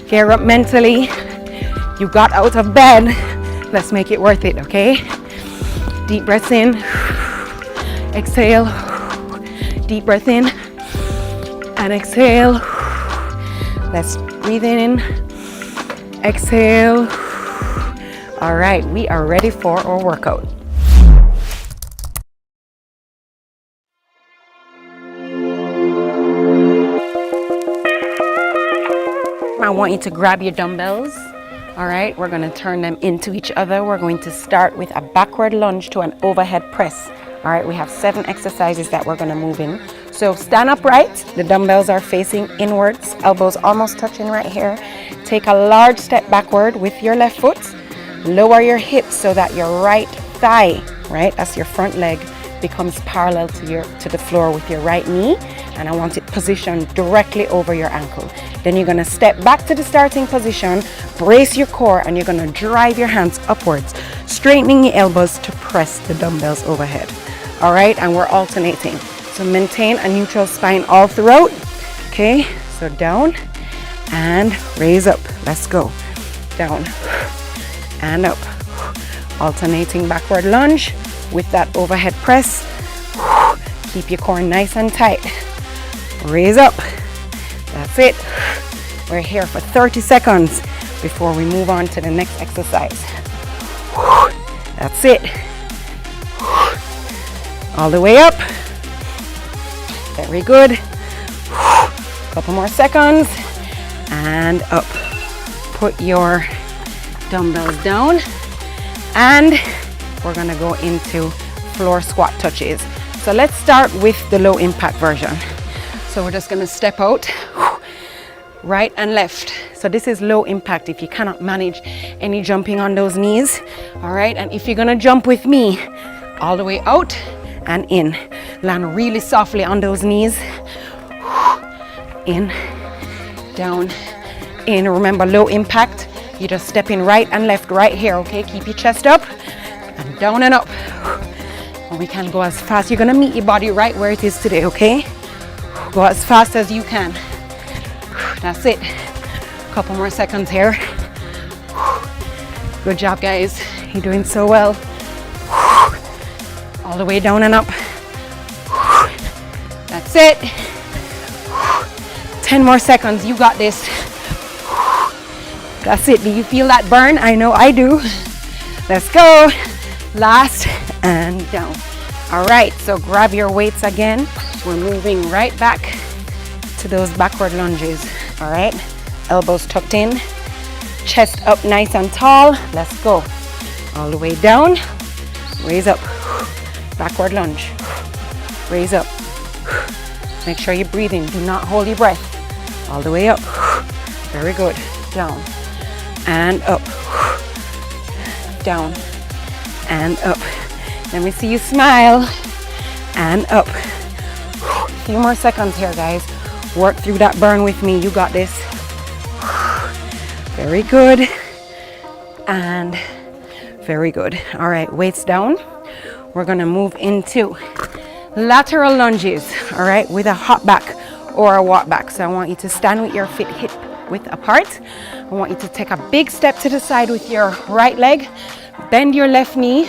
Gear up mentally. You got out of bed. Let's make it worth it, okay? Deep breaths in. Exhale. Deep breath in. And exhale. Let's breathe in. Exhale. All right, we are ready for our workout. I want you to grab your dumbbells. All right, we're going to turn them into each other. We're going to start with a backward lunge to an overhead press. All right, we have 7 exercises that we're going to move in. So stand upright. The dumbbells are facing inwards, elbows almost touching right here. Take a large step backward with your left foot. Lower your hips so that your right thigh, right, that's your front leg, becomes parallel to the floor with your right knee, and I want it positioned directly over your ankle. Then you're going to step back to the starting position, brace your core, and you're going to drive your hands upwards, straightening your elbows to press the dumbbells overhead. All right, and we're alternating. So maintain a neutral spine all throughout. Okay, so down and raise up. Let's go. Down and up. Alternating backward lunge with that overhead press. Keep your core nice and tight. Raise up. That's it. We're here for 30 seconds before we move on to the next exercise. That's it. All the way up. Very good. Couple more seconds. And up. Put your dumbbells down. And we're going to go into floor squat touches. So let's start with the low impact version. So we're just going to step out, right and left. So this is low impact if you cannot manage any jumping on those knees. All right, and if you're going to jump with me, all the way out and in. Land really softly on those knees. In, down, in. Remember, low impact. You just step in right and left right here, okay? Keep your chest up and down and up. And we can go as fast. You're gonna meet your body right where it is today, okay? Go as fast as you can. That's it. Couple more seconds here. Good job, guys. You're doing so well. All the way down and up. That's it. 10 more seconds. You got this. That's it. Do you feel that burn? I know I do. Let's go. Last and down. All right, so grab your weights again. We're moving right back to those backward lunges. All right, elbows tucked in, chest up nice and tall. Let's go. All the way down, raise up, backward lunge, raise up. Make sure you're breathing. Do not hold your breath. All the way up. Very good. Down and up, down and up. Let me see you smile. And up. A few more seconds here, guys. Work through that burn with me. You got this. Very good. And very good. All right, weights down. We're gonna move into lateral lunges, all right, with a hop back or a walk back. So I want you to stand with your feet hip width apart. I want you to take a big step to the side with your right leg. Bend your left knee.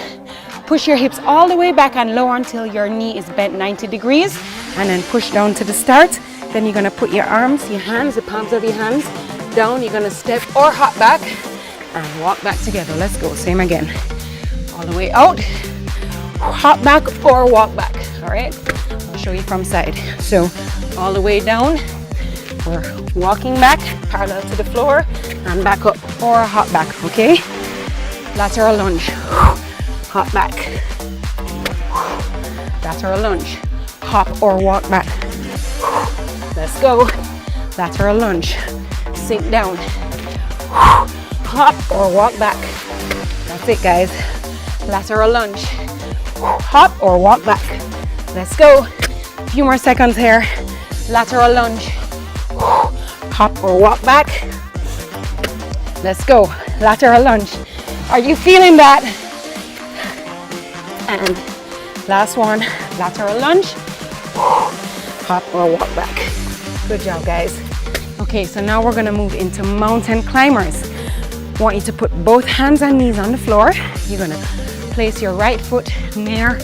Push your hips all the way back and lower until your knee is bent 90 degrees. And then push down to the start. Then you're gonna put your arms, your hands, the palms of your hands down. You're gonna step or hop back and walk back together. Let's go, same again. All the way out, hop back or walk back, all right? I'll show you from side. So all the way down, we're walking back, parallel to the floor, and back up or hop back, okay? Lateral lunge, hop back. Lateral lunge, hop or walk back. Let's go. Lateral lunge, sink down, hop or walk back. That's it, guys. Lateral lunge, hop or walk back. Let's go. A few more seconds here. Lateral lunge, hop or walk back. Let's go. Lateral lunge. Are you feeling that? And last one, lateral lunge, hop or walk back. Good job, guys. Okay, so now we're gonna move into mountain climbers. I want you to put both hands and knees on the floor. You're gonna place your right foot near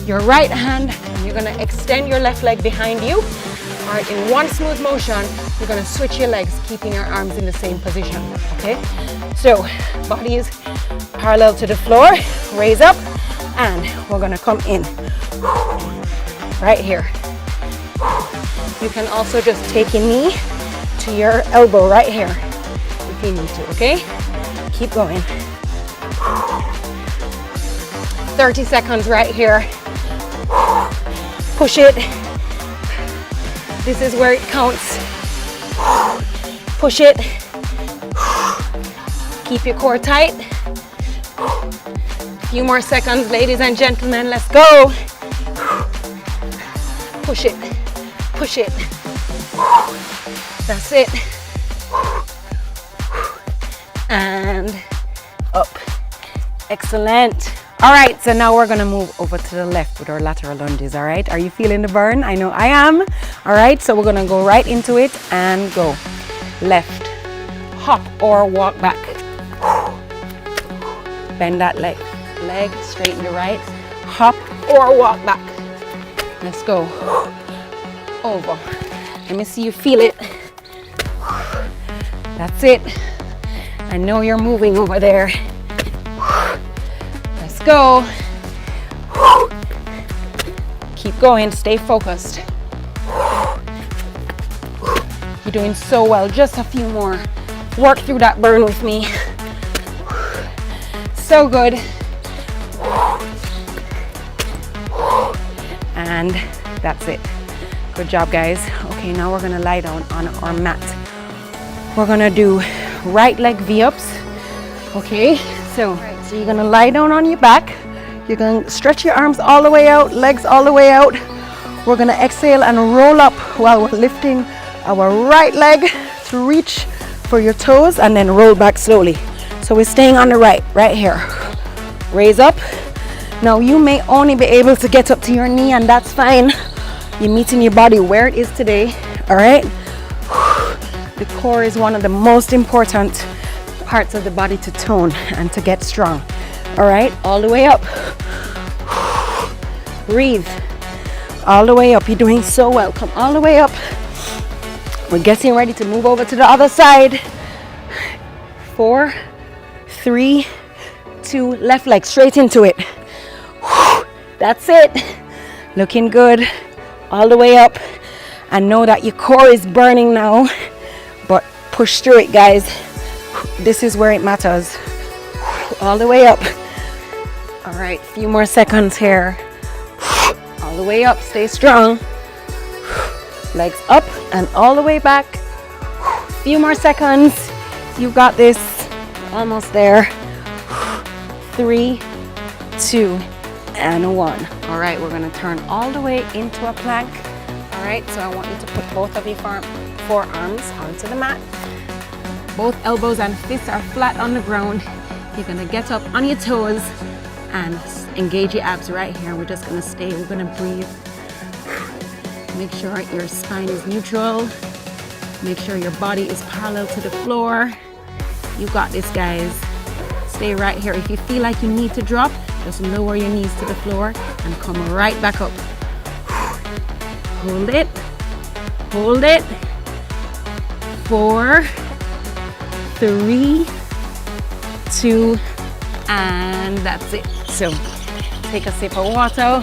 your right hand, and you're gonna extend your left leg behind you. All right, in one smooth motion, you're gonna switch your legs, keeping your arms in the same position, okay? So, body is parallel to the floor, raise up, and we're gonna come in, right here. You can also just take your knee to your elbow right here, if you need to, okay? Keep going. 30 seconds right here. Push it. This is where it counts. Push it. Keep your core tight. A few more seconds, ladies and gentlemen. Let's go. Push it. Push it. That's it. And up. Excellent. All right, so now we're gonna move over to the left with our lateral lunges, all right? Are you feeling the burn? I know I am. All right, so we're gonna go right into it and go. Left, hop or walk back. Bend that leg, straighten the right, hop or walk back. Let's go. Over. Let me see you feel it. That's it. I know you're moving over there. Let's go. Keep going, stay focused. You're doing so well. Just a few more. Work through that burn with me. So good. And that's it. Good job, guys. Okay, now we're gonna lie down on our mat. We're gonna do right leg V-ups. Okay, so you're gonna lie down on your back. You're gonna stretch your arms all the way out, legs all the way out. We're gonna exhale and roll up while we're lifting our right leg to reach for your toes and then roll back slowly. So we're staying on the right here. Raise up. Now you may only be able to get up to your knee, and that's fine. You're meeting your body where it is today, all right? The core is one of the most important parts of the body to tone and to get strong. All right, all the way up. Breathe. All the way up. You're doing so well. Come all the way up. We're getting ready to move over to the other side. 4, 3, 2, left leg straight into it. That's it. Looking good. All the way up. And know that your core is burning now, but push through it, guys. This is where it matters. All the way up. All right, a few more seconds here. All the way up, stay strong. Legs up and all the way back. A few more seconds. You got this. Almost there. 3, 2, and 1. All right, we're gonna turn all the way into a plank. All right, so I want you to put both of your forearms onto the mat. Both elbows and fists are flat on the ground. You're gonna get up on your toes and engage your abs right here. We're just gonna stay, we're gonna breathe. Make sure your spine is neutral. Make sure your body is parallel to the floor. You got this, guys. Stay right here. If you feel like you need to drop, just lower your knees to the floor and come right back up. Hold it. Hold it. 4, 3, 2, and that's it. So take a sip of water,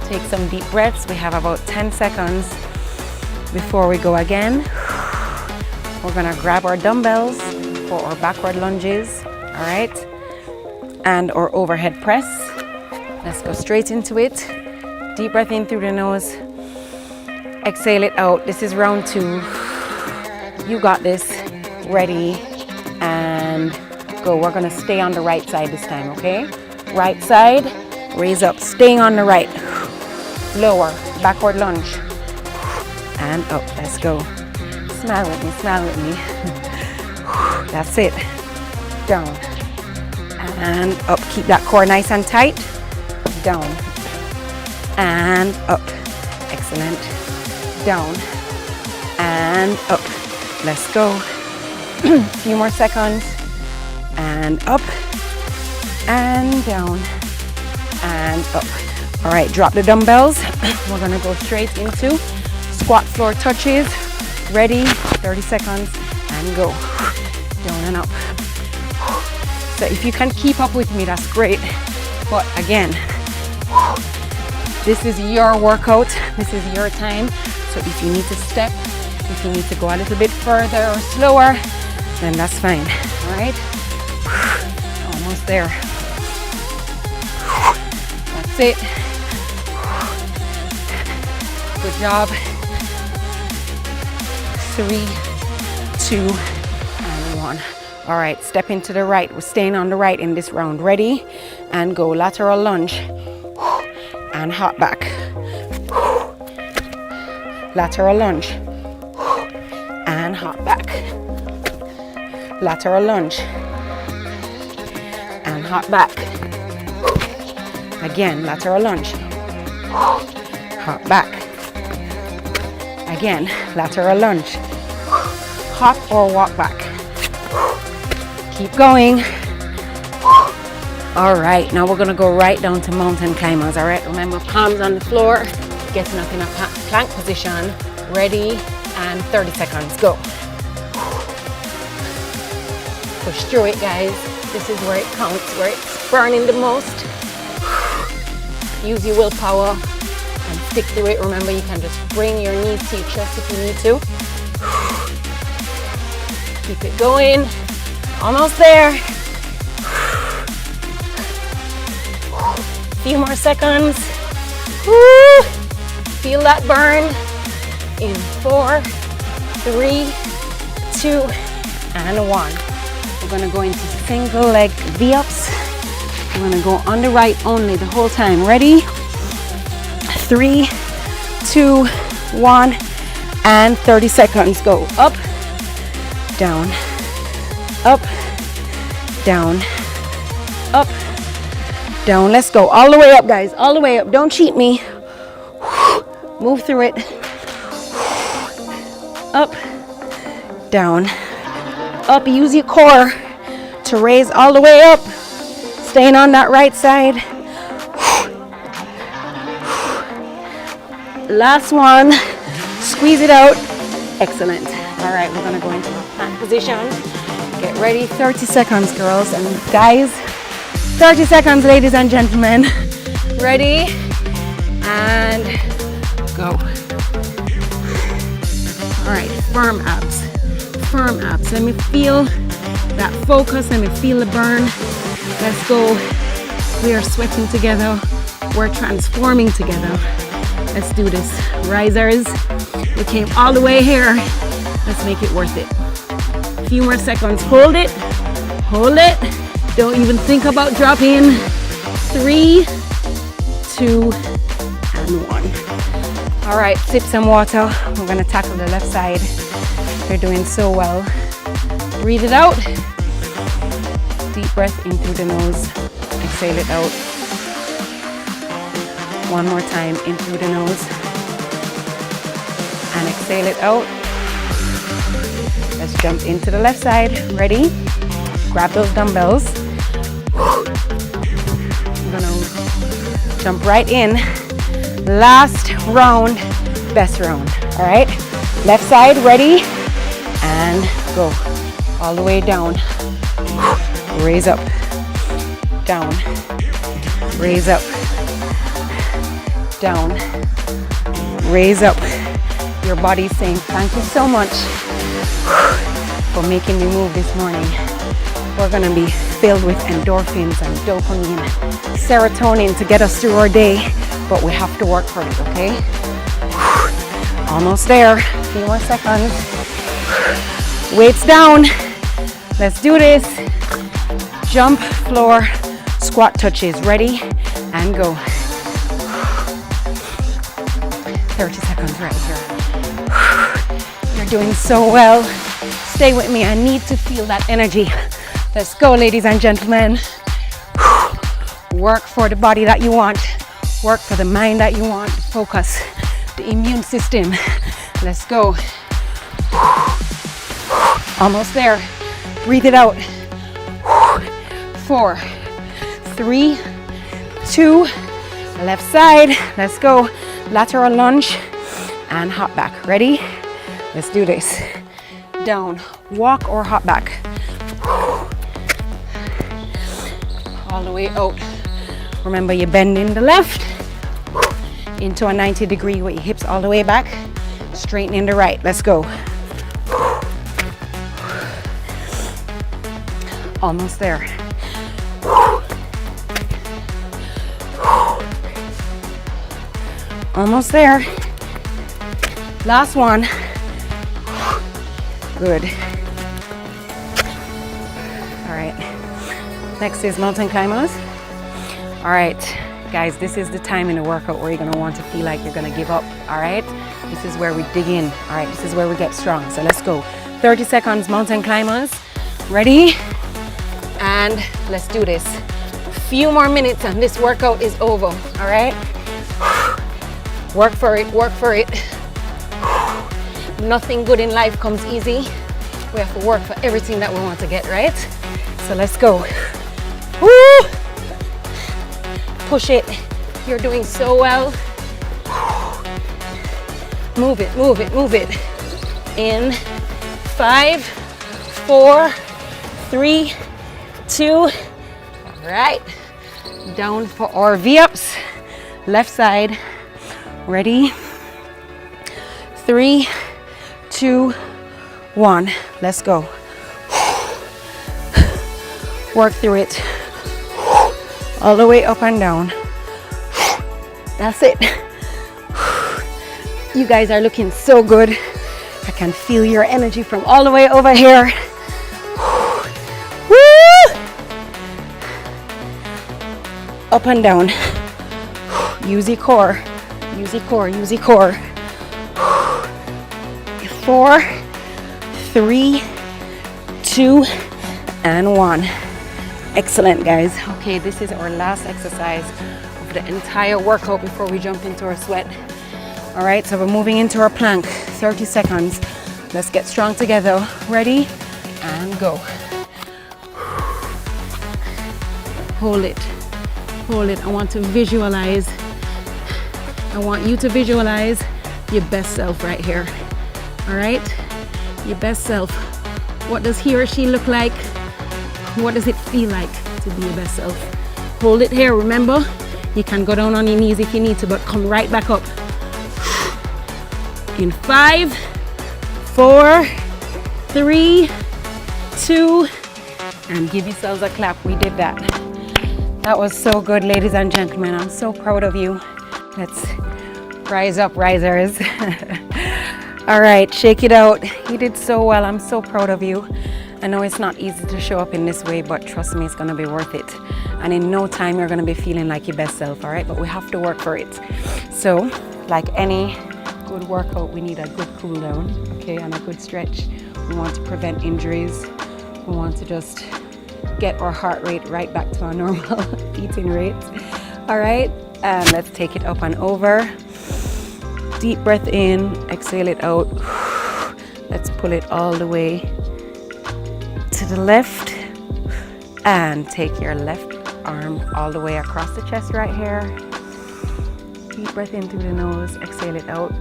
take some deep breaths. We have about 10 seconds before we go again. We're gonna grab our dumbbells for our backward lunges, all right, and our overhead press. Let's go straight into it. Deep breath in through the nose, exhale it out. This is round 2. You got this. Ready, and go. We're gonna stay on the right side this time, okay? Right side, raise up, staying on the right. Lower, backward lunge, and up. Let's go. Smile with me, smile with me. That's it. Down, and up. Keep that core nice and tight. Down, and up. Excellent. Down, and up. Let's go. Few more seconds. And up and down and up. All right, drop the dumbbells. We're gonna go straight into squat floor touches. Ready, 30 seconds and go. Down and up. So if you can keep up with me, that's great. But again, this is your workout. This is your time. So if you need to step, if you need to go a little bit further or slower, then that's fine. All right, almost there. That's it. Good job. 3, 2, and 1. All right, step into the right. We're staying on the right in this round. Ready? And go. Lateral lunge. And hop back. Lateral lunge. And hop back. Lateral lunge. And hop back. Again, lateral lunge. Hop back. Again, lateral lunge. Hop or walk back. Keep going. All right, now we're gonna go right down to mountain climbers. All right, remember, palms on the floor, getting up in a plank position. Ready, and 30 seconds, go. Push through it, guys. This is where it counts, where it's burning the most. Use your willpower and stick to it. Remember, you can just bring your knees to your chest if you need to. Keep it going. Almost there. Few more seconds. Woo. Feel that burn. In 4, 3, 2, and 1. We're gonna go into single leg V-ups. We're gonna go on the right only the whole time. Ready? 3, 2, 1, and 30 seconds. Go up, down, up, down, up, down. Let's go all the way up, guys. All the way up. Don't cheat me. Move through it. Up, down, up. Use your core to raise all the way up. Staying on that right side. Last one. Squeeze it out. Excellent. All right, we're gonna go into a plank position. Get ready. 30 seconds, girls and guys. 30 seconds, ladies and gentlemen. Ready? And go. All right, firm abs. Firm abs. Let me feel that focus. Let me feel the burn. Let's go. We are sweating together. We're transforming together. Let's do this. Risers, we came all the way here. Let's make it worth it. A few more seconds. Hold it. Hold it. Don't even think about dropping. 3, 2, and 1. All right, sip some water. We're gonna tackle the left side. You're doing so well. Breathe it out. Deep breath in through the nose. Exhale it out. One more time, in through the nose. And exhale it out. Let's jump into the left side. Ready? Grab those dumbbells. I'm gonna jump right in. Last round, best round. All right? Left side, ready? And go. All the way down. Raise up. Down. Raise up. Down. Raise up. Your body's saying thank you so much for making me move this morning. We're gonna be filled with endorphins and dopamine, serotonin to get us through our day, but we have to work for it, okay? Almost there. A few more seconds. Weights down. Let's do this. Jump, floor, squat touches. Ready? And go. 30 seconds right here. You're doing so well. Stay with me. I need to feel that energy. Let's go, ladies and gentlemen. Work for the body that you want. Work for the mind that you want. Focus the immune system. Let's go. Almost there. Breathe it out. 4, 3, 2, left side. Let's go. Lateral lunge and hop back. Ready? Let's do this. Down, walk or hop back. All the way out. Remember, you're bending the left into a 90-degree with your hips all the way back. Straightening the right. Let's go. Almost there. Almost there. Last one. Good. All right. Next is mountain climbers. All right, guys, this is the time in the workout where you're gonna want to feel like you're gonna give up. All right. This is where we dig in. All right. This is where we get strong. So let's go. 30 seconds, mountain climbers. Ready? And let's do this. A few more minutes and this workout is over. All right. Work for it, work for it. Nothing good in life comes easy. We have to work for everything that we want to get, right? So let's go. Woo! Push it. You're doing so well. Move it, move it, move it. In 5, 4, 3, 2. All right. Down for our V-ups. Left side. Ready? 3, 2, 1. Let's go. Work through it. All the way up and down. That's it. You guys are looking so good. I can feel your energy from all the way over here. Woo! Up and down. Use your core. Use your core, use your core. 4, 3, 2, and 1. Excellent, guys. Okay, this is our last exercise of the entire workout before we jump into our sweat. All right, so we're moving into our plank. 30 seconds. Let's get strong together. Ready? And go. Hold it. Hold it. I want to visualize. I want you to visualize your best self right here. All right? Your best self. What does he or she look like? What does it feel like to be your best self? Hold it here. Remember, you can go down on your knees if you need to, but come right back up. In 5, 4, 3, 2, and give yourselves a clap. We did that. That was so good, ladies and gentlemen. I'm so proud of you. Let's rise up, risers. All right, shake it out. You did so well. I'm so proud of you. I know it's not easy to show up in this way, but trust me, it's gonna be worth it. And in no time, you're gonna be feeling like your best self, all right? But we have to work for it. So, like any good workout, we need a good cool down, okay, and a good stretch. We want to prevent injuries. We want to just get our heart rate right back to our normal eating rate. All right, and let's take it up and over. Deep breath in, exhale it out. Let's pull it all the way to the left and take your left arm all the way across the chest right here. Deep breath in through the nose, exhale it out.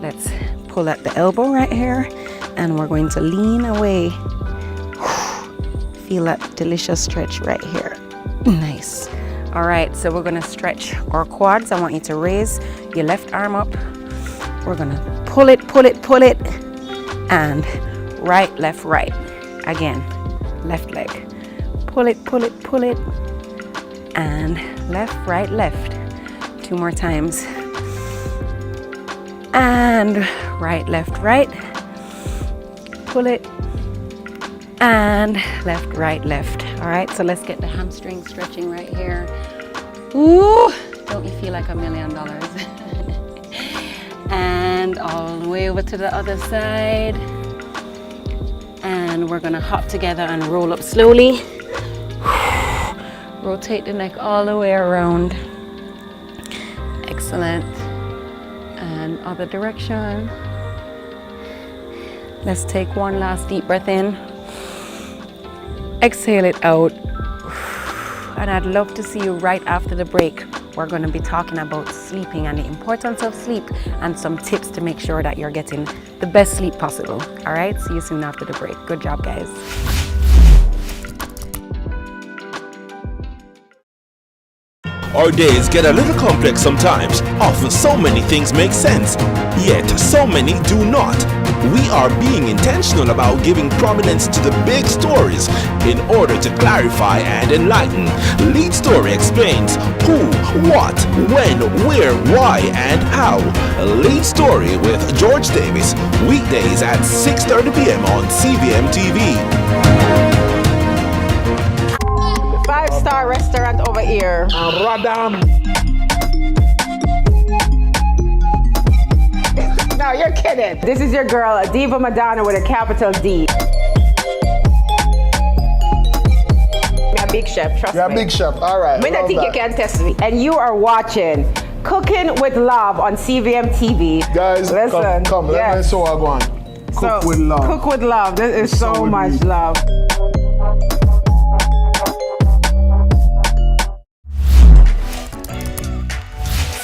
Let's pull at the elbow right here and we're going to lean away. Feel that delicious stretch right here. Nice. All right, so we're gonna stretch our quads. I want you to raise your left arm up. We're gonna pull it, pull it, pull it, and right, left, right. Again, left leg. Pull it, pull it, pull it, and left, right, left. 2 more times. And right, left, right. Pull it, and left, right, left. All right, so let's get the hamstring stretching right here. Ooh, don't you feel like $1 million? And all the way over to the other side. And we're gonna hop together and roll up slowly. Rotate the neck all the way around. Excellent. And other direction. Let's take one last deep breath in. Exhale it out. And I'd love to see you right after the break. We're going to be talking about sleeping and the importance of sleep and some tips to make sure that you're getting the best sleep possible. All right, see you soon after the break. Good job, guys. Our days get a little complex sometimes. Often so many things make sense, yet so many do not. We are being intentional about giving prominence to the big stories in order to clarify and enlighten. Lead Story explains who, what, when, where, why, and how. Lead Story with George Davis, weekdays at 6:30 p.m. on CVM TV. 5-star restaurant over here. Radam. No, you're kidding. This is your girl, Diva Madonna with a capital D. I'm a big chef, trust me. You're a big chef, all right. I think you can test me. And you are watching Cooking with Love on CVM TV. Guys, listen, come, let me see what I want. Cook with love. Cook with love. This is so much love.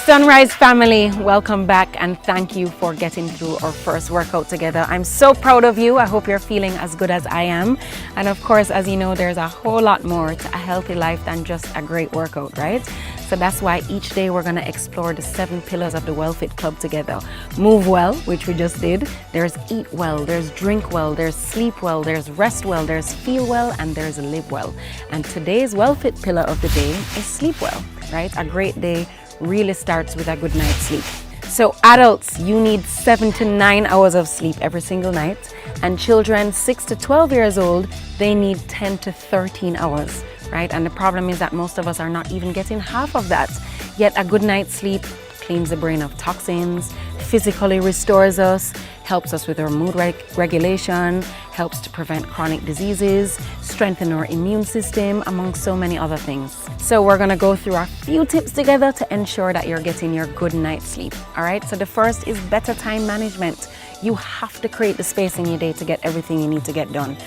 Sunrise family, welcome back and thank you for getting through our first workout together. I'm so proud of you. I hope you're feeling as good as I am. And of course, as you know, there's a whole lot more to a healthy life than just a great workout, right? So that's why each day we're going to explore the 7 pillars of the WellFit Club together. Move well, which we just did. There's eat well, there's drink well, there's sleep well, there's rest well, there's feel well, and there's live well. And today's WellFit pillar of the day is sleep well, right? A great day really starts with a good night's sleep. So adults, you need 7 to 9 hours of sleep every single night. And children 6 to 12 years old, they need 10 to 13 hours, right? And the problem is that most of us are not even getting half of that. Yet a good night's sleep cleans the brain of toxins, physically restores us, helps us with our mood regulation, helps to prevent chronic diseases, strengthen our immune system, among so many other things. So we're gonna go through a few tips together to ensure that you're getting your good night's sleep. All right, so the first is better time management. You have to create the space in your day to get everything you need to get done.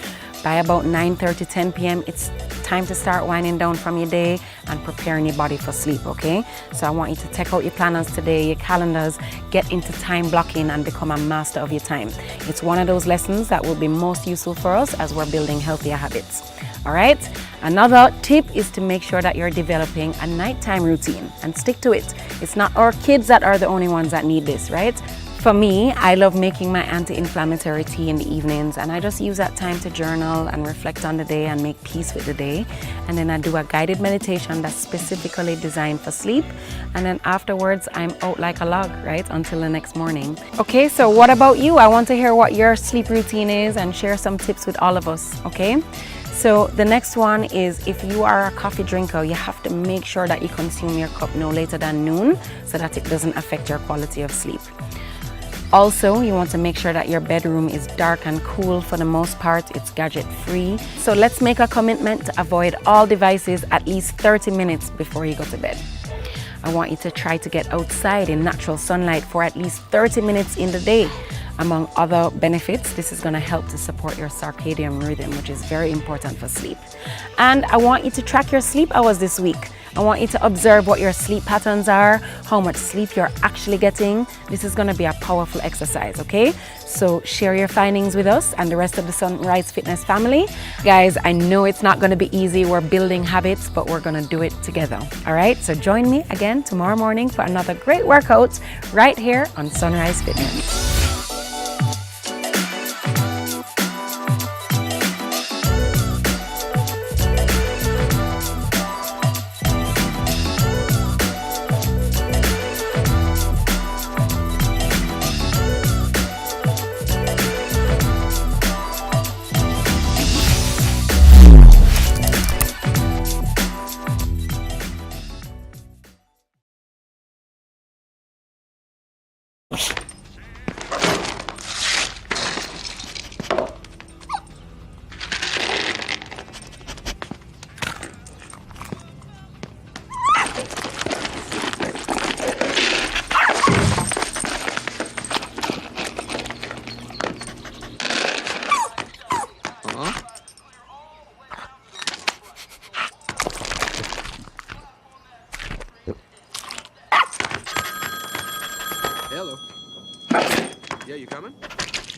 By about 9:30, 10 p.m., it's time to start winding down from your day and preparing your body for sleep, okay? So I want you to take out your planners today, your calendars, get into time blocking and become a master of your time. It's one of those lessons that will be most useful for us as we're building healthier habits, all right? Another tip is to make sure that you're developing a nighttime routine and stick to it. It's not our kids that are the only ones that need this, right? For me, I love making my anti-inflammatory tea in the evenings, and I just use that time to journal and reflect on the day and make peace with the day. And then I do a guided meditation that's specifically designed for sleep. And then afterwards, I'm out like a log, right? Until the next morning. Okay, so what about you? I want to hear what your sleep routine is and share some tips with all of us, okay? So the next one is, if you are a coffee drinker, you have to make sure that you consume your cup no later than noon so that it doesn't affect your quality of sleep. Also, you want to make sure that your bedroom is dark and cool. For the most part, it's gadget free. So let's make a commitment to avoid all devices at least 30 minutes before you go to bed. I want you to try to get outside in natural sunlight for at least 30 minutes in the day. Among other benefits, this is going to help to support your circadian rhythm, which is very important for sleep. And I want you to track your sleep hours this week. I want you to observe what your sleep patterns are, how much sleep you're actually getting. This is going to be a powerful exercise, okay? So share your findings with us and the rest of the Sunrise Fitness family. Guys, I know it's not going to be easy. We're building habits, but we're going to do it together, all right? So join me again tomorrow morning for another great workout right here on Sunrise Fitness.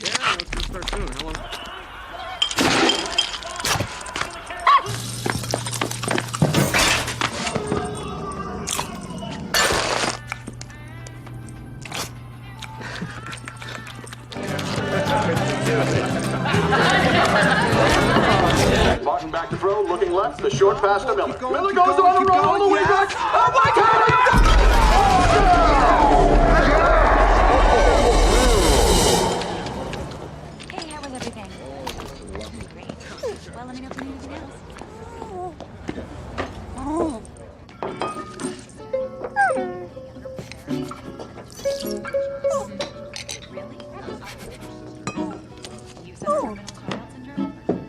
let's start soon. How long? Martin back to throw, looking left, the short pass to Miller. Miller goes on the run all the way back. Oh my God! Hey, how was everything? Great. Well, let me know if you need anything else. Really? You suffer from middle cardiac syndrome?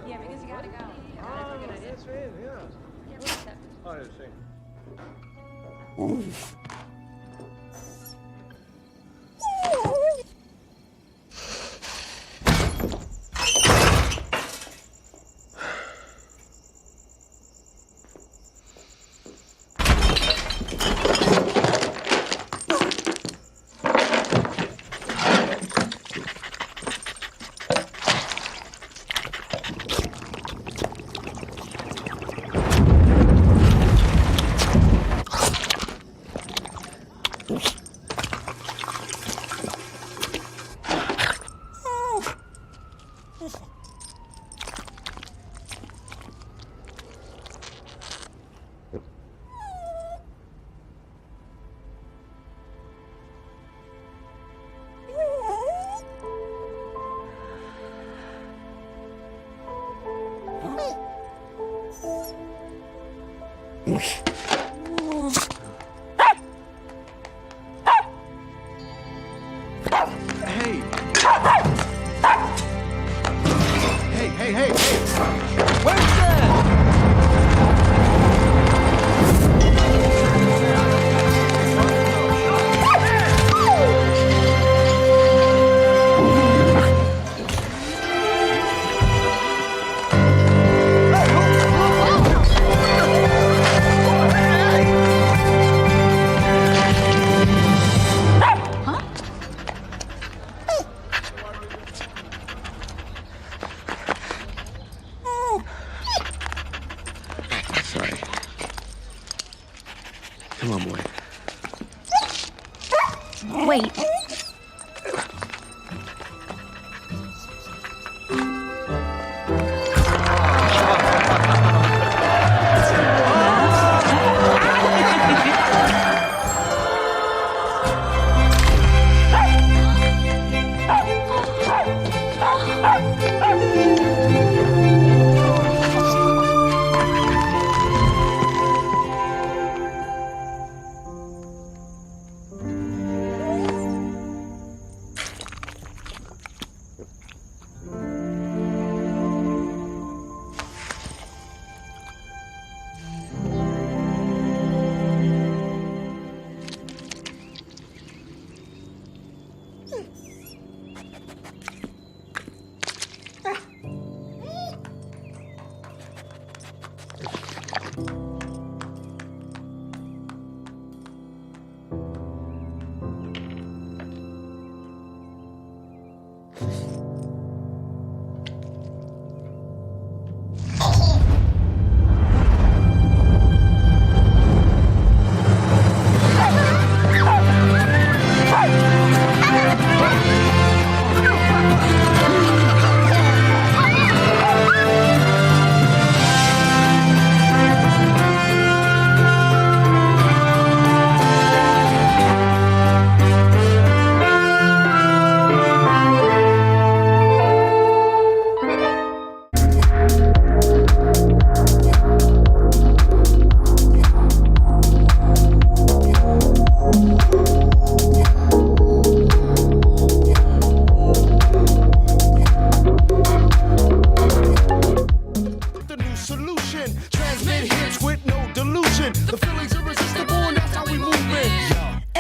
Yeah, because you gotta go. That's right, yeah. Oh, I see. Hey! Hey! Winston! Sorry. Come on, boy. Wait.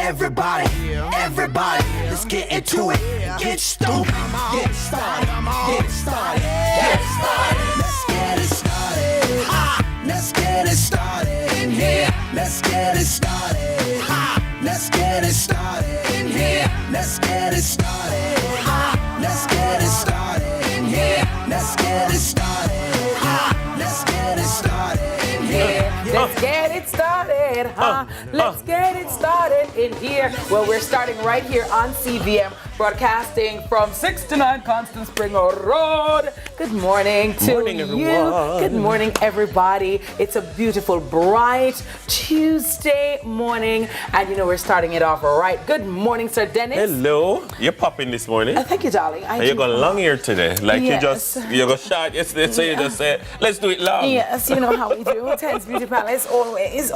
Everybody, everybody, let's get into it. Get stoked, get started, get started, get started. Let's get it started. Ha! Let's get it started in here. Let's get it started. Ha! Let's get it started in here. Let's get it started. Ha! Let's get it started in here. Let's get it started. Ha! Let's get it started in here. Let's get it started, huh? Let's get it started in here. Well, we're starting right here on CVM, broadcasting from 6 to 9 Constant Spring Road. Good morning to Morning, you. everyone. Good morning, everybody. It's a beautiful, bright Tuesday morning, and you know we're starting it off right. Good morning, Sir Dennis. Hello. You're popping this morning. Thank you, darling. Are you going long here today? Like Yes. you go short yesterday, so you just say, let's do it long. Yes, you know how we do. Ten's Beauty Palace, always.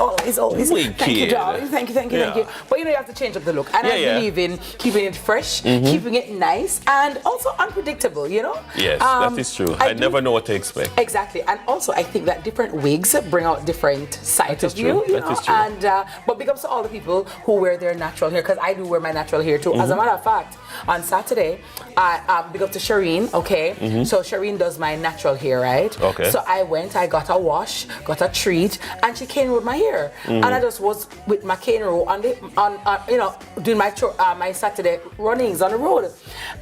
Wicked. Thank you, darling. Thank you. Yeah. But you know, you have to change up the look. And I Yeah. believe in keeping it fresh, keeping it nice, and also unpredictable, you know? Yes, that is true. I do- never know what to expect. Exactly. And also, I think that different wigs bring out different sides That is of you. true. You That know? is true. And, but big ups to all the people who wear their natural hair, because I do wear my natural hair too. As a matter of fact, on Saturday, I big up to Shireen, okay? So Shireen does my natural hair, right? Okay. So I went, I got a wash, got a treat, and she cane rolled my hair. And I just was with my cane roll on you know, doing my my Saturday runnings on the road.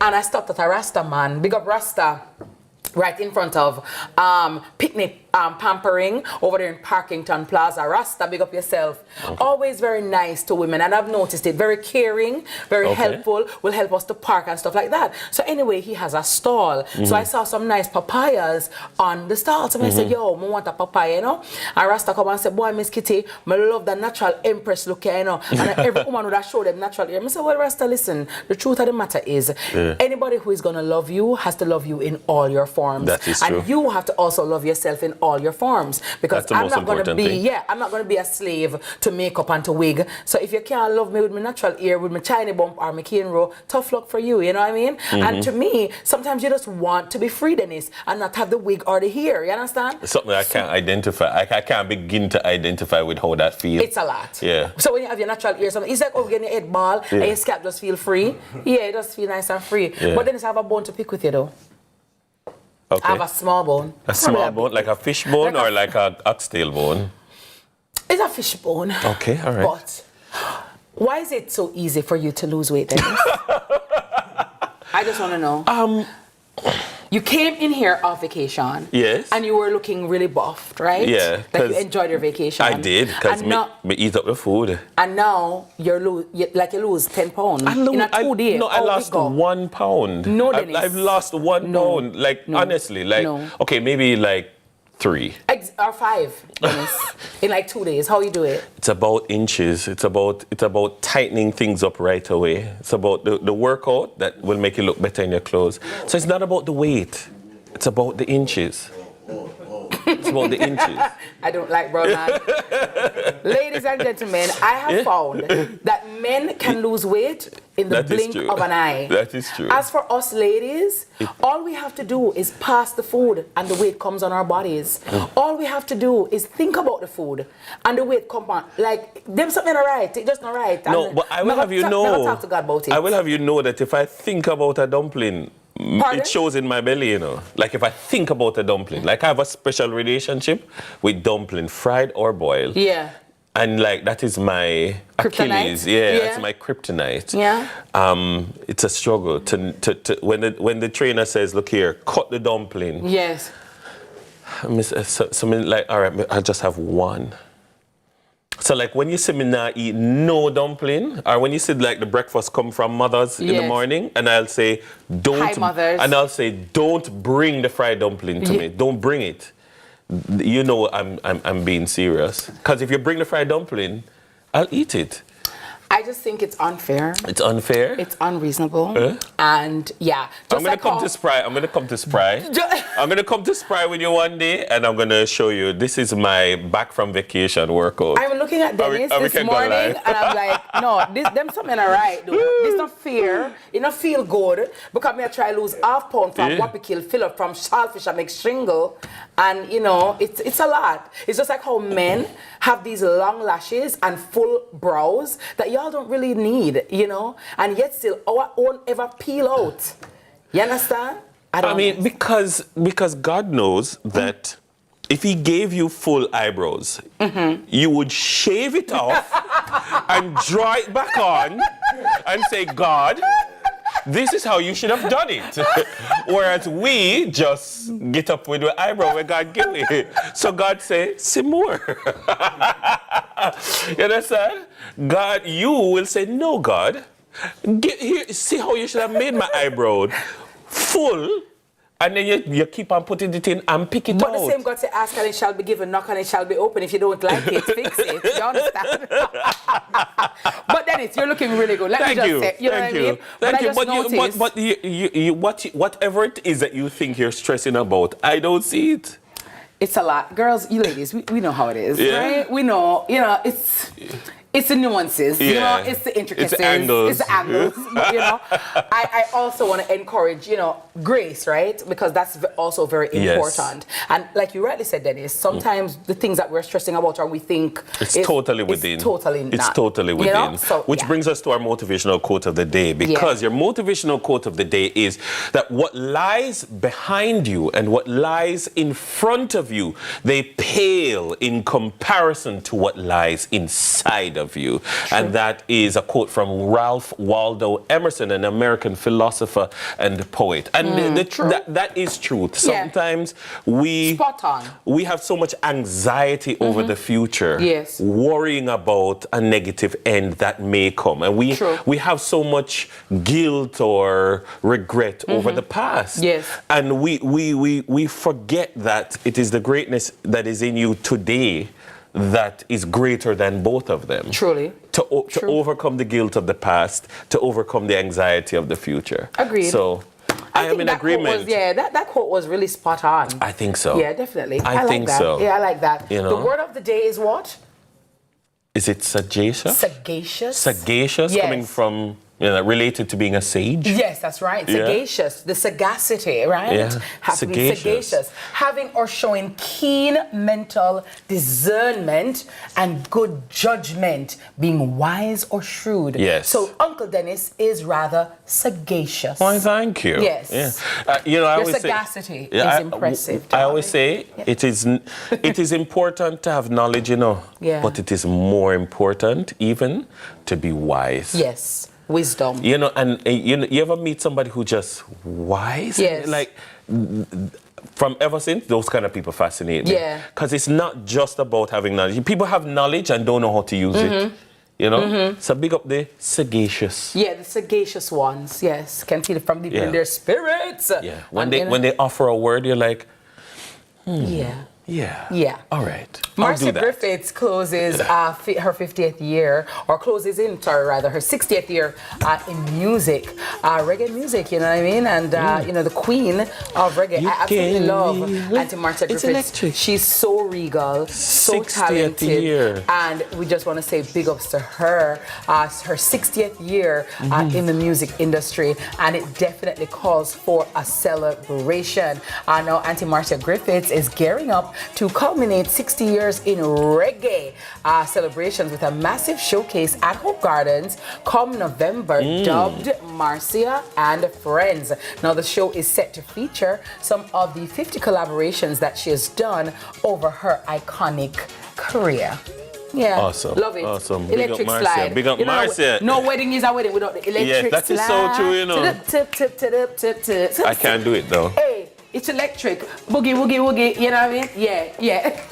And I stopped at a Rasta man, big up Rasta, right in front of Picnic Pampering over there in Parkington Plaza. Rasta, big up yourself. Always very nice to women, and I've noticed it. Very caring, very helpful, will help us to park and stuff like that. So anyway, he has a stall. So I saw some nice papayas on the stall. So I said, yo, I want a papaya, you know? And Rasta come and say, boy, Miss Kitty, I love that natural empress look here, you know? And every woman would have showed them natural hair. I said, well, Rasta, listen, the truth of the matter is, anybody who is going to love you has to love you in all your forms. That is and true. you have to also love yourself in all your forms, because That's the I'm most not going to important be thing. I'm not going to be a slave to makeup and to wig. So if you can't love me with my natural hair, with my tiny bump or my cane roll, tough luck for you, you know what I mean? And to me, sometimes you just want to be free, Dennis, and not have the wig or the hair, you understand? Something I can't identify. I can't begin to identify with how that feels. It's a lot. Yeah. So when you have your natural hair, something, it's like, oh, getting your head ball and your scalp just feel free. Yeah, it does feel nice and free. Yeah. But Dennis, I have a bone to pick with you though. Okay. I have a small bone. A small bone, like a fish bone Like a- or like a oxtail bone? It's a fish bone. Okay, all right. But why is it so easy for you to lose weight, Dennis? I just want to know. You came in here off vacation. Yes. And you were looking really buffed, right? Yeah, Like 'cause you enjoyed your vacation. I did, because me eat up the food. And now you lose 10 pounds in a 2 days. No, I lost 1 pound. No, Dennis. I've lost 1 pound. Like, honestly, like, okay, maybe like 3. Or 5, Dennis. In like 2 days. How you do it? It's about inches. It's about tightening things up right away. It's about the workout that will make you look better in your clothes. So it's not about the weight. It's about the inches. It's about the inches. I don't like brown man. Ladies and gentlemen, I have found that men can lose weight in the That is blink true. of an eye. That is true. As for us ladies, all we have to do is pass the food and the weight comes on our bodies. All we have to do is think about the food and the weight come on. Like, them something alright, it just not right. No, And but I will have you never know. talk to God about it. I will have you know that if I think about a dumpling, Pardon? it shows in my belly, you know. Like if I think about a dumpling, like I have a special relationship with dumpling, fried or boiled. Yeah. And like that is my Kryptonite? Achilles. Yeah, Yeah. that's my kryptonite. Yeah. It's a struggle to when the trainer says, look here, cut the dumpling. Yes. Like, all right, I'll just have one. So like when you see me now eat no dumpling, or when you see like the breakfast come from mothers in the Yes. morning, and I'll say, Hi, mothers. and I'll say, don't bring the fried dumpling to me. Don't bring it. You know I'm being serious. Because if you bring the fried dumpling, I'll eat it. I just think it's unfair. It's unfair. It's unreasonable. And yeah. I'm gonna come to Spry. I'm gonna come to Spry. I'm gonna come to Spry with you one day, and I'm gonna show you. This is my back from vacation workout. I'm looking at Dennis we this can go morning, live. and I'm like, no, them something alright, dude. This not fair. It not feel good because me I try lose half pound from Whopper Kill, fill up from shellfish and make stringle, and you know it's a lot. It's just like how men have these long lashes and full brows that y'all y'all don't really need, you know, and yet still our own ever peel out. You understand? I mean, because God knows that if he gave you full eyebrows, you would shave it off and draw it back on and say, God, this is how you should have done it. Whereas we just get up with the eyebrow where God gave it. So God say, see more. You understand? God, you will say, no, God. Get here, see how you should have made my eyebrow full. And then you keep on putting it in and pick it out. But the same God say, ask and it shall be given, knock and it shall be open. If you don't like it, fix it. You understand? But Dennis, you're looking really good. Let me just say, you know what I mean? Thank you. But Whatever it is that you think you're stressing about, I don't see it. it's a lot. Girls, you ladies, we know how it is, right? We know, you know, it's the nuances, you know, it's the intricacies, it's the angles. But, you know, I also want to encourage, you know, grace, right? Because that's also very important. And like you rightly said, Dennis, sometimes the things that we're stressing about or we think it's totally within. It's totally not. It's totally within. You know? So, which brings us to our motivational quote of the day, because your motivational quote of the day is that what lies behind you and what lies in front of you, they pale in comparison to what lies inside of you. True. And that is a quote from Ralph Waldo Emerson, an American philosopher and poet. And that is truth. Sometimes we have so much anxiety over the future, worrying about a negative end that may come. And we have so much guilt or regret over the past. And we forget that it is the greatness that is in you today that is greater than both of them. Truly. To overcome the guilt of the past, to overcome the anxiety of the future. Agreed. So I am in agreement. That quote was really spot on. I think so. Yeah, definitely. I think like that. so. Yeah, I like that. You know? The word of the day is what? Is it sagacious? Sagacious. Sagacious, coming from, related to being a sage? Yes, that's right. Sagacious. The sagacity, right? Yeah. Have to be sagacious. Having or showing keen mental discernment and good judgment, being wise or shrewd. Yes. So Uncle Dennis is rather sagacious. Why, thank you. Yes. Yeah. Your sagacity is impressive. I always say it is important to have knowledge, but it is more important even to be wise. Yes. Wisdom. And you ever meet somebody who just wise? Yes. Like, from ever since, those kind of people fascinate me. Yeah. Because it's not just about having knowledge. People have knowledge and don't know how to use it. So big up the sagacious. Yeah, the sagacious ones, yes. Can feel it from deep in their spirits. Yeah. When they offer a word, you're like, Yeah. All right. Marcia Griffiths closes her 50th year, or closes in, her 60th year in music, reggae music, you know what I mean? And, the queen of reggae. I absolutely love Auntie Marcia Griffiths. Electric. She's so regal, so 60th talented. year. And we just want to say big ups to her, her 60th year in the music industry. And it definitely calls for a celebration. Now, Auntie Marcia Griffiths is gearing up to culminate 60 years in reggae celebrations with a massive showcase at Hope Gardens come November, dubbed Marcia and Friends. Now, the show is set to feature some of the 50 collaborations that she has done over her iconic career. Yeah, awesome. Love it. Awesome. Electric Big up Marcia. slide. Big up Marcia. No wedding is a wedding without the electric that is slide. so true, Tip. I can't do it though. Hey, it's electric. Boogie, woogie, woogie. You know what I mean? Yeah.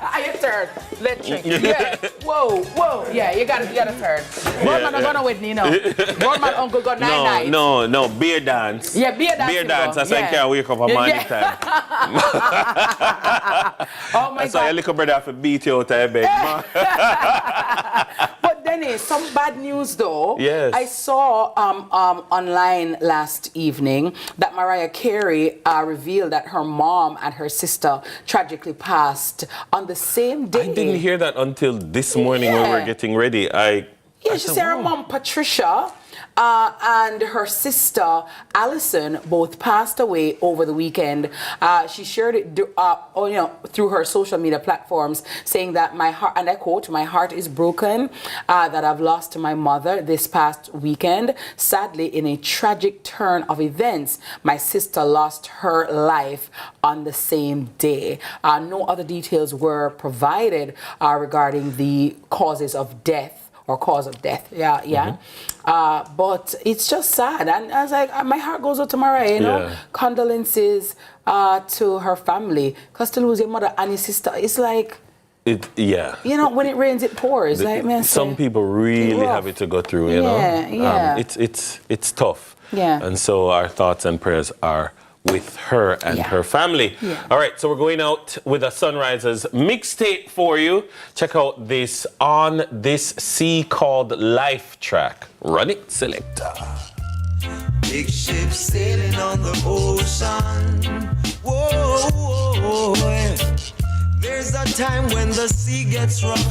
I turn. Electric. Yeah. Whoa. Yeah, you gotta turn. Roadman not gonna wedding, Roadman uncle got 9 nights. No. Beer dance. Yeah, beer dance. Beer dance. That's why I can't wake up on morning time. Oh my That's why your little brother have to beat you out of bed. But Dennis, some bad news though. Yes. I saw online last evening that Mariah Carey revealed that her mom and her sister tragically passed on the same day. I didn't hear that until this morning when we were getting ready. Yeah, she said her mom, Patricia, and her sister, Allison, both passed away over the weekend. She shared it through her social media platforms, saying that my heart, and I quote, "My heart is broken that I've lost my mother this past weekend. Sadly, in a tragic turn of events, my sister lost her life on the same day." No other details were provided regarding the causes of death. Or cause of death, but it's just sad, and I was like, my heart goes out to Mariah, condolences to her family, because to lose your mother and your sister, it's like, when it rains, it pours. Some people really have it to go through, you know. It's tough. Yeah. And so our thoughts and prayers are with her and her family. Yeah. All right, so we're going out with a Sunrisers mixtape for you. Check out this On This Sea Called Life track. Run it, selector. Big ships sailing on the ocean. Whoa, whoa, whoa. There's a time when the sea gets rough,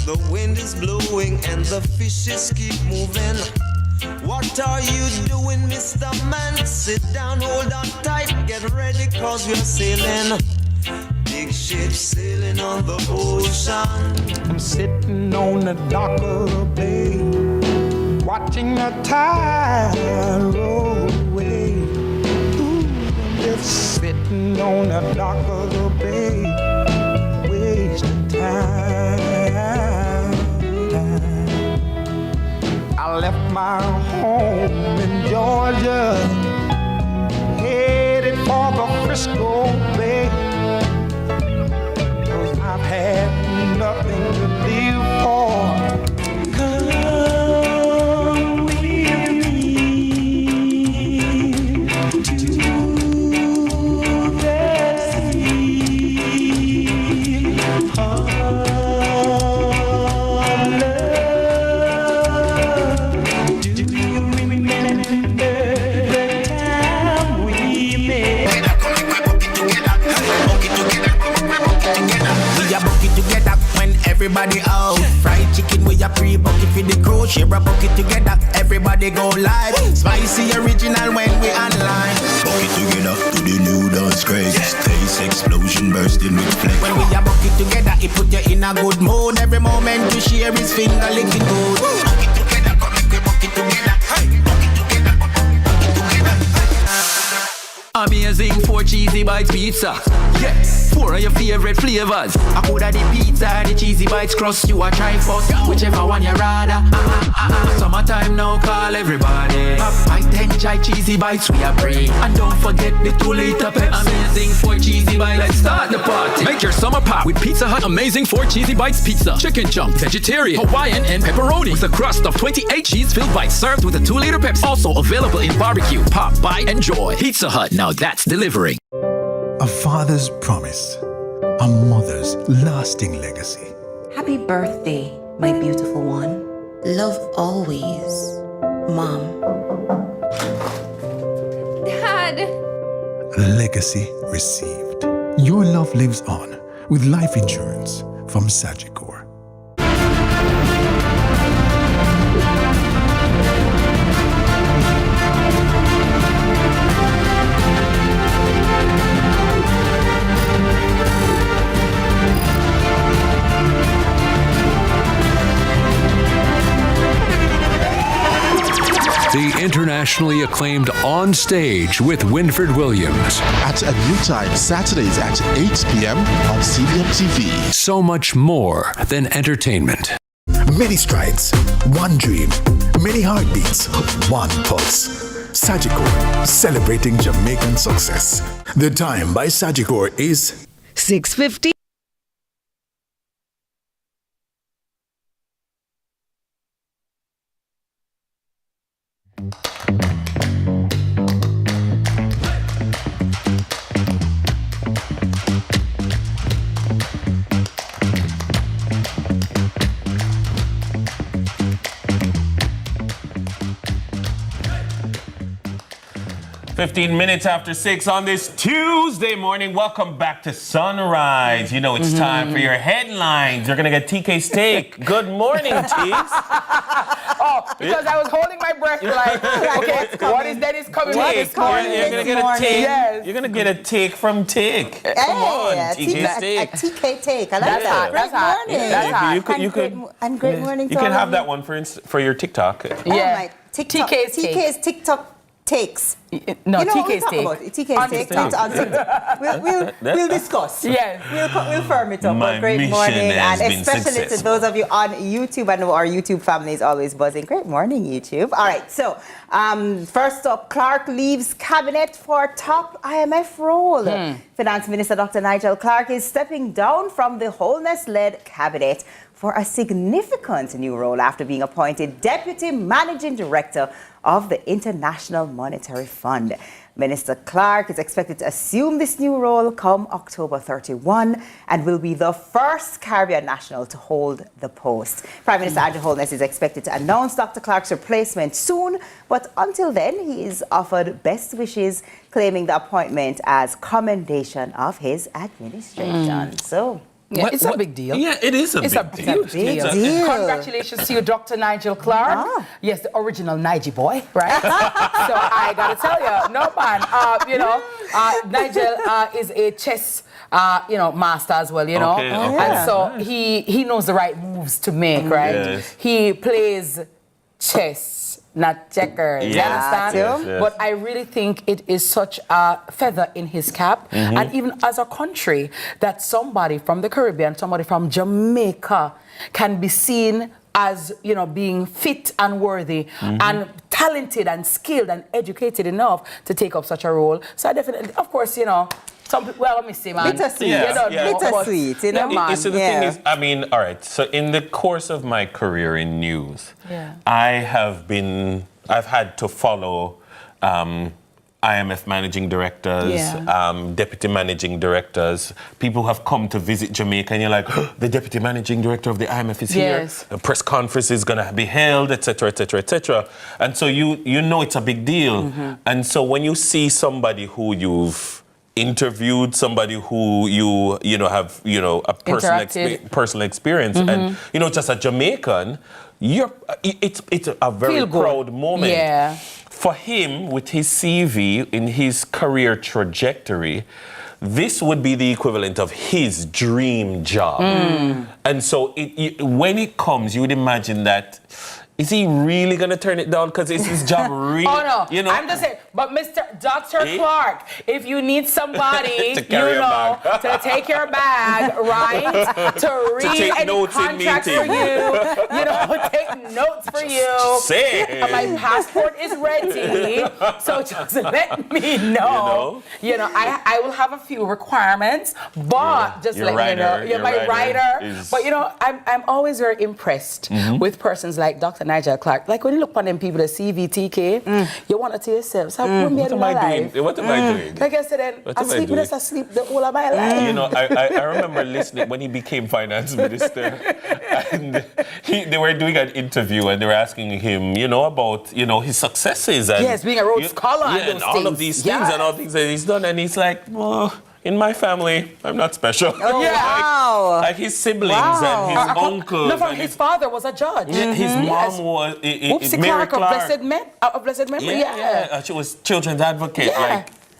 the wind is blowing and the fishes keep moving. What are you doing, Mr. Man? Sit down, hold on tight, get ready, cause we're sailing. Big ship sailing on the ocean. I'm sitting on the dock of the bay, watching the tide roll away. Ooh, I'm just sitting on the dock of the bay, wasting time. I left my home in Georgia, headed for the Frisco Bay, 'cause I've had nothing to live for. Come with me to the sea. Everybody out, fried chicken with a pre-bucket for the crew. Share a bucket together, everybody go live. Spicy original when we online. Bucket together to the new dance craze. Taste explosion bursting with flames. When we a bucket together, it put you in a good mood. Every moment to share is finger licking good. Bucket together, come make we bucket together. Hey, bucket together, bucket together. Amazing 4 cheesy bites pizza. Yes, 4 of your favorite flavors. I coulda the pizza, the cheesy bites crust. You a try first, whichever one you rather. Summertime now, call everybody. I enjoy cheesy bites, we are brave. And don't forget the 2-liter Pepsi. Amazing 4 cheesy bites. Let's start the party. Make your summer pop with Pizza Hut Amazing 4 Cheesy Bites Pizza. Chicken chunk, vegetarian, Hawaiian, and pepperoni. With a crust of 28 cheese-filled bites served with a 2-liter Pepsi. Also available in barbecue. Pop, bite, enjoy. Pizza Hut, now that's delivering. A father's promise, a mother's lasting legacy. Happy birthday, my beautiful one. Love always, Mom. Dad! Legacy received. Your love lives on with life insurance from Sagicor. The internationally acclaimed On Stage with Winfred Williams. At a new time, Saturdays at 8 p.m. on CVM TV. So much more than entertainment. Many strides, one dream. Many heartbeats, one pulse. Sagicor, celebrating Jamaican success. The time by Sagicor is 6:50. 15 minutes after 6 on this Tuesday morning. Welcome back to Sunrise. You know, it's time for your headlines. You're going to get TK Steak. Good morning, Teeks. Because I was holding my breath like, okay, what is that is coming You're going to get a take. Yes. You're going to get a take from Tick. Come on, TK Steak. A TK take. I like That's that. hot. That's hot. Morning. That's hot. And great morning to You can all have of that one for your TikTok. Yeah. TK's TikTok takes. No, you know TK's what take. about it? TK's take. Not on TikTok. We'll discuss. Yes. We'll firm it up. My Great mission morning, has and been especially successful. to those of you on YouTube. I know our YouTube family is always buzzing. Great morning, YouTube. All right. So first up, Clark leaves cabinet for top IMF role. Finance Minister Dr. Nigel Clark is stepping down from the Holness-led cabinet for a significant new role after being appointed Deputy Managing Director of the International Monetary Fund. Minister Clark is expected to assume this new role come October 31 and will be the first Caribbean national to hold the post. Prime Minister Andrew Holness is expected to announce Dr. Clark's replacement soon, but until then, he is offered best wishes, claiming the appointment as commendation of his administration. So, yeah, it's a big deal. Yeah, it is a big deal. It's a big deal. Congratulations to you, Dr. Nigel Clark. Yes, the original Nige boy, right? So I gotta tell you, no man, Nigel is a chess, master as well, you know. Okay, okay. And so he knows the right moves to make, right? Yes. He plays chess, not checkers. You understand? Yes. But I really think it is such a feather in his cap, and even as a country, that somebody from the Caribbean, somebody from Jamaica, can be seen as being fit and worthy and talented and skilled and educated enough to take up such a role. So I definitely, of course, some people, well, let me see, man. Bittersweet. Bittersweet, man. So the thing is, all right, so in the course of my career in news, I've had to follow IMF managing directors, deputy managing directors. People have come to visit Jamaica and you're like, the deputy managing director of the IMF is here. A press conference is going to be held, etc., etc., etc. And so you know it's a big deal. And so when you see somebody who you've interviewed, somebody who you have a personal experience, and just a Jamaican, it's a very proud moment. Yeah. For him, with his CV, in his career trajectory, this would be the equivalent of his dream job. And so when it comes, you would imagine that, is he really going to turn it down because it's his job really? Oh, no. I'm just saying, but Mr. Dr. Clark, if you need somebody, to to take your bag, right? To read any contracts for you, take notes for you. My passport is ready, so just let me know. I will have a few requirements, but just let me know. You're my writer. But I'm always very impressed with persons like Dr. Nigel Clark. Like when you look on them people, the CVTK, you want to tell yourself, so what am I doing? What am I doing? Like I said, I sleep the whole of my life. I remember listening when he became finance minister, and they were doing an interview and they were asking him, about, his successes. And, being a Rhodes Scholar and all of these things and all things that he's done. And he's like, well, in my family, I'm not special. Oh, wow. Like his siblings and his uncles. No, his father was a judge. His mom was Mary Clark of blessed memory. She was children's advocate.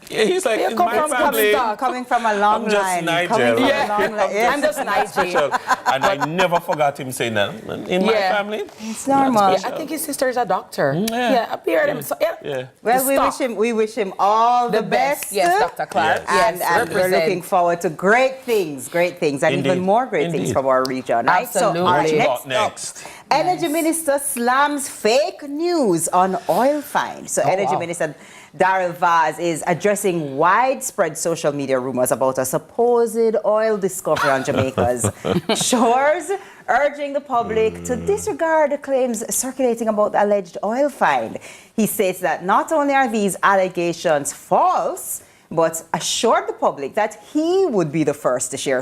He's like, in my family, coming from a long I'm just line. Nigel. I'm just Nigel. And I never forgot him saying that. In my family, it's normal. I think his sister is a doctor. I heard him. Well, we wish him all the best. Yes, Dr. Clark. Yes. And we're looking forward to great things, and even more great things from our region. Right? Absolutely. So, all right, next. Energy Minister slams fake news on oil find. So Energy Minister Daryl Vaz is addressing widespread social media rumors about a supposed oil discovery on Jamaica's shores, urging the public to disregard the claims circulating about the alleged oil find. He states that not only are these allegations false, but assured the public that he would be the first to share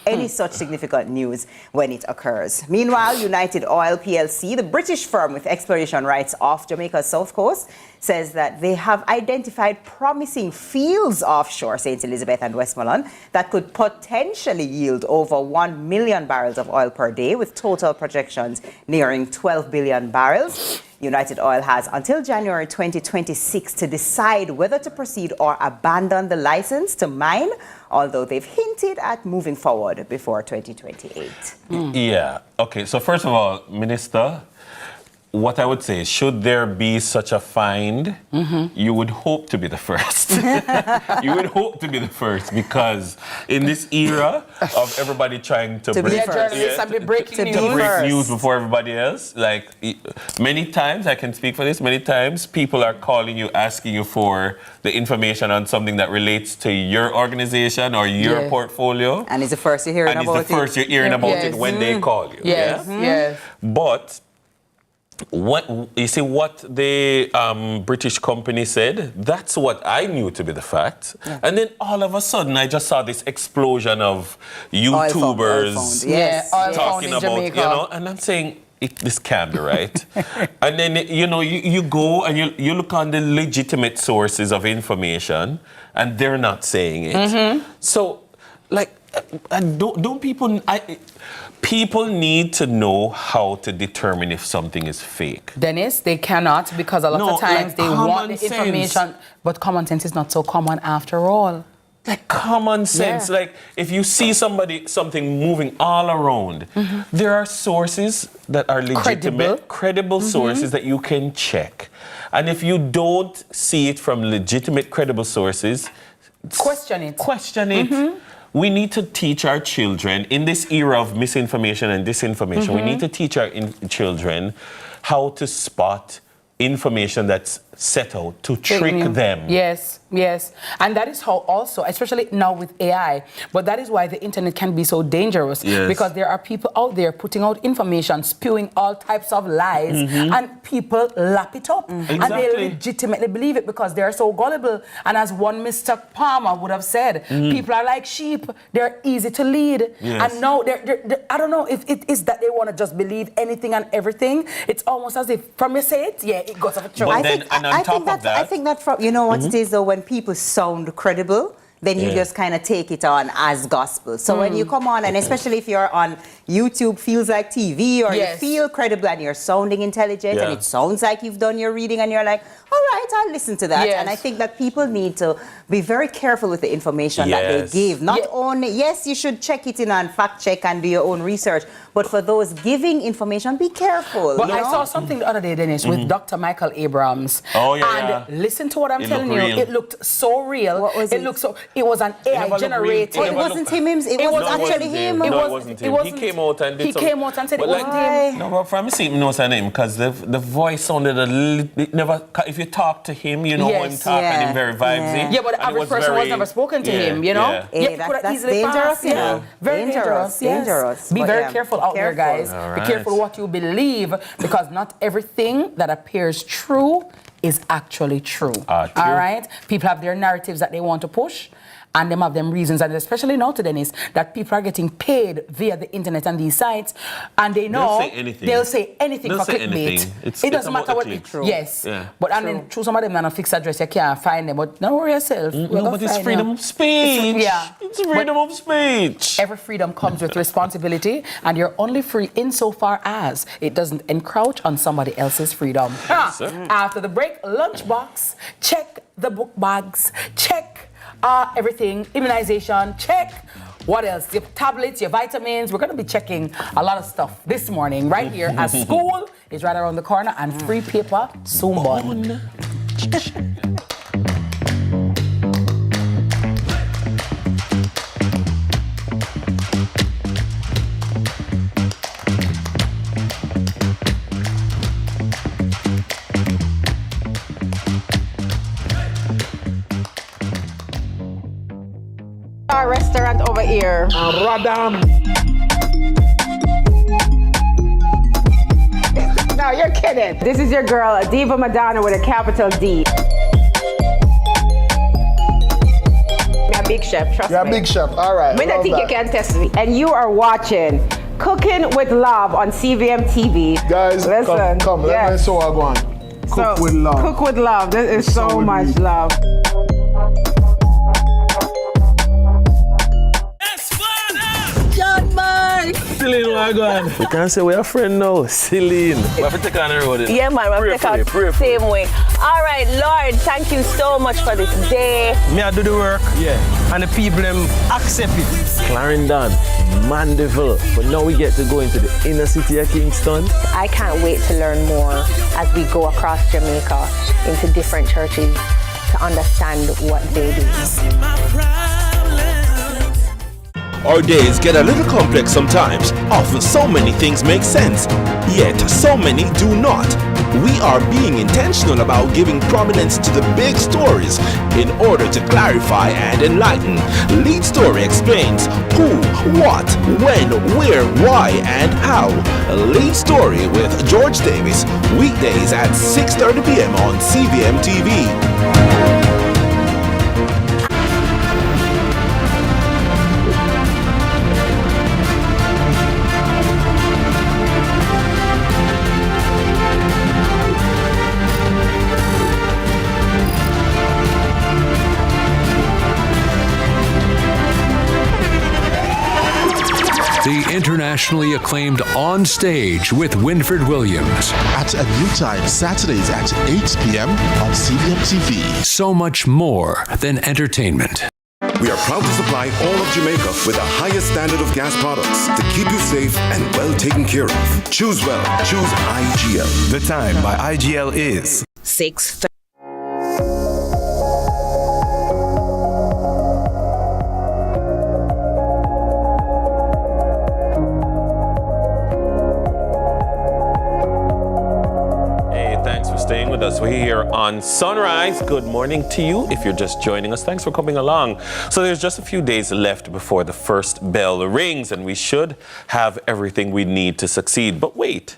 any such significant news when it occurs. Meanwhile, United Oil PLC, the British firm with exploration rights off Jamaica's south coast, says that they have identified promising fields offshore St. Elizabeth and Westmoreland that could potentially yield over 1 million barrels of oil per day, with total projections nearing 12 billion barrels. United Oil has until January 2026 to decide whether to proceed or abandon the license to mine, although they've hinted at moving forward before 2028. Yeah. Okay. So first of all, Minister, what I would say is, should there be such a find, you would hope to be the first. You would hope to be the first, because in this era of everybody trying to break news before everybody else, like many times, I can speak for this, many times people are calling you, asking you for the information on something that relates to your organization or your portfolio. And it's the first you're hearing about it. And it's the first you're hearing about it when they call you. Yes, yes. But what you see, what the British company said, that's what I knew to be the fact. Yeah. And then all of a sudden, I just saw this explosion of YouTubers talking about, Jamaica. You know, and I'm saying, this can't be right. And then, you know, you go and you look on the legitimate sources of information, and they're not saying it. So, like, don't people... People need to know how to determine if something is fake. Dennis, they cannot, because a lot of times they want the information, but common sense is not so common after all. Like common sense, like if you see something moving all around, there are sources that are legitimate, credible sources that you can check. And if you don't see it from legitimate, credible sources, question it. Question it. We need to teach our children, in this era of misinformation and disinformation, we need to teach our children how to spot information that's set out to trick them. Yes, yes. And that is how also, especially now with AI, but that is why the internet can be so dangerous, because there are people out there putting out information, spewing all types of lies, and people lap it up. And they legitimately believe it because they're so gullible. And as one Mr. Palmer would have said, people are like sheep. They're easy to lead. And now, they're, I don't know if it is that they want to just believe anything and everything. It's almost as if, from you say it, it goes off a truth. I think that from, you know what it is though, when people sound credible, then you just kind of take it on as gospel. So when you come on, and especially if you're on YouTube, feels like TV, or you feel credible and you're sounding intelligent and it sounds like you've done your reading and you're like, all right, I'll listen to that. And I think that people need to be very careful with the information that they give. Not only, yes, you should check it in and fact check and do your own research, but for those giving information, be careful. But I saw something the other day, Dennis, with Dr. Michael Abrams. And listen to what I'm telling you. It looked so real. What was it? Looked so... It was an AI generated. It wasn't him. It was actually him. No, it wasn't him. He came out and did He came out and said it wasn't him. No, but from me, see, knows her name because the voice sounded a little bit. Never. If you talk to him, you know him talk and him very vibesy. Yeah, but the average person was never spoken to him. You know. That's dangerous. You know. Very dangerous. Dangerous. Be very careful out there, guys. Be careful what you believe, because not everything that appears true is actually true. All right? People have their narratives that they want to push, and them have them reasons, and especially now to Dennis, that people are getting paid via the internet and these sites, and they know they'll say anything for clickbait. It doesn't matter what it's true. Yes. But and then through some of them on a fixed address, you can't find them. But don't worry yourself. No, but it's freedom of speech. It's freedom of speech. Every freedom comes with responsibility, and you're only free insofar as it doesn't encroach on somebody else's freedom. After the break, lunchbox, check the book bags, check everything, immunization, check. What else? Your tablets, your vitamins. We're going to be checking a lot of stuff this morning right here as school is right around the corner and free paper soon born. Our restaurant over here. Radam. No, you're kidding. This is your girl, Diva Madonna with a capital D. big chef, trust You're me. a big chef. All right. I love think that. you can test me. And you are watching Cooking with Love on CVM TV. Guys, listen. come. Let me see what I go on. Cook with love. Cook with love. This is so much love. John Mark! Celine, what go on? We can't say we're a friend now. Celine. We have to take on the road. Yeah, man, we have to take out the same way. All right, Lord, thank you so much for this day. Me, I do the work. Yeah. And the people them accept it. Clarendon, Mandeville. But now we get to go into the inner city of Kingston. I can't wait to learn more as we go across Jamaica into different churches to understand what they do. Our days get a little complex sometimes. Often so many things make sense, yet so many do not. We are being intentional about giving prominence to the big stories in order to clarify and enlighten. Lead Story explains who, what, when, where, why, and how. Lead Story with George Davis, weekdays at 6:30 p.m. on CVM TV. The internationally acclaimed On Stage with Winfred Williams. At a new time, Saturdays at 8 p.m. on CVM TV. So much more than entertainment. We are proud to supply all of Jamaica with the highest standard of gas products to keep you safe and well taken care of. Choose well. Choose IGL. The time by IGL is 6:30. Staying with us. We're here on Sunrise. Good morning to you. If you're just joining us, thanks for coming along. So there's just a few days left before the first bell rings, and we should have everything we need to succeed. But wait,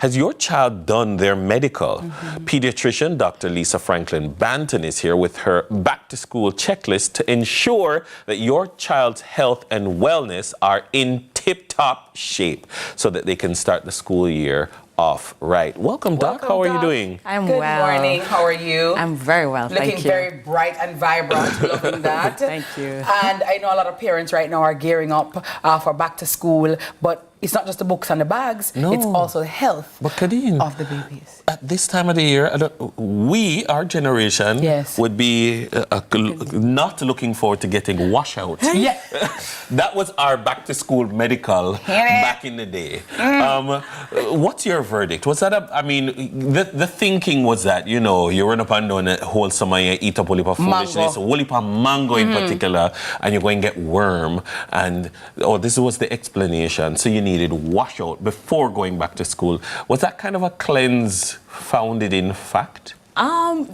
has your child done their medical? Pediatrician Dr. Lisa Franklin Banton is here with her back-to-school checklist to ensure that your child's health and wellness are in tip-top shape so that they can start the school year off right. Welcome, Doc. How are you doing? I'm well. Good morning. How are you? I'm very well, thank you. Looking very bright and vibrant. Loving that. Thank you. And I know a lot of parents right now are gearing up for back to school, but it's not just the books and the bags, it's also the health of the babies. At this time of the year, we, our generation, would be not looking forward to getting washout. Yeah. That was our back-to-school medical back in the day. What's your verdict? Was that the thinking was that, you know, you run up and down a whole summer, you eat up a whole heap of foolishness, a whole heap of mango in particular, and you're going to get worm, and, this was the explanation. So you needed washout before going back to school. Was that kind of a cleanse founded in fact?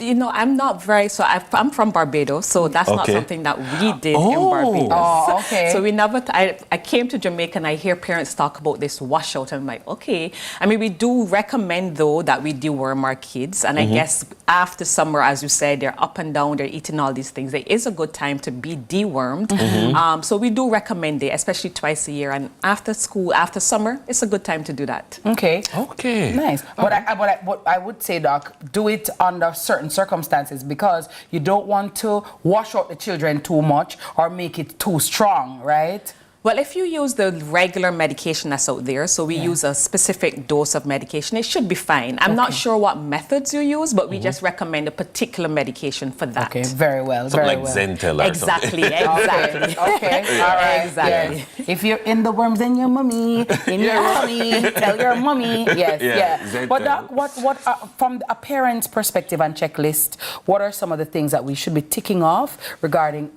You know, I'm not very, I'm from Barbados, so that's not something that we did in Barbados. Oh, okay. So we never, I came to Jamaica and I hear parents talk about this washout. I'm like, okay. I mean, we do recommend though that we deworm our kids. And I guess after summer, as you said, they're up and down, they're eating all these things. It is a good time to be dewormed. So we do recommend it, especially twice a year. And after school, after summer, it's a good time to do that. Okay. Okay. Nice. But I would say, Doc, do it under certain circumstances because you don't want to wash out the children too much or make it too strong, right? Well, if you use the regular medication that's out there, so we use a specific dose of medication, it should be fine. I'm not sure what methods you use, but we just recommend a particular medication for that. Okay, very well. Something like Zentel or exactly, something. Exactly. Okay, all right. Exactly. Yes. If you're in the worms in your mummy, tell your mummy. Yes. But Doc, what from a parent's perspective and checklist, what are some of the things that we should be ticking off regarding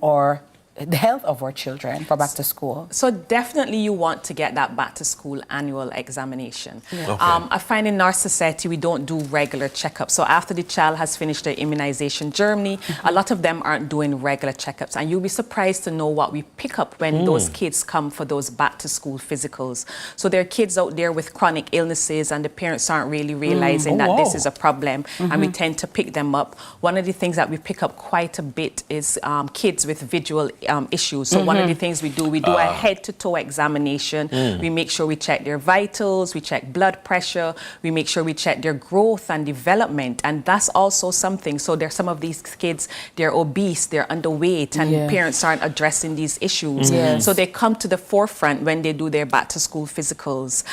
the health of our children for back to school? So definitely you want to get that back to school annual examination. Yeah. Okay. I find in our society we don't do regular checkups. So after the child has finished their immunization journey, a lot of them aren't doing regular checkups. And you'll be surprised to know what we pick up when those kids come for those back to school physicals. So there are kids out there with chronic illnesses and the parents aren't really realizing that this is a problem. And we tend to pick them up. One of the things that we pick up quite a bit is kids with visual issues. So one of the things we do a head-to-toe examination. We make sure we check their vitals, we check blood pressure, we make sure we check their growth and development, and that's also something. So there's some of these kids, they're obese, they're underweight, and parents aren't addressing these issues. So they come to the forefront when they do their back-to-school physicals.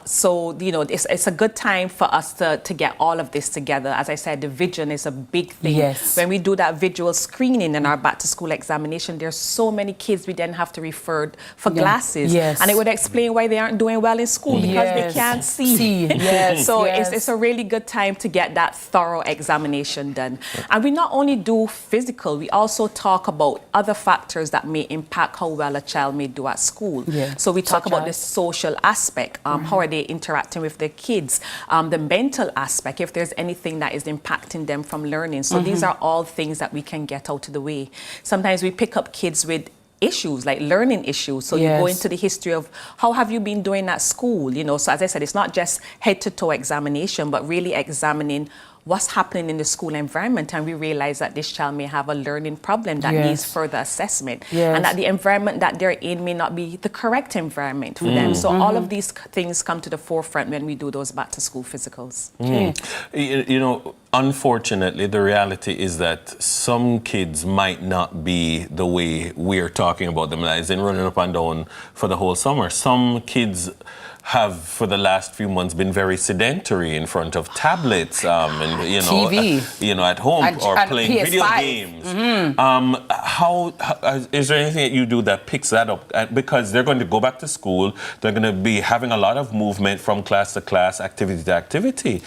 So, you know, it's a good time for us to get all of this together. As I said, the vision is a big thing. When we do that visual screening in our back-to-school examination, there's so many kids we then have to refer for glasses. And it would explain why they aren't doing well in school, because they can't see. So it's a really good time to get that thorough examination done. And we not only do physical, we also talk about other factors that may impact how well a child may do at school. So we talk about the social aspect, how are they interacting with their kids, the mental aspect, if there's anything that is impacting them from learning. So these are all things that we can get out of the way. Sometimes we pick up kids with issues like learning issues, so you go into the history of how have you been doing at school, you know. So as I said, it's not just head-to-toe examination, but really examining what's happening in the school environment, and we realize that this child may have a learning problem that needs further assessment, and that the environment that they're in may not be the correct environment for them. So all of these things come to the forefront when we do those back-to-school physicals. You know, unfortunately, the reality is that some kids might not be the way we're talking about them, as in running up and down for the whole summer. Some kids have for the last few months been very sedentary in front of tablets and you know TV. You know, at home and playing PS5. Video games. How is there anything that you do that picks that up? Because they're going to go back to school, they're going to be having a lot of movement from class to class, activity to activity.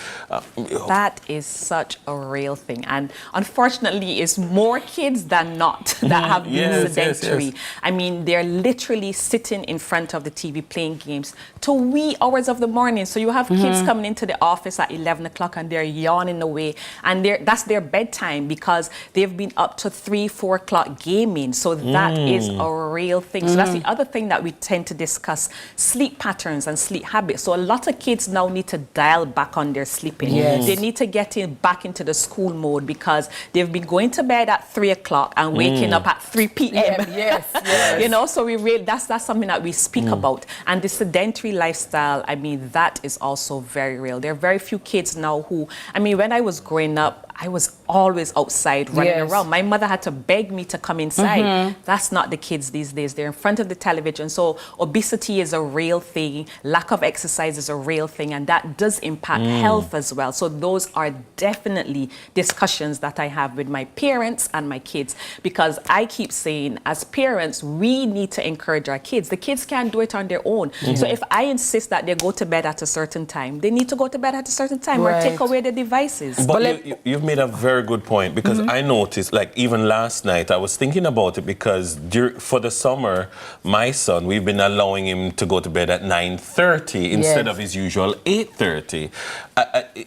That is such a real thing, and unfortunately it's more kids than not that have been sedentary. I mean, they're literally sitting in front of the TV playing games till wee hours of the morning. So you have kids coming into the office at 11 o'clock and they're yawning away, and that's their bedtime because they've been up to 3, 4 o'clock gaming. So that is a real thing. So that's the other thing that we tend to discuss, sleep patterns and sleep habits. So a lot of kids now need to dial back on their sleeping. They need to get back into the school mode because they've been going to bed at 3 o'clock and waking up at 3 p.m. You know, so that's something that we speak about. And the sedentary lifestyle, I mean, that is also very real. There are very few kids now who, I mean, when I was growing up, I was always outside running around. My mother had to beg me to come inside. That's not the kids these days. They're in front of the television. So obesity is a real thing. Lack of exercise is a real thing. And that does impact health as well. So those are definitely discussions that I have with my parents and my kids. Because I keep saying, as parents, we need to encourage our kids. The kids can't do it on their own. So if I insist that they go to bed at a certain time, they need to go to bed at a certain time or take away the devices. But you've made a very good point, because I noticed, like even last night, I was thinking about it because for the summer, my son, we've been allowing him to go to bed at 9:30 instead of his usual 8:30.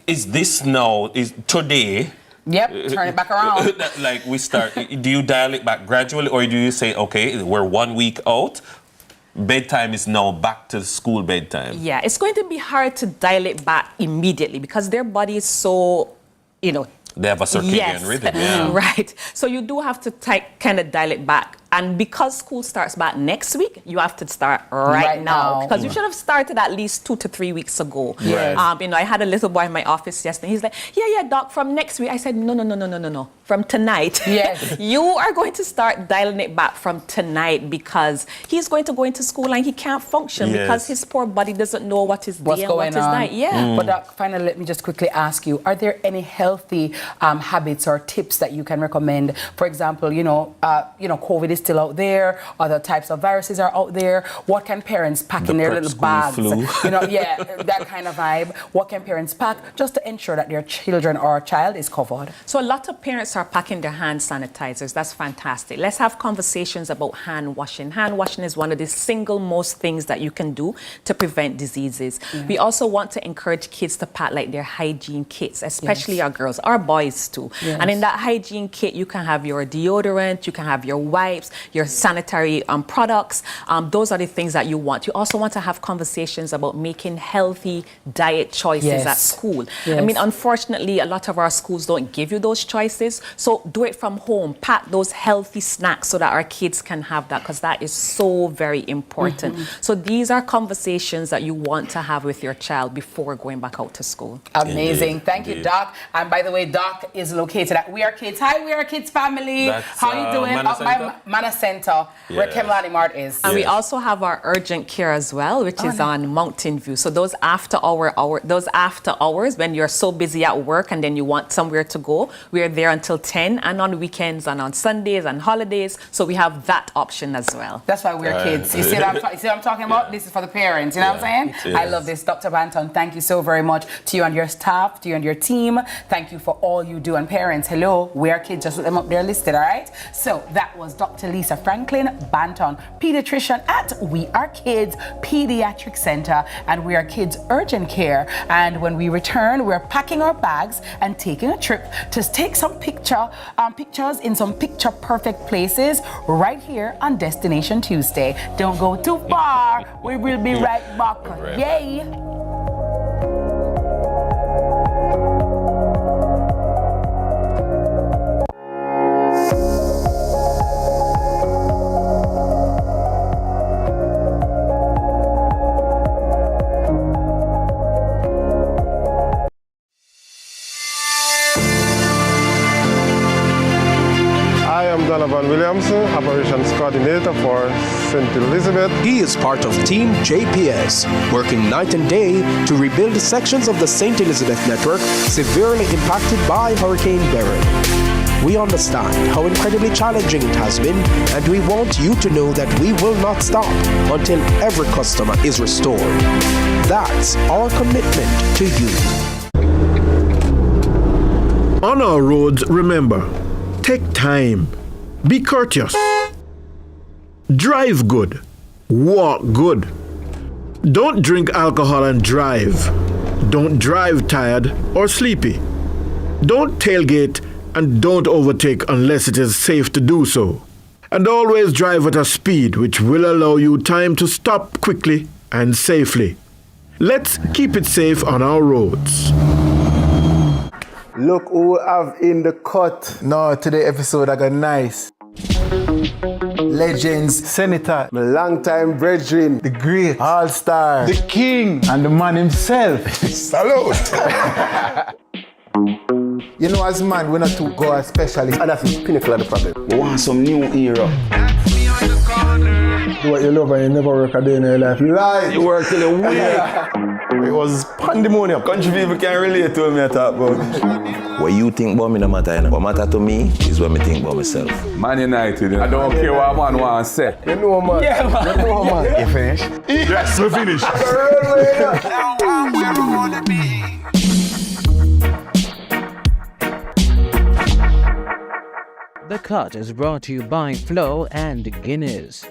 Is this now, is today... turn it back around. Like we start, do you dial it back gradually, or do you say, okay, we're 1 week out, bedtime is now back to school bedtime? Yeah, it's going to be hard to dial it back immediately because their body is so, you know, they have a circadian rhythm. Right. So you do have to kind of dial it back. And because school starts back next week, you have to start right now. Because you should have started at least 2 to 3 weeks ago. You know, I had a little boy in my office yesterday. He's like, yeah, doc, from next week. I said, no. From tonight. You are going to start dialing it back from tonight because he's going to go into school and he can't function because his poor body doesn't know what is day and what is night. But doc, finally, let me just quickly ask you, are there any healthy habits or tips that you can recommend? For example, you know, COVID is still out there, other types of viruses are out there. What can parents pack in their little bags? Flu. You know, that kind of vibe. What can parents pack just to ensure that their children or child is covered? So a lot of parents are packing their hand sanitizers. That's fantastic. Let's have conversations about hand washing. Hand washing is one of the single most things that you can do to prevent diseases. We also want to encourage kids to pack like their hygiene kits, especially our girls, our boys too. And in that hygiene kit, you can have your deodorant, you can have your wipes, your sanitary products. Those are the things that you want. You also want to have conversations about making healthy diet choices at school. I mean, unfortunately, a lot of our schools don't give you those choices. So do it from home. Pack those healthy snacks so that our kids can have that, because that is so very important. So these are conversations that you want to have with your child before going back out to school. Amazing. Thank you, Doc. And by the way, Doc is located at We Are Kids. Hi, We Are Kids family. How you doing? Mana Center, where Kemlani Mart is. And we also have our urgent care as well, which is on Mountain View. So those after hours, when you're so busy at work and then you want somewhere to go, we're there until 10, and on weekends and on Sundays and holidays. So we have that option as well. That's why we're kids. You see what I'm talking about? This is for the parents. You know what I'm saying? I love this. Dr. Banton, thank you so very much to you and your staff, to you and your team. Thank you for all you do. And parents, hello, We Are Kids. Just put them up there listed, all right? So that was Dr. Lisa Franklin Banton, pediatrician at We Are Kids Pediatric Center and We Are Kids Urgent Care. And when we return, we're packing our bags and taking a trip to take some pictures in some picture-perfect places right here on Destination Tuesday. Don't go too far. We will be right back. Yay! Williamson, Operations Coordinator for St. Elizabeth. He is part of Team JPS, working night and day to rebuild sections of the St. Elizabeth network severely impacted by Hurricane Beryl. We understand how incredibly challenging it has been, and we want you to know that we will not stop until every customer is restored. That's our commitment to you. On our roads, remember, take time. Be courteous. Drive good. Walk good. Don't drink alcohol and drive. Don't drive tired or sleepy. Don't tailgate and don't overtake unless it is safe to do so. And always drive at a speed which will allow you time to stop quickly and safely. Let's keep it safe on our roads. Look who we have in the cut. No, today episode I got nice. Legends, Senator, my longtime brethren, the great, all-star, the king, and the man himself. Salute! You know, as man, we're not too go as specialists, and that's the pinnacle of the problem. We want some new era. Do what you love and you never work a day in your life. Lie! You work till a week. It was pandemonium. Country people can relate to me I talk about. What you think about me no matter, you know. What matter to me is what me think about myself. Man United, you know. I don't care what man want to say. You know, man. Yeah, man. You know, man. You finished? Yes, we finished. The Cut is brought to you by Flo and Guinness.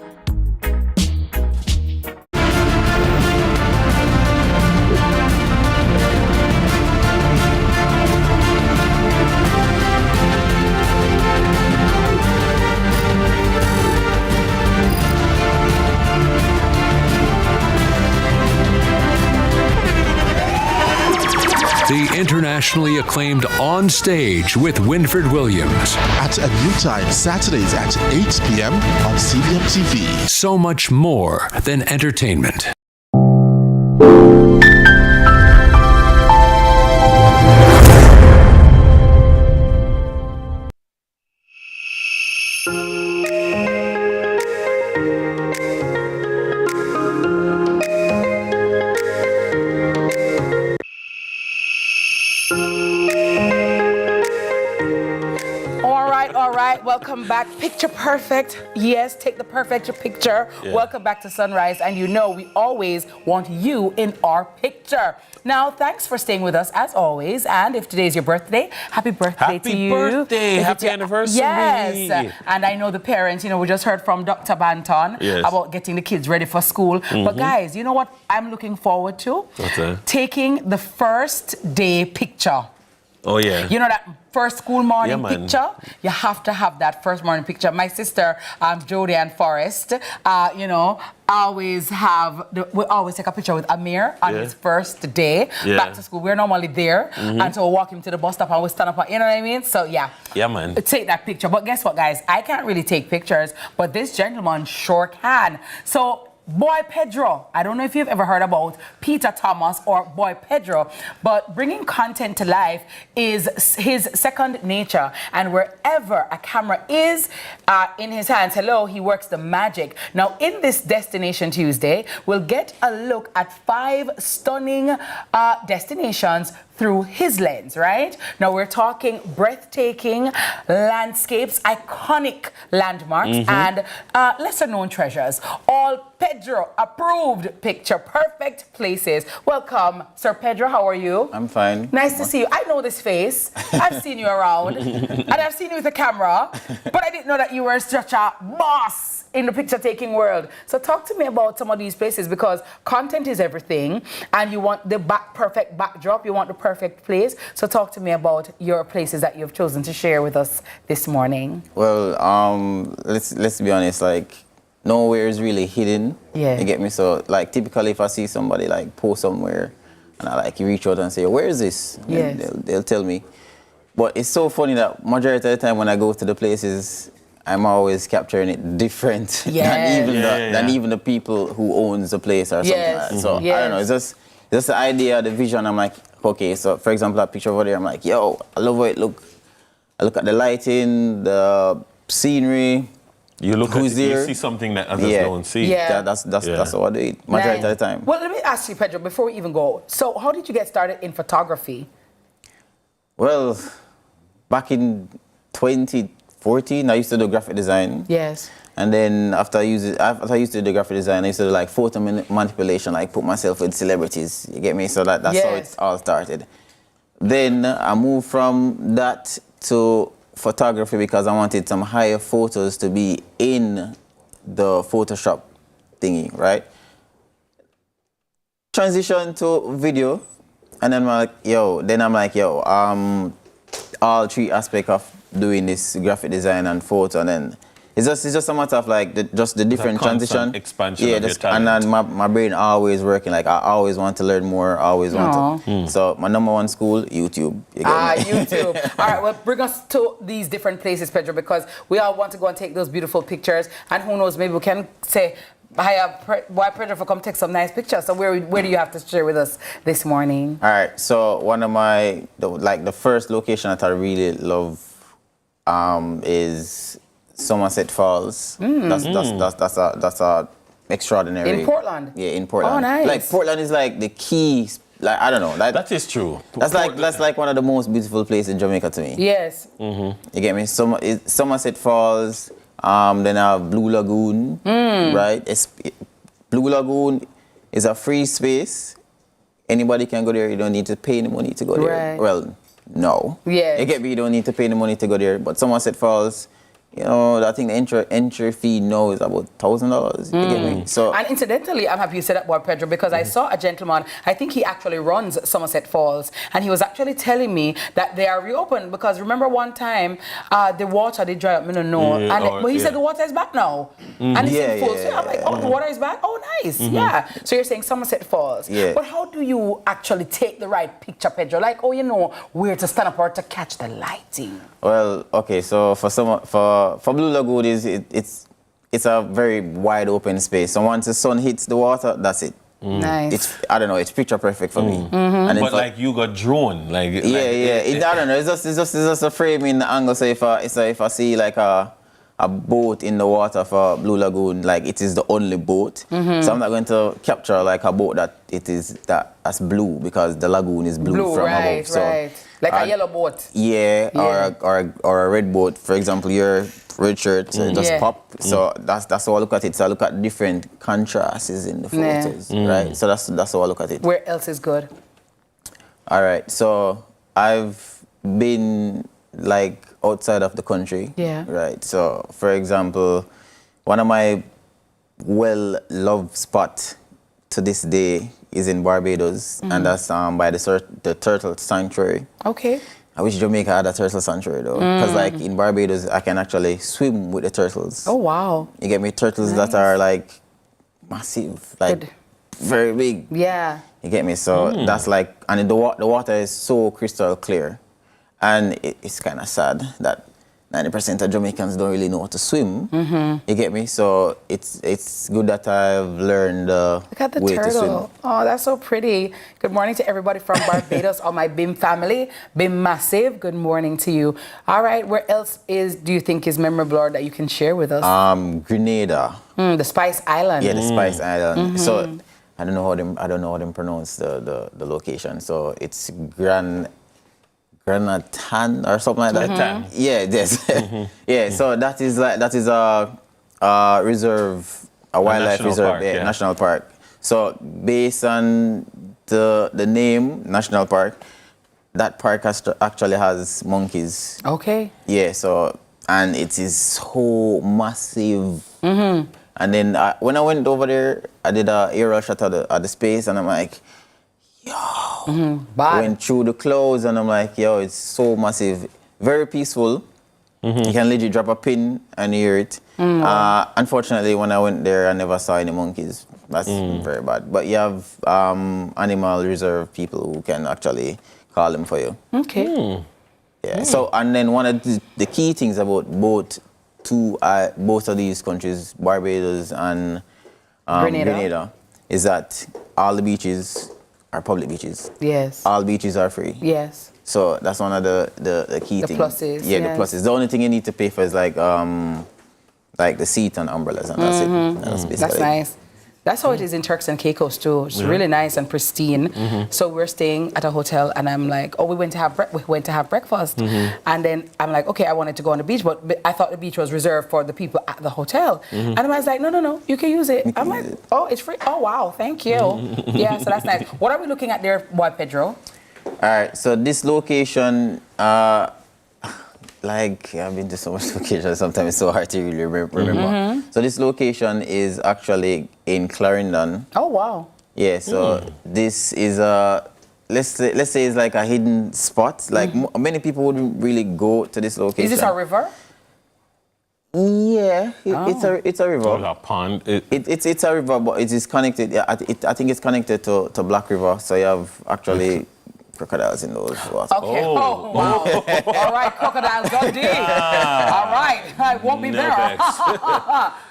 The internationally acclaimed On Stage with Winfred Williams. At a new time, Saturdays at 8 p.m. on CVM TV. So much more than entertainment. Welcome back. Picture perfect. Yes, take the perfect picture. Yeah. Welcome back to Sunrise. And you know, we always want you in our picture. Now, thanks for staying with us as always. And if today's your birthday, happy birthday to you. Happy birthday. Happy anniversary. Yes. And I know the parents, you know, we just heard from Dr. Banton about getting the kids ready for school. But guys, you know what I'm looking forward to? What's that? Taking the first day picture. Oh, yeah. You know that first school morning Yeah, man. picture? You have to have that first morning picture. My sister, Jody and Forrest, you know, always we always take a picture with Amir on his first day back to school. We're normally there. And so we walk him to the bus stop and we stand up, you know what I mean? So, yeah. Yeah, man. Take that picture. But guess what, guys? I can't really take pictures, but this gentleman sure can. So, Boy Pedro, I don't know if you've ever heard about Peter Thomas or Boy Pedro, but bringing content to life is his second nature. And wherever a camera is in his hands, hello, he works the magic. Now, in this Destination Tuesday, we'll get a look at 5 stunning destinations through his lens, right? Now, we're talking breathtaking landscapes, iconic landmarks, and lesser-known treasures. All Pedro approved picture perfect places. Welcome, Sir Pedro. How are you? I'm fine. Nice to see you. I know this face. I've seen you around, and I've seen you with a camera, but I didn't know that you were such a boss in the picture-taking world. So talk to me about some of these places, because content is everything, and you want the perfect backdrop, you want the perfect place. So talk to me about your places that you've chosen to share with us this morning. Well, let's be honest, like, nowhere is really hidden. Yeah. You get me? So, like, typically if I see somebody, like, post somewhere, and I, like, reach out and say, where is this? Yes. They'll tell me. But it's so funny that majority of the time when I go to the places, I'm always capturing it different than even the people who owns the place or something like that. So, I don't know, it's just the idea, the vision. I'm like, okay, so for example, that picture over there, I'm like, yo, I love how it look. I look at the lighting, the scenery. You look who's at there. you see something that others don't see. Yeah. That's what I do it majority of the time. Well, let me ask you, Pedro, before we even go. So how did you get started in photography? Well, back in 2014, I used to do graphic design. Yes. And then after I used to do graphic design, I used to do like photo manipulation, like put myself with celebrities. You get me? So that's how it all started. Then I moved from that to photography because I wanted some higher photos to be in the Photoshop thingy, right? Transition to video, and then I'm like, yo, all 3 aspects of doing this graphic design and photo, and then it's just a matter of like the different transition, expansion. Yeah, of your talent. and then my brain always working. Like I always want to learn more. I always want to. So my #1 school, YouTube. You get me? YouTube. All right, well, bring us to these different places, Pedro, because we all want to go and take those beautiful pictures, and who knows, maybe we can say, why Pedro for come take some nice pictures. So where do you have to share with us this morning? All right, so one of the first location that I really love is Somerset Falls. That's a extraordinary. In Portland? Yeah, in Portland. Oh, nice. Like Portland is like the key. Like I don't know. That is true. That's like one of the most beautiful places in Jamaica to me. Yes. You get me? Somerset Falls. Then I have Blue Lagoon. Right. Blue Lagoon is a free space. Anybody can go there. You don't need to pay any money to go there. Right. Well, no. Yeah. You get me? You don't need to pay any money to go there. But Somerset Falls, you know, I think the entry fee now is about $1,000. You get me? So, and incidentally, I'm happy you said that word, Pedro, because I saw a gentleman, I think he actually runs Somerset Falls, and he was actually telling me that they are reopened, because remember one time, the water did dry up, I don't know, but he said the water is back now. And it's in full. So I'm like, oh, the water is back? Oh, nice. Yeah. So you're saying Somerset Falls. Yeah. But how do you actually take the right picture, Pedro? Like, oh, you know, where to stand up or to catch the lighting? well, okay, so for Blue Lagoon, it's a very wide open space. So once the sun hits the water, that's it. Nice. I don't know. It's picture perfect for me. And but like you got drone, like I don't know. It's just a frame in the angle. So if I see like a boat in the water for Blue Lagoon, like it is the only boat. So I'm not going to capture like a boat that's blue, because the lagoon is blue from above. So, right. Like a yellow boat. Yeah, or a red boat. For example, your red shirt just pop. So that's how I look at it. So I look at different contrasts in the photos, right? So that's how I look at it. Where else is good? All right. So I've been like outside of the country. Yeah. Right. So for example, one of my well-loved spots to this day is in Barbados, and that's by the Turtle Sanctuary. Okay. I wish Jamaica had a turtle sanctuary though, because like in Barbados, I can actually swim with the turtles. Oh wow! You get me? Turtles that are like massive, like very big. Yeah. You get me? So that's like, and the water is so crystal clear, and it's kind of sad that 90% of Jamaicans don't really know how to swim. You get me? So it's good that I've learned Look at the way turtle. to swim. Oh, that's so pretty. Good morning to everybody from Barbados, all my BIM family. BIM Massive, good morning to you. All right, where else do you think is memorable or that you can share with us? Grenada. The Spice Island. Yeah, the Spice Island. So I don't know how them pronounce the location. So it's Granatan or something like that. Yeah, yes. Yeah, so that is a reserve, a wildlife reserve, national park. So based on the name national park, that park actually has monkeys. Okay. Yeah, so and it is so massive. And then when I went over there, I did a aerial shot at the space, and I'm like, yo, went through the clouds, and I'm like, yo, it's so massive, very peaceful. You can legit drop a pin and hear it. Unfortunately, when I went there, I never saw any monkeys. That's very bad. But you have animal reserve people who can actually call them for you. Okay. Yeah. So, and then one of the key things about both of these countries, Barbados and Grenada, is that all the beaches are public beaches. Yes. All beaches are free. Yes. So that's one of the key things. The pluses. Yeah, the pluses. The only thing you need to pay for is like the seat and umbrellas, and that's it. That's nice. That's how it is in Turks and Caicos too. It's really nice and pristine. So we're staying at a hotel, and I'm like, oh, we went to have breakfast, and then I'm like, okay, I wanted to go on the beach, but I thought the beach was reserved for the people at the hotel, and I was like, no, you can use it. I'm like, oh, it's free. Oh wow, thank you. Yeah, so that's nice. What are we looking at there, boy Pedro? All right, so this location, like I've been to so much locations, sometimes it's so hard to really remember. So this location is actually in Clarendon. Oh wow. Yeah, so this is let's say it's like a hidden spot. Like many people wouldn't really go to this location. Is this a river? Yeah, it's a river. A pond. It's a river, but it is connected. Yeah, I think it's connected to Black River. So you have actually crocodiles in those waters. Okay. Oh, wow. All right, crocodiles, go deep. All right, I won't be there.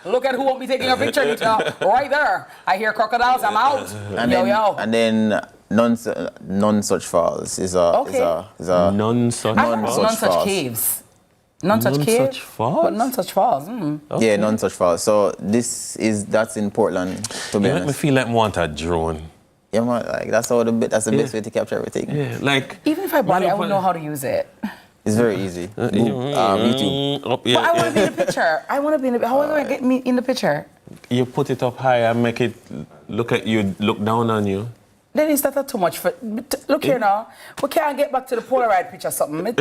Look at who won't be taking a picture. Right there. I hear crocodiles. I'm out. And then none such falls is a none such caves. None such falls. But none such falls. Okay. Yeah, none such falls. So that's in Portland. To be honest. Make me feel like I want a drone. Yeah, man, like that's the best way to capture everything. Yeah, like even if I bought it, I wouldn't know how to use it. It's very easy. YouTube. But I want to be in the picture. How am I going to get me in the picture? You put it up high and make it look down on you. Then it's not too much for. Look here now. We can't get back to the Polaroid picture or something.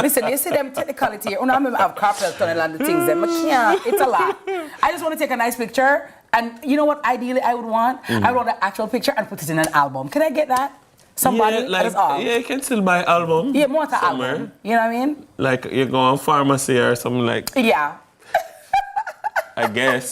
Listen, you see them technicality here. I have carpet tunnel and the things. I can't. It's a lot. I just want to take a nice picture. And you know what ideally I would want? I would want an actual picture and put it in an album. Can I get that? Somebody? Yeah, you can still buy an album. Yeah, more to album. You know what I mean? Like you go on pharmacy or something like. Yeah. I guess.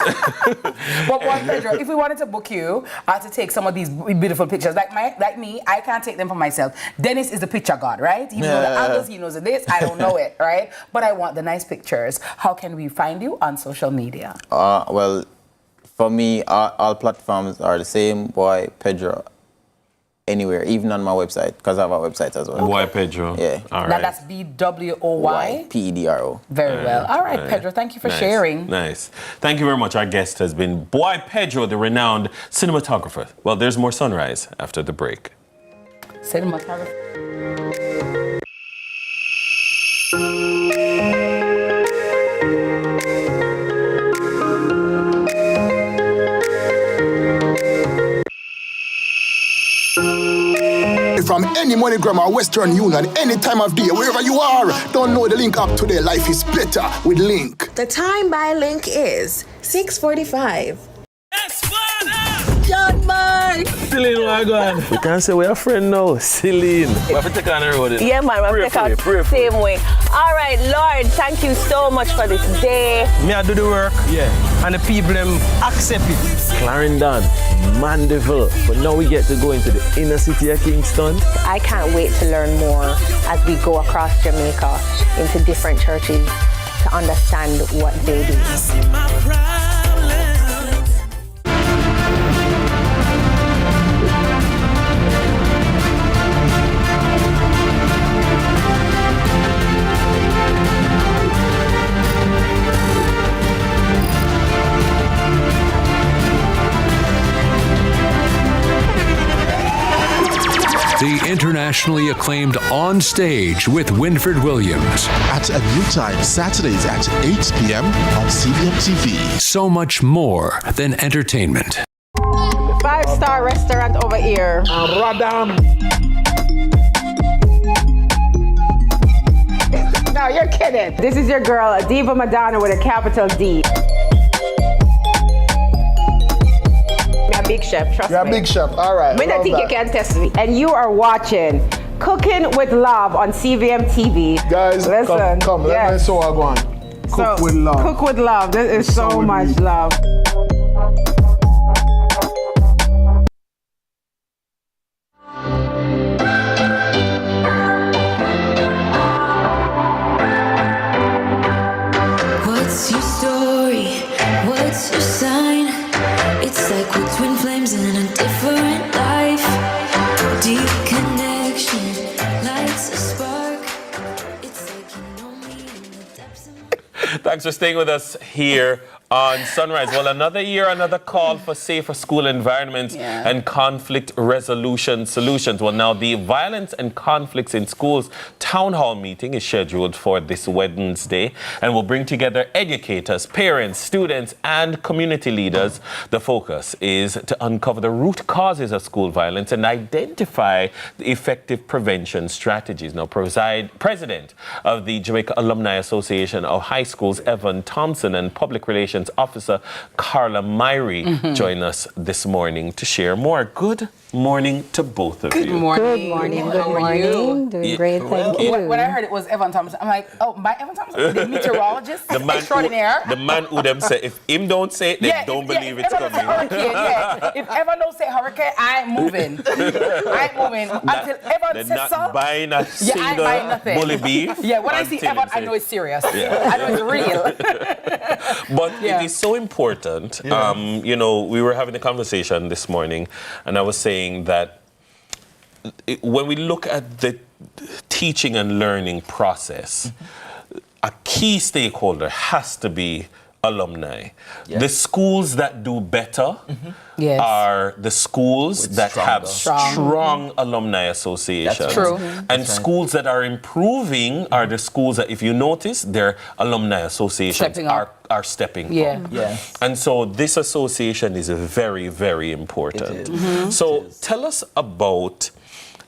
But Pedro, if we wanted to book you to take some of these beautiful pictures, like me, I can't take them for myself. Dennis is the picture god, right? He knows the angles, he knows this, I don't know it, right? But I want the nice pictures. How can we find you on social media? Well, for me, all platforms are the same. Boy Pedro, anywhere, even on my website, because I have a website as well. Boy Pedro. Yeah. All right. Now that's BWOY? PEDRO. Very well. All right, Pedro, thank you for sharing. Nice. Thank you very much. Our guest has been Boy Pedro, the renowned cinematographer. Well, there's more sunrise after the break. Cinematographer. From any MoneyGram or Western Union, any time of day, wherever you are, download the Link app today. Life is better with Link. The time by Link is 6:45. John Mark. Celine, what go on? We can't say we're a friend now. Celine. We have to take on the road. Yeah, man, we have to take out the same way. All right, Lord, thank you so much for this day. Me, I do the work. Yeah. And the people, them accept it. Clarendon, Mandeville. But now we get to go into the inner city of Kingston. I can't wait to learn more as we go across Jamaica into different churches to understand what they do. The internationally acclaimed On Stage with Winfred Williams. At a new time, Saturdays at 8 p.m. on CVM TV. So much more than entertainment. Five-star restaurant over here. Radam. No, you're kidding. This is your girl, Diva Madonna with a capital D. I'm a big chef, trust me. You're a big chef, all right. I don't think you can test me. And you are watching Cooking with Love on CVM TV. Guys, listen, come, let me show her go on. Cook with love. Cook with love. This is so much love. What's your story? What's your sign? It's like we're twin flames in a different life. Deep connection lights a spark. It's like you know me in the depths of my... Thanks for staying with us here on Sunrise. Well, another year, another call for safer school environments and conflict resolution solutions. Well, now the Violence and Conflicts in Schools Town Hall meeting is scheduled for this Wednesday and will bring together educators, parents, students, and community leaders. The focus is to uncover the root causes of school violence and identify the effective prevention strategies. Now, President of the Jamaica Alumni Association of High Schools, Evan Thompson, and Public Relations Officer Carla Myrie join us this morning to share more. Good morning to both of you. Good morning. Good morning. Good How are morning. you? Doing great, thank you. When I heard it was Evan Thompson, I'm like, oh, by Evan Thompson, the meteorologist extraordinaire. The man who them say, if him don't say it, then don't believe it's coming. If Evan don't say hurricane, I ain't moving. I ain't moving. Until Evan says so. Not buying a single I ain't buying nothing. bully beef. Yeah, when I see Evan, I know it's serious. I know it's real. But it is so important. You know, we were having a conversation this morning, and I was saying that when we look at the teaching and learning process, a key stakeholder has to be alumni. The schools that do better are the schools that have strong alumni associations. That's true. And schools that are improving are the schools that, if you notice, their alumni associations are stepping up. And so this association is very, very important. So tell us about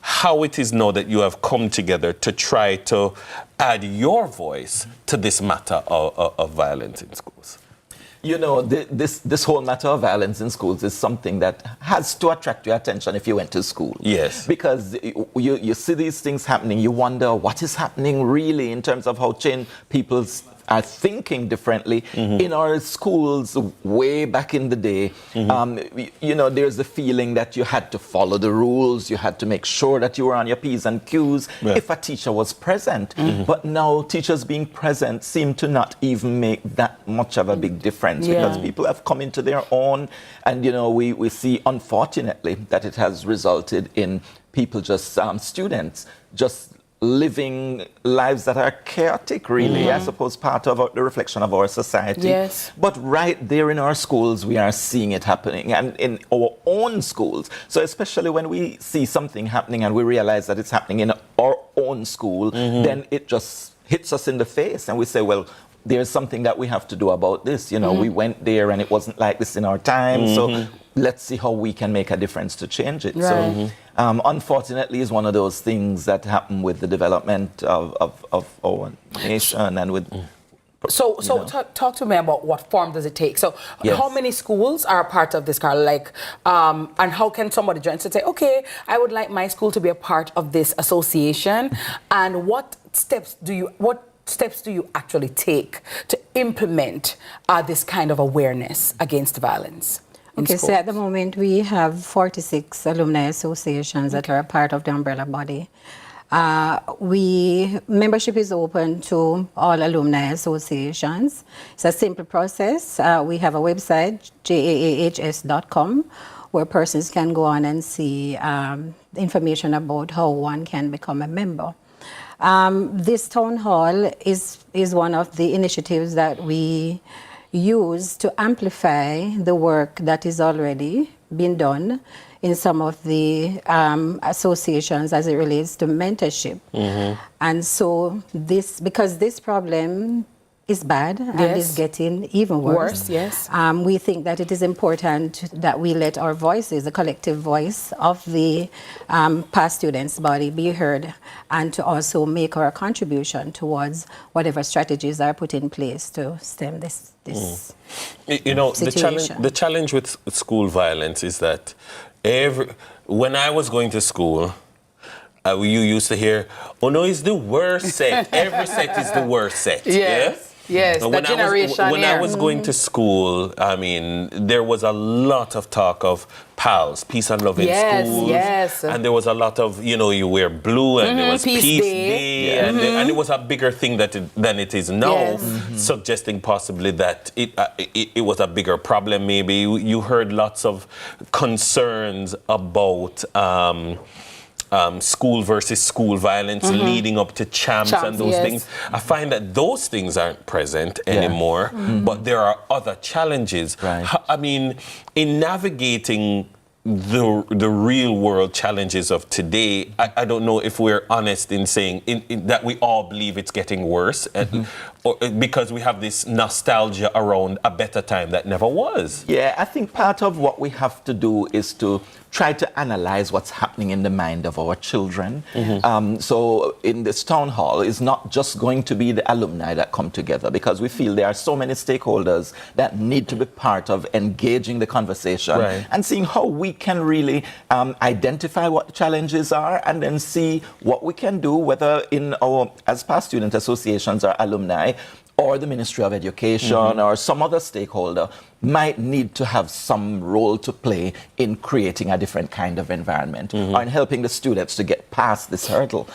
how it is now that you have come together to try to add your voice to this matter of violence in schools. You know, this whole matter of violence in schools is something that has to attract your attention if you went to school. Yes. Because you see these things happening, you wonder what is happening really in terms of how people's are thinking differently in our schools way back in the day. You know, there's the feeling that you had to follow the rules, you had to make sure that you were on your P's and Q's if a teacher was present. But now teachers being present seem to not even make that much of a big difference because people have come into their own, and you know, we see unfortunately that it has resulted in people just, students, just living lives that are chaotic, really, I suppose part of the reflection of our society. Yes. But right there in our schools, we are seeing it happening, and in our own schools. So especially when we see something happening and we realize that it's happening in our own school, then it just hits us in the face and we say, well, there's something that we have to do about this. You know, we went there and it wasn't like this in our time. So let's see how we can make a difference to change it. So unfortunately, it's one of those things that happen with the development of our nation and with So talk to me about what form does it take. So how many schools are a part of this, Carl? Like, and how can somebody join to say, okay, I would like my school to be a part of this association, and what steps do you actually take to implement this kind of awareness against violence? Okay, so at the moment we have 46 alumni associations that are a part of the umbrella body. Membership is open to all alumni associations. It's a simple process. We have a website, jaahs.com, where persons can go on and see information about how one can become a member. This town hall is one of the initiatives that we use to amplify the work that is already been done in some of the associations as it relates to mentorship. And so because this problem is bad and is getting even worse. We think that it is important that we let our voices, the collective voice of the past students body, be heard, and to also make our contribution towards whatever strategies are put in place to stem this You know, situation. the challenge with school violence is that when I was going to school, you used to hear, oh no, it's the worst set. Every set is the worst set. Yes, when that generation. When I was going to school, I mean, there was a lot of talk of PALS, Peace and Love in schools. And there was a lot of, you know, you wear blue, and there was Peace Day. And it was a bigger thing than it is now, suggesting possibly that it was a bigger problem maybe. You heard lots of concerns about school versus school violence leading up to champs and those things. I find that those things aren't present anymore, but there are other challenges. I mean, in navigating the real world challenges of today, I don't know if we're honest in saying that we all believe it's getting worse, or because we have this nostalgia around a better time that never was. Yeah, I think part of what we have to do is to try to analyze what's happening in the mind of our children. So in this town hall, it's not just going to be the alumni that come together, because we feel there are so many stakeholders that need to be part of engaging the conversation and seeing how we can really identify what the challenges are, and then see what we can do, whether in our, as past student associations or alumni, or the Ministry of Education or some other stakeholder might need to have some role to play in creating a different kind of environment or in helping the students to get past this hurdle.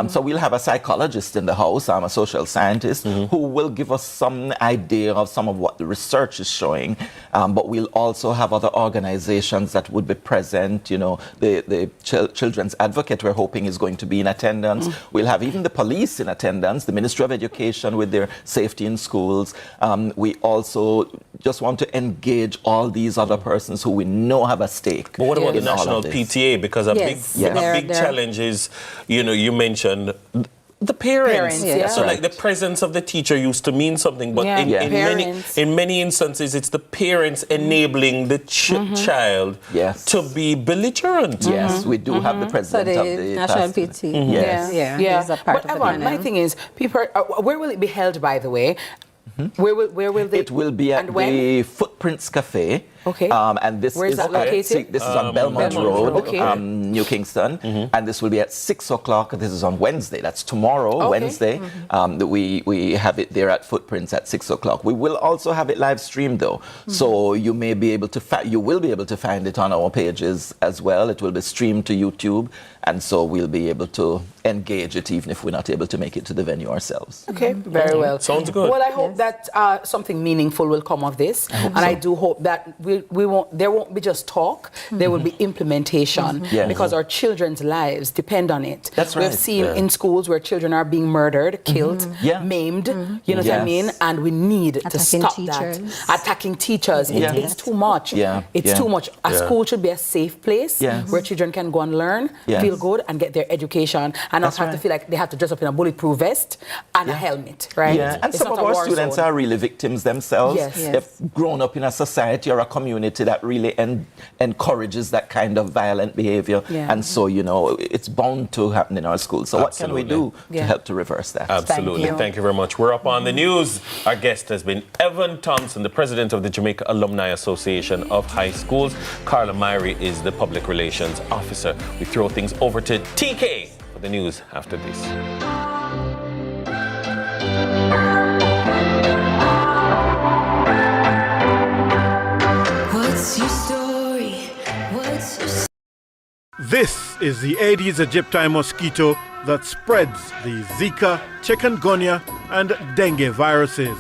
So we'll have a psychologist in the house, I'm a social scientist, who will give us some idea of some of what the research is showing, but we'll also have other organizations that would be present. You know, the Children's Advocate, we're hoping, is going to be in attendance. We'll have even the police in attendance, the Ministry of Education with their safety in schools. We also just want to engage all these other persons who we know have a stake. But what about the National PTA? Because a big challenge is, you know, you mentioned the parents. So like the presence of the teacher used to mean something, but in many instances it's the parents enabling the child to be belligerent. Yes, we do have the president of the National PTA. But Evan, my thing is, people, where will it be held, by the way? Where will they? It will be at the Footprints Cafe. And this Where is that located? This is on Belmont Road, New Kingston, and this will be at 6 o'clock. This is on Wednesday. That's tomorrow, Wednesday. We have it there at Footprints at 6 o'clock. We will also have it live streamed though, so you may be able to you will be able to find it on our pages as well. It will be streamed to YouTube, and so we'll be able to engage it even if we're not able to make it to the venue ourselves. Okay, very well. Sounds good. Well, I hope that something meaningful will come of this, I do hope that there won't be just talk, there will be implementation, because our children's lives depend on it. That's right. We've seen in schools where children are being murdered, killed, maimed, you know what I mean? And we need to stop that. Attacking teachers. It's too much. It's too much. A school should be a safe place where children can go and learn, feel good, and get their education, and not have to feel like they have to dress up in a bulletproof vest and a helmet, right? And some of our students are really victims themselves. They've grown up up in a society or a community that really encourages that kind of violent behavior. Yeah. And so, it's bound to happen in our schools. So what can we do to help to reverse that? Absolutely. Thank you very much. We're up on the news. Our guest has been Evan Thompson, the president of the Jamaica Alumni Association of High Schools. Carla Myrie is the public relations officer. We throw things over to TK for the news after this. What's your story? What's your This is the Aedes aegypti mosquito that spreads the Zika, chikungunya, and dengue viruses.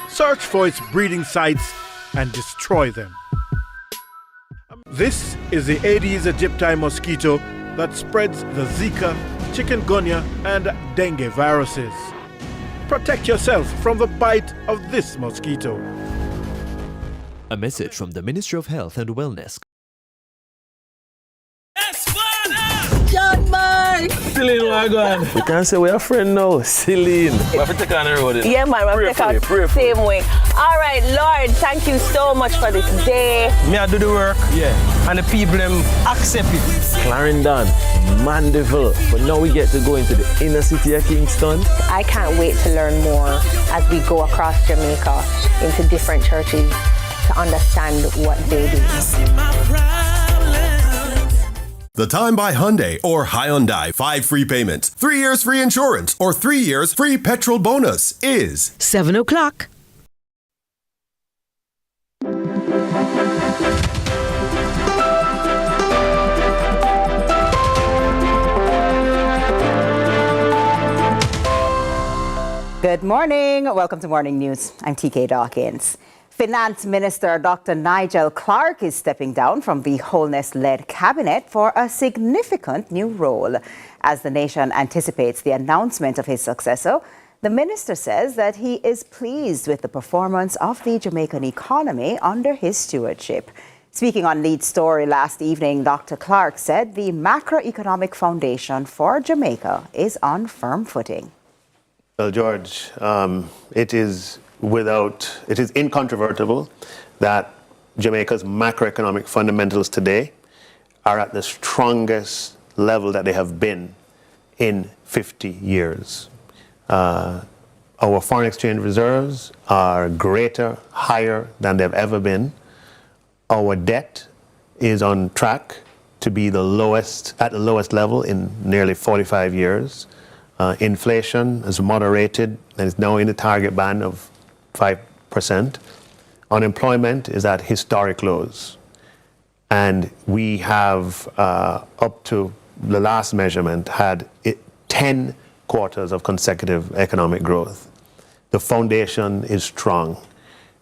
Search for its breeding sites and destroy them. This is the Aedes aegypti mosquito that spreads the Zika, chikungunya, and dengue viruses. Protect yourself from the bite of this mosquito. A message from the Ministry of Health and Wellness. John Mark! Celine, where going? You can't say we're a friend now. Celine. We have to take on the road. Yeah, man, we have to take on the same way. All right, Lord, thank you so much for this day. Me, I do the work. Yeah. And the people them accept it. Clarendon, Mandeville. But now we get to go into the inner city of Kingston. I can't wait to learn more as we go across Jamaica into different churches to understand what they do. The Time by Hyundai or Hyundai 5 free payments, 3 years free insurance, or 3 years free petrol bonus is 7 o'clock. Good morning. Welcome to Morning News. I'm TK Dawkins. Finance Minister Dr. Nigel Clarke is stepping down from the Holness-led cabinet for a significant new role. As the nation anticipates the announcement of his successor, the minister says that he is pleased with the performance of the Jamaican economy under his stewardship. Speaking on Lead Story last evening, Dr. Clarke said the macroeconomic foundation for Jamaica is on firm footing. Well, George, it is incontrovertible that Jamaica's macroeconomic fundamentals today are at the strongest level that they have been in 50 years. Our foreign exchange reserves are greater, higher than they've ever been. Our debt is on track to be at the lowest level in nearly 45 years. Inflation has moderated and is now in the target band of 5%. Unemployment is at historic lows. And we have, up to the last measurement, had 10 quarters of consecutive economic growth. The foundation is strong.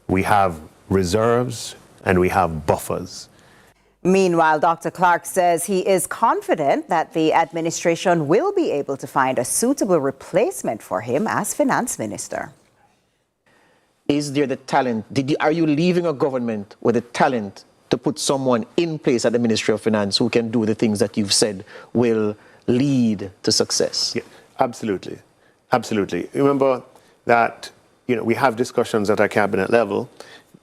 We have reserves and we have buffers. Meanwhile, Dr. Clarke says he is confident that the administration will be able to find a suitable replacement for him as finance minister. Is there the talent? Are you leaving a government with the talent to put someone in place at the Ministry of Finance who can do the things that you've said will lead to success? Yeah, absolutely. Absolutely. Remember that we have discussions at our cabinet level.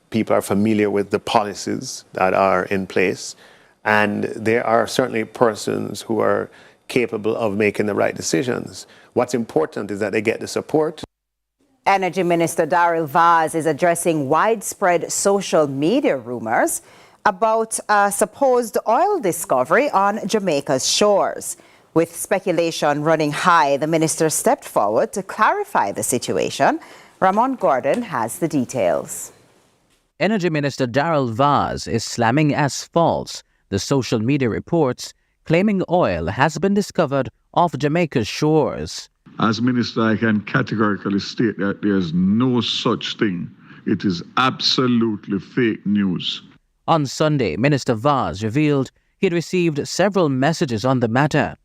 People are familiar with the policies that are in place, and there are certainly persons who are capable of making the right decisions. What's important is that they get the support. Energy Minister Daryl Vaz is addressing widespread social media rumors about a supposed oil discovery on Jamaica's shores. With speculation running high, the minister stepped forward to clarify the situation. Ramon Gordon has the details. Energy Minister Daryl Vaz is slamming as false the social media reports claiming oil has been discovered off Jamaica's shores. As Minister, I can categorically state that there's no such thing. It is absolutely fake news. On Sunday, Minister Vaz revealed he had received several messages on the matter.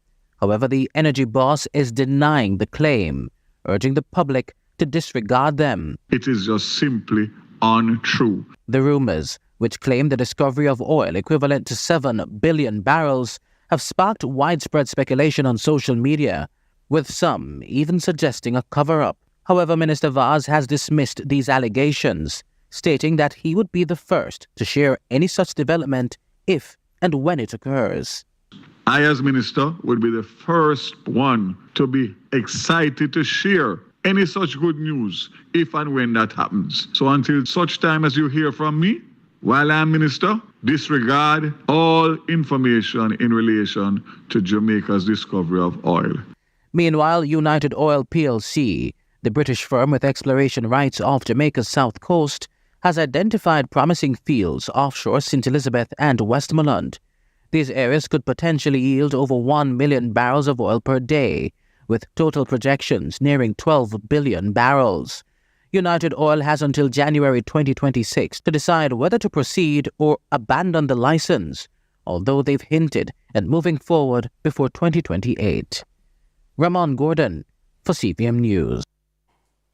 However, the energy boss is denying the claim, urging the public to disregard them. It is just simply untrue. The rumors, which claim the discovery of oil equivalent to 7 billion barrels, have sparked widespread speculation on social media, with some even suggesting a cover-up. However, Minister Vaz has dismissed these allegations. stating that he would be the first to share any such development if and when it occurs. I, as minister, would be the first one to be excited to share any such good news if and when that happens. So until such time as you hear from me, while I'm minister, disregard all information in relation to Jamaica's discovery of oil. Meanwhile, United Oil plc, the British firm with exploration rights off Jamaica's south coast, has identified promising fields offshore St. Elizabeth and Westmoreland. These areas could potentially yield over 1 million barrels of oil per day, with total projections nearing 12 billion barrels. United Oil has until January 2026 to decide whether to proceed or abandon the license, although they've hinted at moving forward before 2028. Ramon Gordon for CVM News.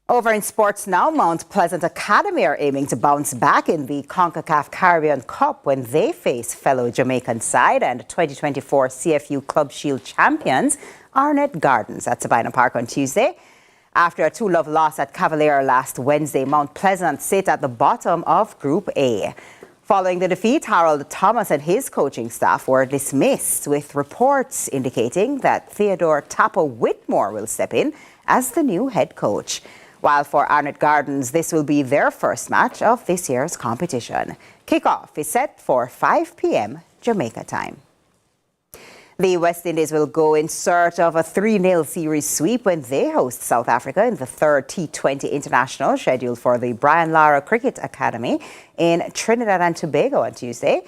Over in sports now, Mount Pleasant Academy are aiming to bounce back in the CONCACAF Caribbean Cup when they face fellow Jamaican side and 2024 CFU Club Shield champions Arnett Gardens at Sabina Park on Tuesday. After a 2-0 loss at Cavalier last Wednesday, Mount Pleasant sit at the bottom of Group A. Following the defeat, Harold Thomas and his coaching staff were dismissed, with reports indicating that Theodore Tapper Whitmore will step in as the new head coach. While for Arnett Gardens, this will be their first match of this year's competition. Kickoff is set for 5 p.m. Jamaica time. The West Indies will go in search of a 3-0 series sweep when they host South Africa in the third T20 International scheduled for the Brian Lara Cricket Academy in Trinidad and Tobago on Tuesday.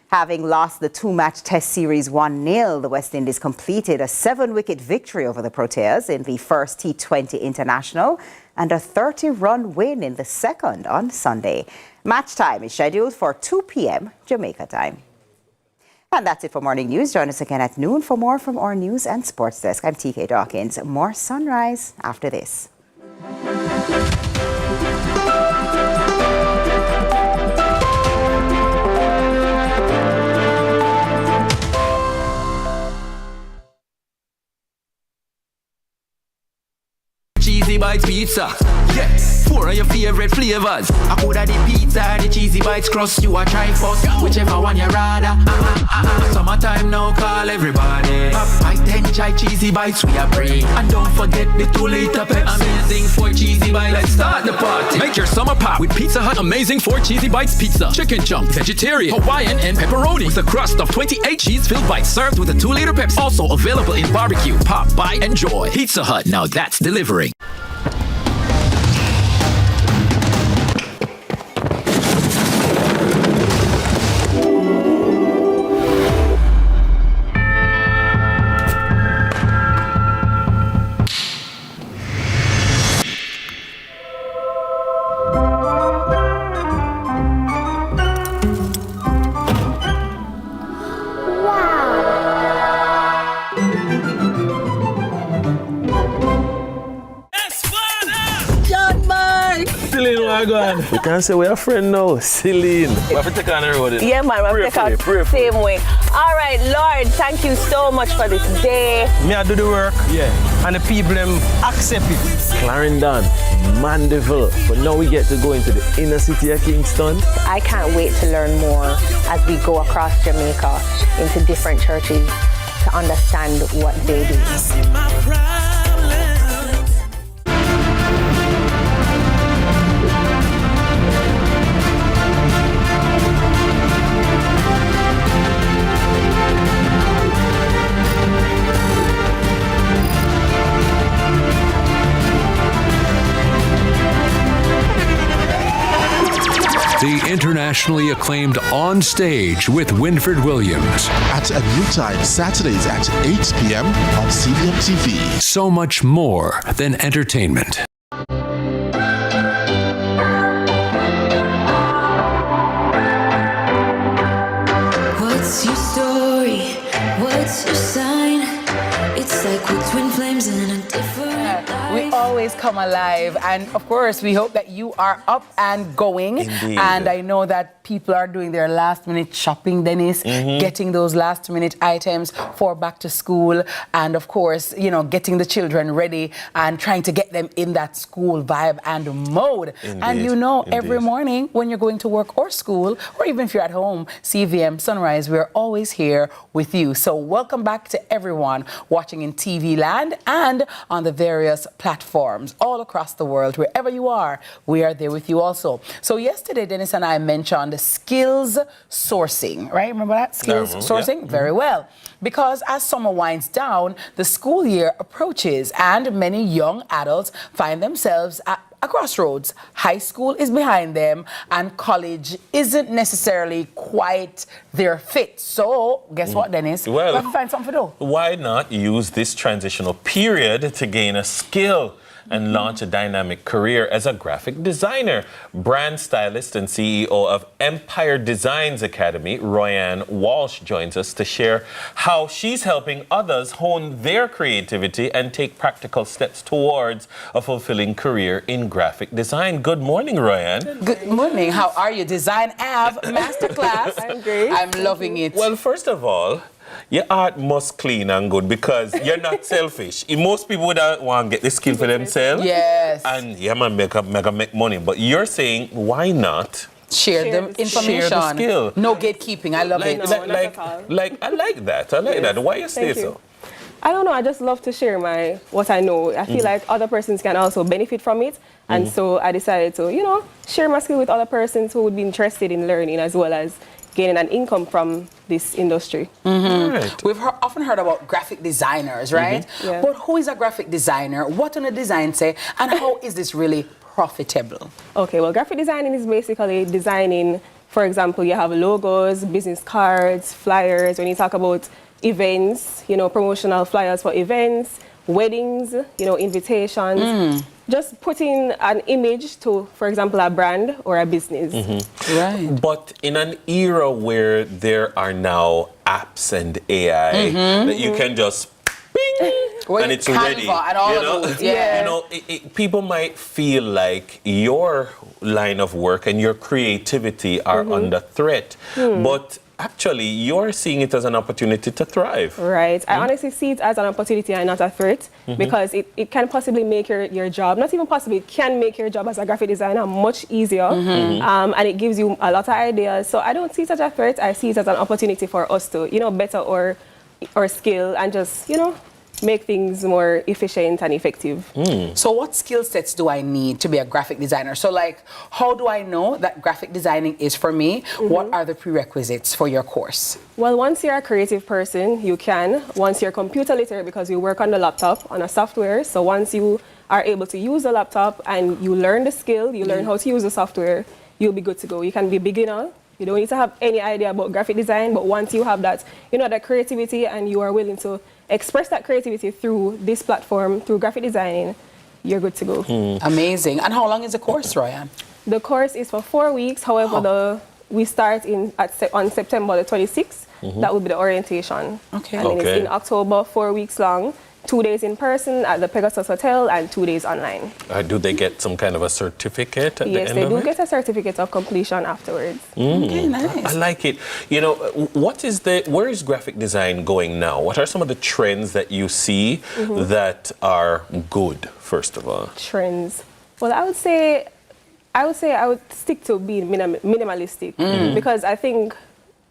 Having lost the 2-match test series 1-0, the West Indies completed a 7-wicket victory over the Proteas in the first T20 International and a 30-run win in the second on Sunday. Match time is scheduled for 2 p.m. Jamaica time. And that's it for Morning News. Join us again at noon for more from our news and sports desk. I'm TK Dawkins. More Sunrise after this. Cheesy Bites Pizza. Yes, 4 of your favorite flavors. I could have the pizza, the Cheesy Bites crust. You a try first, whichever one you rather. Summertime now, call everybody. I 10 chai Cheesy Bites we are bring. And don't forget the 2-liter Pepsi. Amazing 4 Cheesy Bites. Let's start the party. Make your summer pop with Pizza Hut Amazing 4 Cheesy Bites Pizza. Chicken chunk, vegetarian, Hawaiian, and pepperoni. With a crust of 28 cheese-filled bites served with a 2-liter Pepsi. Also available in barbecue. Pop, bite, enjoy. Pizza Hut, now that's delivering. We can't say we're a friend now, Celine. We have to take on the road. Yeah, man, we have to take on the same way. All right, Lord, thank you so much for this day. Me, I do the work. Yeah. And the people them accept it. Clarendon, Mandeville. But now we get to go into the inner city of Kingston. I can't wait to learn more as we go across Jamaica into different churches to understand what they do. The internationally acclaimed On Stage with Winfred Williams. At a new time, Saturdays at 8 p.m. on CVM TV. So much more than entertainment. What's your story? What's your sign? It's like we're twin flames in a different life. We always come alive. And of course, we hope that you are up and going. Indeed. And I know that people are doing their last minute shopping, Dennis, getting those last minute items for back to school. And of course, you know, getting the children ready and trying to get them in that school vibe and mode. Indeed. And you know, every morning when you're going to work or school, or even if you're at home, CVM Sunrise, we're always here with you. So welcome back to everyone watching in TV land and on the various platforms all across the world. Wherever you are, we are there with you also. So yesterday, Dennis and I mentioned skills sourcing, right? Remember that? Skills sourcing? Very well. Because as summer winds down, the school year approaches and many young adults find themselves at a crossroads. High school is behind them and college isn't necessarily quite their fit. So guess what, Dennis? Well, we have to find something to do. Why not use this transitional period to gain a skill and launch a dynamic career as a graphic designer? Brand stylist and CEO of Empire Designs Academy, Royanne Walsh, joins us to share how she's helping others hone their creativity and take practical steps towards a fulfilling career in graphic design. Good morning, Royanne. Good morning. How are you? Design Av Masterclass. I'm great. I'm loving it. Well, first of all, your art must clean and good because you're not selfish. Most people would want to get the skill for themselves. Yes. And yeah, man, make money. But you're saying, why not share the information? Share the skill. No gatekeeping. I love it. I like that. I like that. Why you say so? I don't know. I just love to share what I know. I feel like other persons can also benefit from it. And so I decided to, you know, share my skill with other persons who would be interested in learning as well as gaining an income from this industry. Right. We've often heard about graphic designers, right? Yeah. But who is a graphic designer? What can a design say? And how is this really profitable? Okay, well, graphic designing is basically designing, for example, you have logos, business cards, flyers. When you talk about events, you know, promotional flyers for events, weddings, you know, invitations. Just putting an image to, for example, a brand or a business. Right. But in an era where there are now apps and AI that you can just bing, and it's ready. And all of those. Yeah. You know, people might feel like your line of work and your creativity are under threat, but actually, you're seeing it as an opportunity to thrive. Right. I honestly see it as an opportunity and not a threat because it can possibly make your job, not even possibly, it can make your job as a graphic designer much easier and it gives you a lot of ideas. So I don't see it as a threat. I see it as an opportunity for us to, you know, better our skill and just, you know, make things more efficient and effective. So what skill sets do I need to be a graphic designer? So like, how do I know that graphic designing is for me? What are the prerequisites for your course? Well, once you're a creative person, you can. Once you're computer literate, because you work on the laptop, on a software, so once you are able to use the laptop and you learn the skill, you learn how to use the software, you'll be good to go. You can be beginner. You don't need to have any idea about graphic design, but once you have that, you know, that creativity and you are willing to express that creativity through this platform, through graphic designing, you're good to go. Amazing. And how long is the course, Royanne? The course is for 4 weeks. However, we start on September the 26th. That will be the orientation. Okay. And then it's in October, 4 weeks long. 2 days in person at the Pegasus Hotel and 2 days online. Do they get some kind of a certificate at the end of it? Yes, they do get a certificate of completion afterwards. Okay, nice. I like it. You know, where is graphic design going now? What are some of the trends that you see that are good, first of all? Trends. Well, I would say I would stick to being minimalistic because I think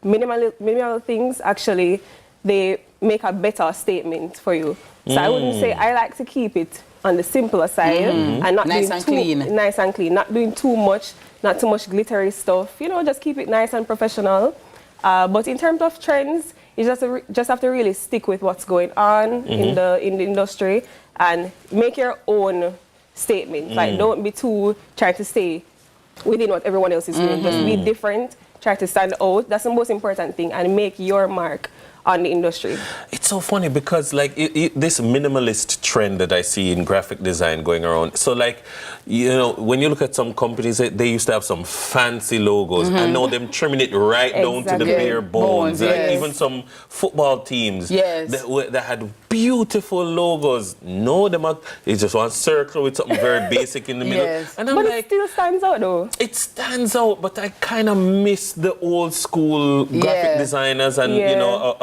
minimal things actually, they make a better statement for you. So I wouldn't say, I like to keep it on the simpler side and not nice doing and clean. Nice and clean, not doing too much, not too much glittery stuff. You know, just keep it nice and professional. But in terms of trends, you just have to really stick with what's going on in the industry and make your own statement. Like, don't be too trying to stay within what everyone else is doing. Just be different, try to stand out. That's the most important thing, and make your mark on the industry. It's so funny because like this minimalist trend that I see in graphic design going around. So like, you know, when you look at some companies, they used to have some fancy logos and now them trimming it right down to the bare bones. Like even some football teams that had beautiful logos. No, it's just one circle with something very basic in the middle. Yes. And I'm but like, it still stands out though. It stands out, but I kind of miss the old school graphic designers and you know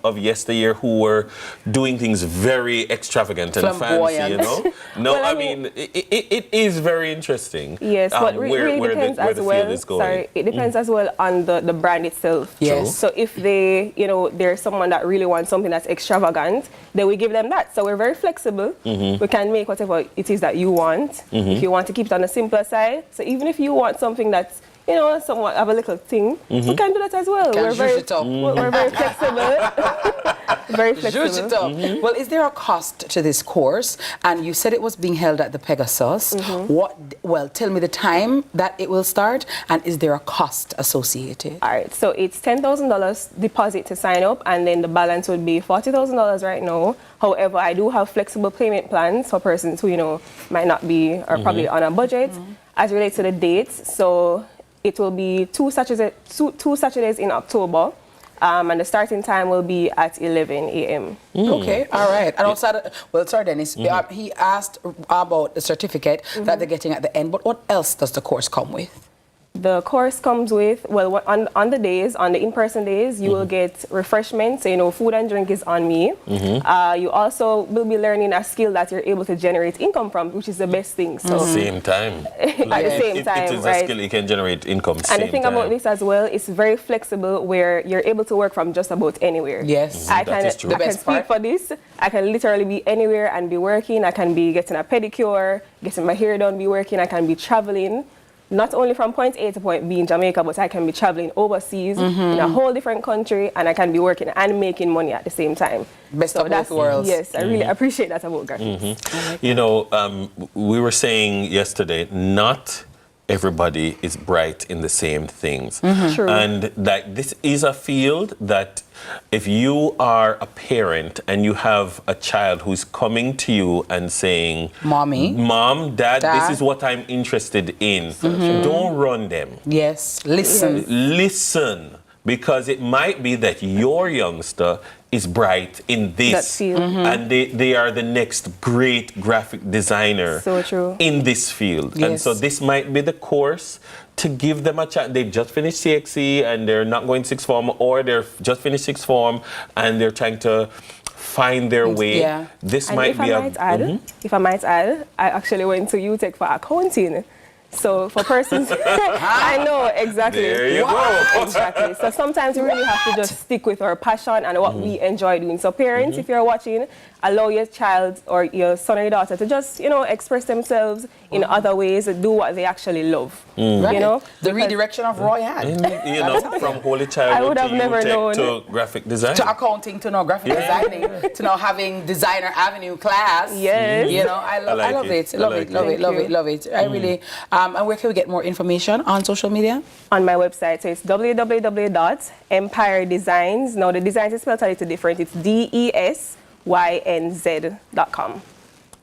of yesteryear who were doing things very extravagant and fancy. You know, no, well, I mean it is very interesting. Yes, but where depends the field is going. Sorry, it depends as well on the brand itself. Yes. So if they, you know, there's someone that really wants something that's extravagant, then we give them that. So we're very flexible. We can make whatever it is that you want. If you want to keep it on the simpler side, so even if you want something that's, you know, somewhat of a little thing, we can do that as well. We're very flexible. Very flexible. Well, is there a cost to this course? And you said it was being held at the Pegasus. Well, tell me the time that it will start, and is there a cost associated? All right, so it's $10,000 deposit to sign up, and then the balance would be $40,000 right now. However, I do have flexible payment plans for persons who, you know, might not be or probably on a budget as relates to the dates. So it will be two Saturdays in October. And the starting time will be at 11 a.m. Okay, all right. And also, well, sorry, Dennis. He asked about the certificate that they're getting at the end, but what else does the course come with? The course comes with, well, on the days, on the in-person days, you will get refreshments. So, you know, food and drink is on me. You also will be learning a skill that you're able to generate income from, which is the best thing. So same time. At the same time, it is a skill you can generate income. And the thing about this as well, it's very flexible, where you're able to work from just about anywhere. Yes, I can speak for this. I can literally be anywhere and be working. I can be getting a pedicure, getting my hair done, be working. I can be traveling. Not only from point A to point B in Jamaica, but I can be traveling overseas in a whole different country, and I can be working and making money at the same time. Best of both worlds. Yes, I really appreciate that about graphics. You know, we were saying yesterday, not everybody is bright in the same things. True. And that this is a field that if you are a parent and you have a child who's coming to you and saying, Mom, Dad, this is what I'm interested in, don't run them. Yes, listen. Listen, because it might be that your youngster is bright in this, and they are the next great graphic designer in this field. Yes. And so this might be the course to give them a chance. They've just finished CXC and they're not going sixth form, or they're just finished sixth form and they're trying to find their way. This and might be if I might add, I actually went to UTech for accounting. So for persons, I know exactly. There you go. Exactly. So sometimes we really have to just stick with our passion and what we enjoy doing. So parents, if you're watching, allow your child or your son or your daughter to just, you know, express themselves in other ways and do what they actually love. Right. You know, the redirection of Roy had. You know, from Holy Childhood to UTech to graphic design, to accounting, to now graphic designing, to now having Designer Avenue class. Yes. You know, I love it. Love it. I really. And where can we get more information on social media? On my website. So it's www.empiredesigns. Now the designs is spelled a little different. It's DESYNZ.com.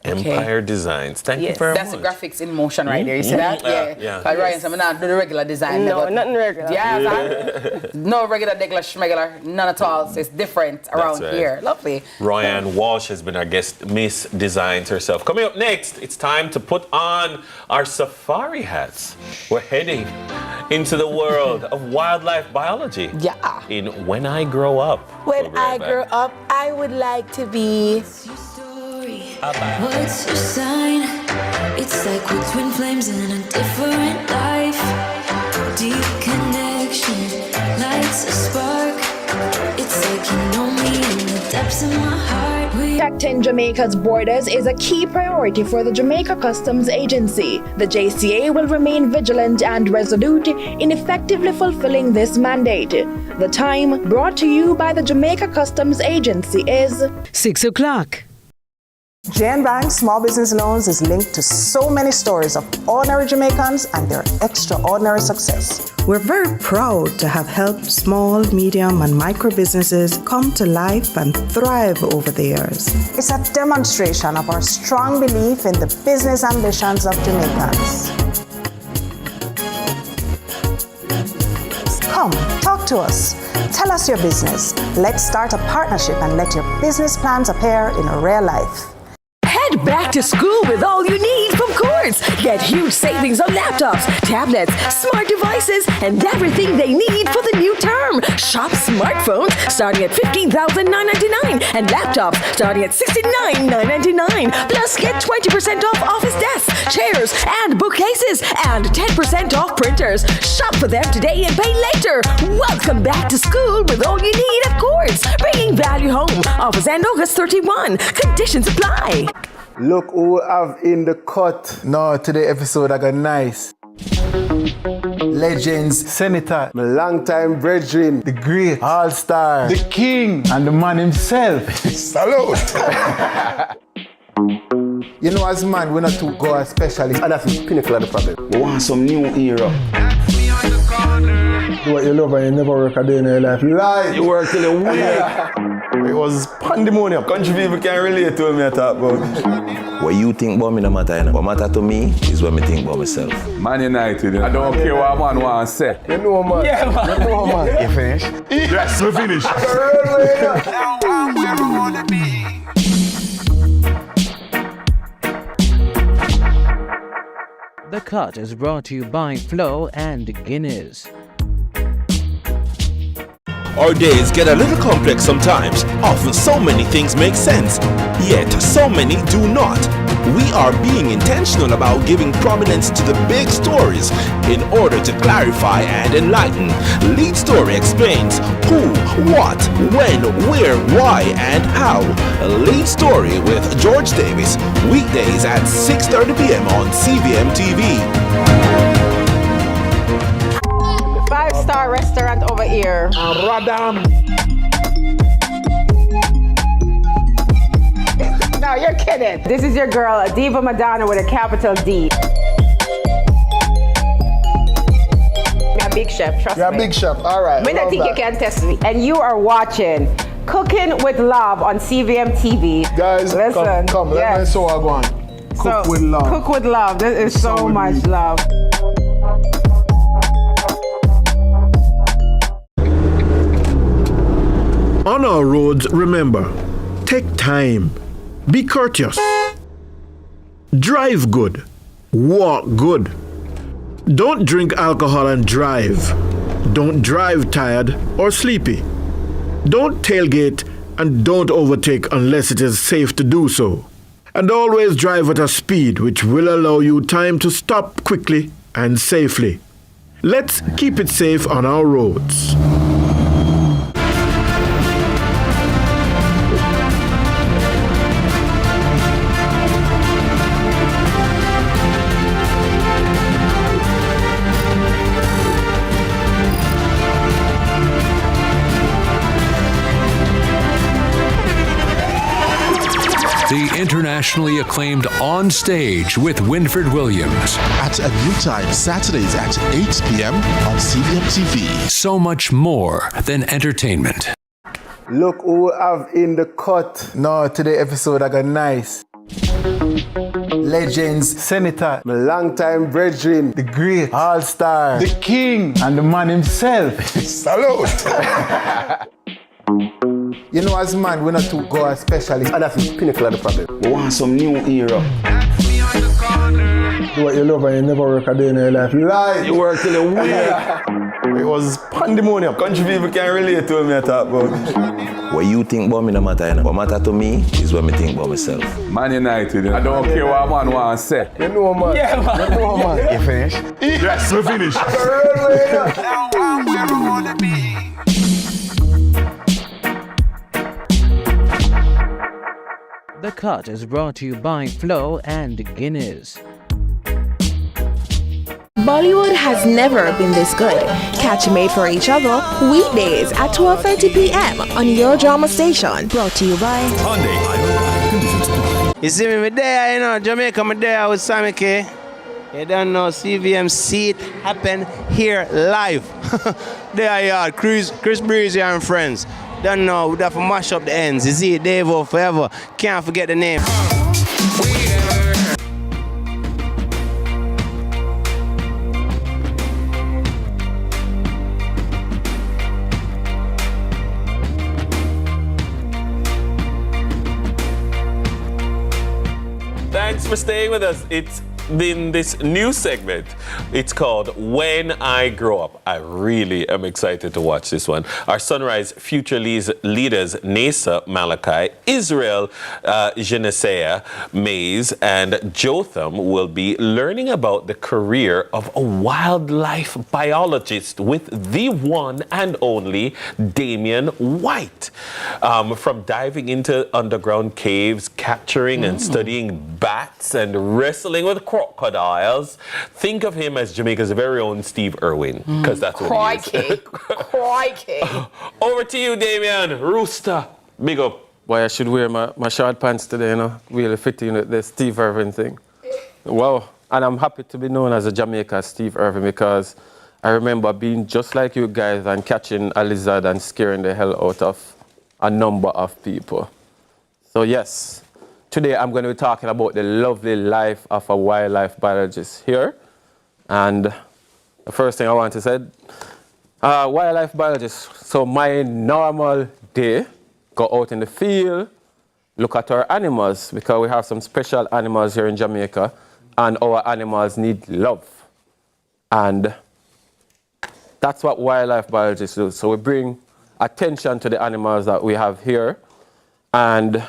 Empire Designs. Thank you very That's much. the graphics in motion right there. You see that? Because Ryan said, I'm not do the regular design. No, nothing regular. No regular, schmegular, none at all. So it's different around here. Lovely. Ryan Walsh has been our guest, Miss Designs herself. Coming up next, it's time to put on our safari hats. We're heading into the world of wildlife biology. In When I Grow Up. When I grow up, I would like to be... What's your sign? It's like we're twin flames in a different life. Deep connection lights a spark. It's like you know me in the depths of my heart. Protecting Jamaica's borders is a key priority for the Jamaica Customs Agency. The JCA will remain vigilant and resolute in effectively fulfilling this mandate. The time brought to you by the Jamaica Customs Agency is 6 o'clock. JN Bank Small Business Loans is linked to so many stories of ordinary Jamaicans and their extraordinary success. We're very proud to have helped small, medium, and micro businesses come to life and thrive over the years. It's a demonstration of our strong belief in the business ambitions of Jamaicans. Come, talk to us. Tell us your business. Let's start a partnership and let your business plans appear in real life. Head back to school with all you need from Courts. Get huge savings on laptops, tablets, smart devices, and everything they need for the new term. Shop smartphones starting at $15,999 and laptops starting at $69,999. Plus, get 20% off office desks, chairs, and bookcases, and 10% off printers. Shop for them today and pay later. Welcome back to school with all you need at Courts. Bringing value home. Offers end August 31. Conditions apply. Look who we have in the cut. No, today episode I got nice. Legends, Senator, my longtime brethren, the great all-star, the king, and the man himself. Salute! You know, as man, we're not too go specialist, and that's the pinnacle of the problem. We want some new era. Do what you love and you never work a day in your life. Lie! You work till you win. It was pandemonium. Country people can't relate to me I talk about. What you think about me no matter, you know. What matter to me is what me think about myself. Man United, you know. I don't care what man wants to say. You know, man. Yeah, man. You know, man. You finished? Yes, we finished. The Cut is brought to you by Flow and Guinness. Our days get a little complex sometimes. Often so many things make sense, yet so many do not. We are being intentional about giving prominence to the big stories in order to clarify and enlighten. Lead Story explains who, what, when, where, why, and how. Lead Story with George Davis, weekdays at 6:30 p.m. on CVM TV. Five-star restaurant over here. Radam. No, you're kidding. This is your girl, Diva Madonna with a capital D. I'm a big chef, trust me. You're a big chef, all right. I don't think you can test me. And you are watching Cooking with Love on CVM TV. Guys, listen, come, let me show I go on. Cook with love. Cook with love. This is so much love. On our roads, remember, take time, be courteous, drive good, walk good. Don't drink alcohol and drive. Don't drive tired or sleepy. Don't tailgate and don't overtake unless it is safe to do so. And always drive at a speed which will allow you time to stop quickly and safely. Let's keep it safe on our roads. The internationally acclaimed On Stage with Winfred Williams. At a new time, Saturdays at 8 p.m. on CVM TV. So much more than entertainment. Look who we have in the cut. No, today episode I got nice. Legends, Senator, my longtime brethren, the great all-star, the king, and the man himself. Salute! You know, as man, we're not too go specialist, and that's the pinnacle of the problem. We want some new era. Do what you love and you never work a day in your life. Lie! You work till you win. It was pandemonium. Country people can't relate to me I talk about. What you think about me no matter, you know. What matter to me is what me think about myself. Man United, you know. I don't care what man wants to say. You know, man. Yeah, man. You know, man. You finished? Yes, we finished. The Cut is brought to you by Flow and Guinness. Bollywood has never been this good. Catch Made for Each Other weekdays at 12:30 p.m. on your drama station. Brought to you by You see me there, you know, Jamaica, me there with Sammy K. You don't know, CVM see it happen here live. There you are, Chris Breezy and friends. Don't know, we have to mash up the ends. You see, Davo forever. Can't forget the name. for staying with us. It's in this new segment. It's called When I Grow Up. I really am excited to watch this one. Our Sunrise Future leaders, Nasa Malachi, Israel Genesea Mays, and Jotham will be learning about the career of a wildlife biologist with the one and only Damian White. From diving into underground caves, capturing and studying bats, and wrestling with crocodiles. Think of him as Jamaica's very own Steve Irwin, because that's what he is. Crikey. Over to you, Damian. Rooster. Big up. Boy, I should wear my short pants today, you know. Really fitting with the Steve Irwin thing. Wow. And I'm happy to be known as a Jamaica Steve Irwin because I remember being just like you guys and catching a lizard and scaring the hell out of a number of people. So yes, today I'm going to be talking about the lovely life of a wildlife biologist here. And the first thing I want to say, wildlife biologist. So my normal day, go out in the field, look at our animals, because we have some special animals here in Jamaica, and our animals need love. And that's what wildlife biologists do. So we bring attention to the animals that we have here, and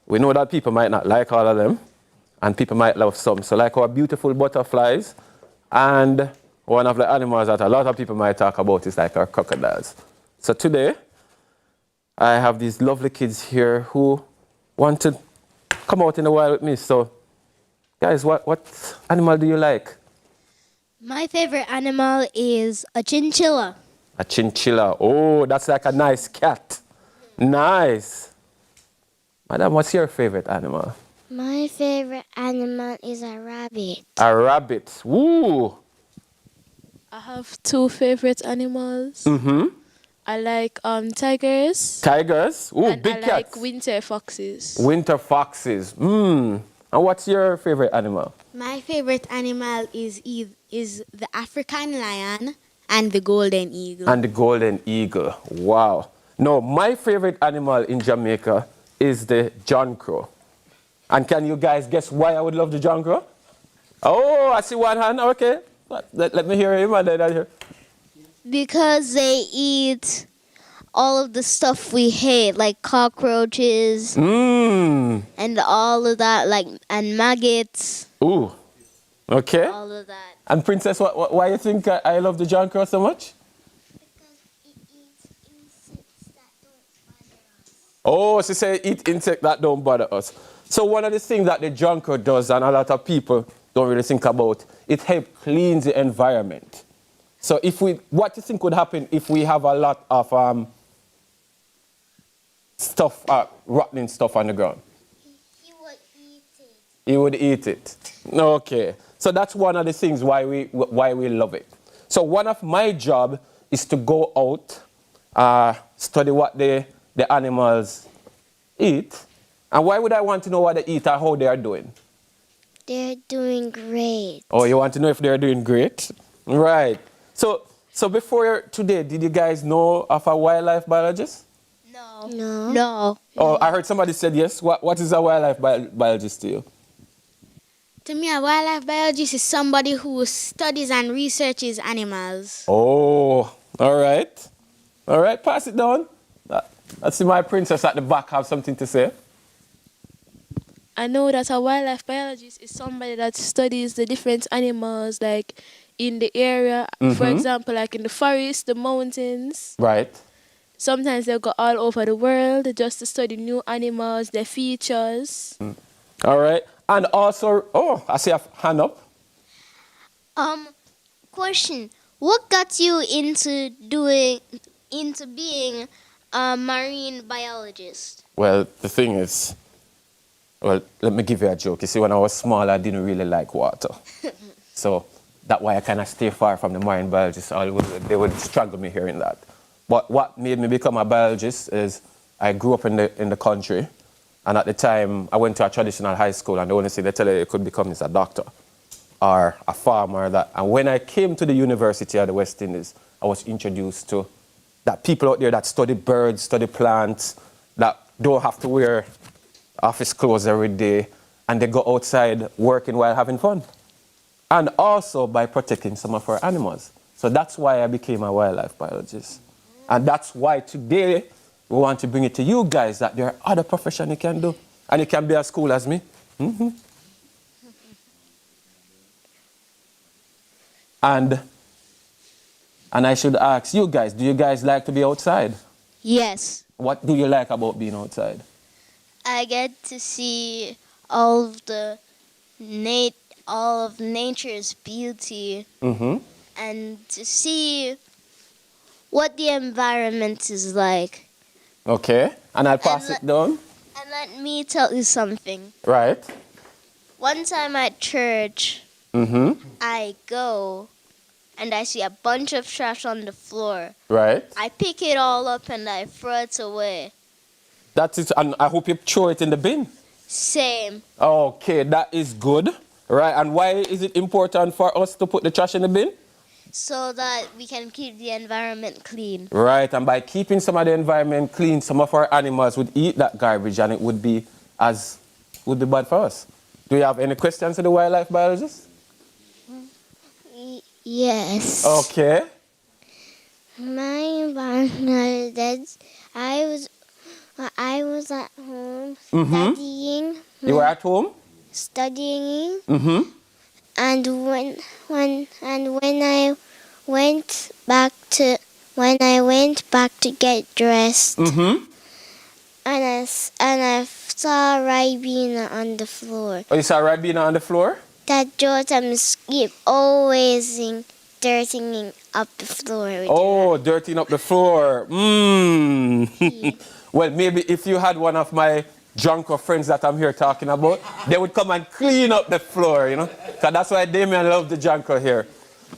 we know that people might not like all of them, and people might love some. So like our beautiful butterflies, and one of the animals that a lot of people might talk about is like our crocodiles. So today, I have these lovely kids here who want to come out in the wild with me. So guys, what animal do you like? My favorite animal is a chinchilla. A chinchilla. Oh, that's like a nice cat. Nice. Madam, what's your favorite animal? My favorite animal is a rabbit. A rabbit. Woo. I have two favorite animals. Mm-hmm. I like tigers. Tigers? Ooh, and big I cats. like winter foxes. Winter foxes. And what's your favorite animal? My favorite animal is the African lion and the golden eagle. And the golden eagle. Wow. No, my favorite animal in Jamaica is the John Crow. And can you guys guess why I would love the John Crow? Oh, I see one hand. Okay. Let me hear him and then I hear. Because they eat all of the stuff we hate, like cockroaches and all of that, and maggots. Ooh. Okay. All of that. And Princess, why you think I love the John Crow so much? Oh, she said eat insects that don't bother us. So one of the things that the John Crow does, and a lot of people don't really think about, it helps clean the environment. So what do you think would happen if we have a lot of stuff, rotten stuff on the ground? He would eat it. He would eat it. Okay. So that's one of the things why we love it. So one of my job is to go out, study what the animals eat. And why would I want to know what they eat or how they are doing? They're doing great. Oh, you want to know if they're doing great? Right. So before today, did you guys know of a wildlife biologist? No. Oh, I heard somebody said yes. What is a wildlife biologist to you? To me, a wildlife biologist is somebody who studies and researches animals. Oh, all right. All right, pass it down. I see my princess at the back have something to say. I know that a wildlife biologist is somebody that studies the different animals, like in the area. For example, like in the forest, the mountains. Right. Sometimes they'll go all over the world just to study new animals, their features. All right. And also, I see a hand up. Question. What got you into being a marine biologist? Well, the thing is, let me give you a joke. You see, when I was small, I didn't really like water. So that's why I kind of stay far from the marine biologists. They would struggle me hearing that. But what made me become a biologist is I grew up in the country. And at the time, I went to a traditional high school, and the only thing they tell you could become is a doctor or a farmer. And when I came to the University of the West Indies, I was introduced to that people out there that study birds, study plants, that don't have to wear office clothes every day, and they go outside working while having fun. And also by protecting some of our animals. So that's why I became a wildlife biologist. And that's why today we want to bring it to you guys that there are other professions you can do. And you can be as cool as me. Mm-hmm. And I should ask you guys, do you guys like to be outside? Yes. What do you like about being outside? I get to see all of nature's beauty and to see what the environment is like. Okay, and I'll pass it down. And let me tell you something. Right. One time at church, I go and I see a bunch of trash on the floor. Right. I pick it all up and I throw it away. That's it, and I hope you throw it in the bin. Same. Okay, that is good. Right, and why is it important for us to put the trash in the bin? So that we can keep the environment clean. Right, and by keeping some of the environment clean, some of our animals would eat that garbage and it would be bad for us. Do you have any questions to the wildlife biologist? Yes. Okay. My biologist, I was at home studying. You were at home? Studying. And when I went back to get dressed, and I saw Ribena on the floor. Oh, you saw Ribena on the floor? That Jordan keep always dirtying up the floor. Oh, dirtying up the floor. Well, maybe if you had one of my drunker friends that I'm here talking about, they would come and clean up the floor, you know? So that's why Damien loves the junker here.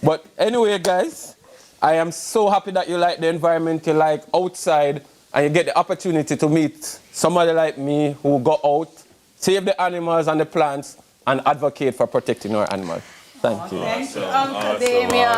But anyway, guys, I am so happy that you like the environment, you like outside, and you get the opportunity to meet somebody like me who go out, save the animals and the plants, and advocate for protecting our animals. Thank you. Thank you, Uncle Damien.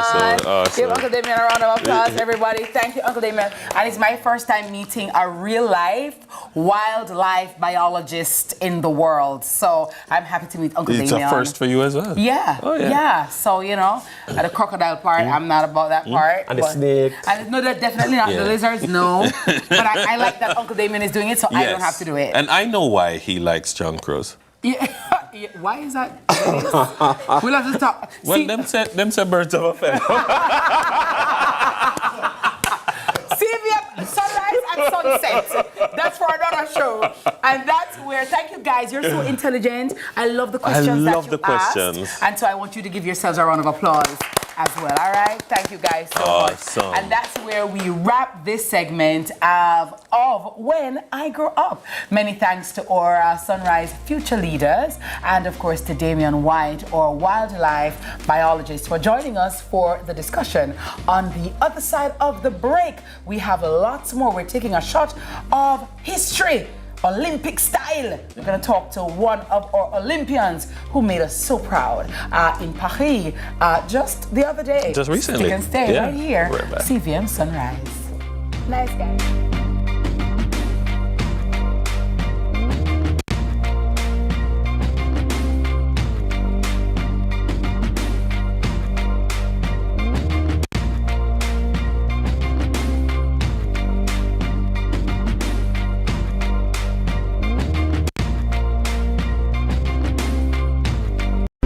Give Uncle Damien a round of applause, everybody. Thank you, Uncle Damien. And it's my first time meeting a real-life wildlife biologist in the world. So I'm happy to meet Uncle Damien. It's a first for you as well. Yeah. Oh, yeah. Yeah. So, you know, the crocodile part, I'm not about that part. And the snake. No, definitely not. The lizards, no. But I like that Uncle Damien is doing it, so I don't have to do it. And I know why he likes junkers. Yeah. Why is that? We'll have to talk. Well, them say birds of a feather. CVM, sunrise and sunset. That's for another show. And that's where, thank you guys, you're so intelligent. I love the questions that you asked. And so I want you to give yourselves a round of applause as well, all right? Thank you guys so much. And that's where we wrap this segment of When I Grow Up. Many thanks to our Sunrise future leaders and, of course, to Damian White, our wildlife biologist, for joining us for the discussion. On the other side of the break, we have lots more. We're taking a shot of history. Olympic style. We're going to talk to one of our Olympians who made us so proud in Paris just the other day. Just recently. You can stay right here. Right back. CVM Sunrise. Nice, guys.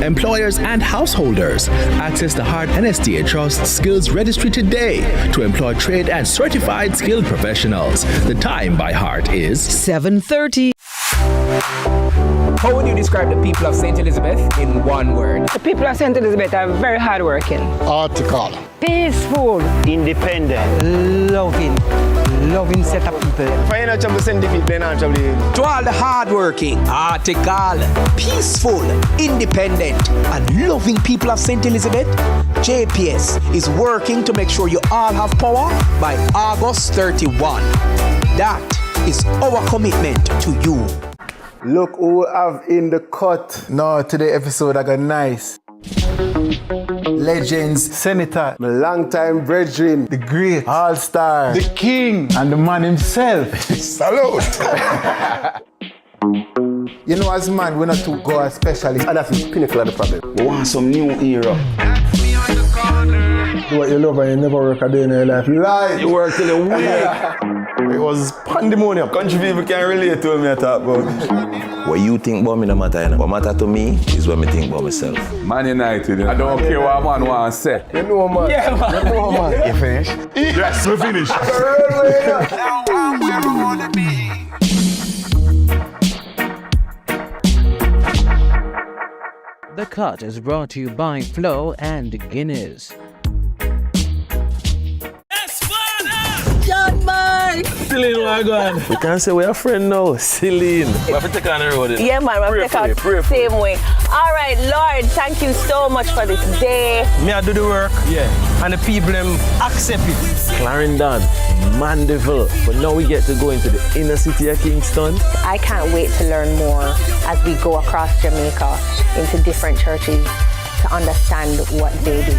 Employers and householders, access the Heart NSTA Trust Skills Registry today to employ trained and certified skilled professionals. The time by Heart is 7:30. How would you describe the people of St. Elizabeth in one word? The people of St. Elizabeth are very hardworking. Article. Peaceful. Independent. Loving set of people. To all the hardworking, article, peaceful, independent, and loving people of St. Elizabeth, JPS is working to make sure you all have power by August 31. That is our commitment to you. Look who we have in the cut. No, today episode I got nice. Legends, Senator, my longtime brethren, the great all-star, the king, and the man himself. Salute! You know, as man, we're not too go as specialists. And that's the pinnacle of the problem. We want some new era. Do what you love and you never work a day in your life. You lie. You work till you wake. It was pandemonium. Country people can relate to me, I talk about. What you think about me no matter, you know. What matter to me is what me think about myself. Man United, I don't care what man want to say. You know, man. Yeah, man. You know, man. You finished? Yes, we finished. The Cut is brought to you by Flo and Guinness. John Mark! Celine, where you going? We can't say we're a friend now. Celine. We have to take on the road. Yeah, man, we have to take out the same way. All right, Lord, thank you so much for this day. Me, I do the work. Yeah. And the people them accept it. Clarendon, Mandeville. But now we get to go into the inner city of Kingston. I can't wait to learn more as we go across Jamaica into different churches to understand what they do.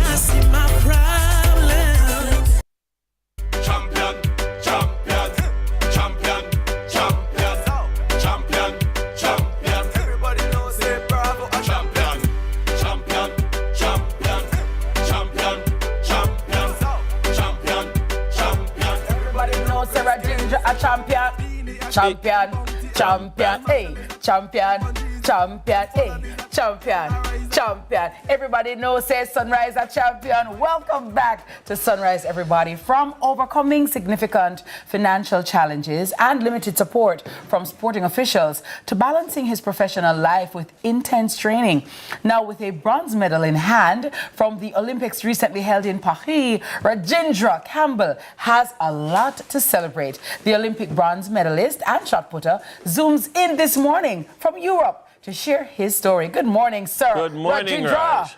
Champion, champion, hey, champion, champion, hey, champion, champion. Everybody knows, says Sunrise a champion. Welcome back to Sunrise, everybody. From overcoming significant financial challenges and limited support from sporting officials to balancing his professional life with intense training. Now, with a bronze medal in hand from the Olympics recently held in Paris, Rajendra Campbell has a lot to celebrate. The Olympic bronze medalist and shot putter zooms in this morning from Europe to share his story. Good morning, sir. Good morning, Rajendra. Raj.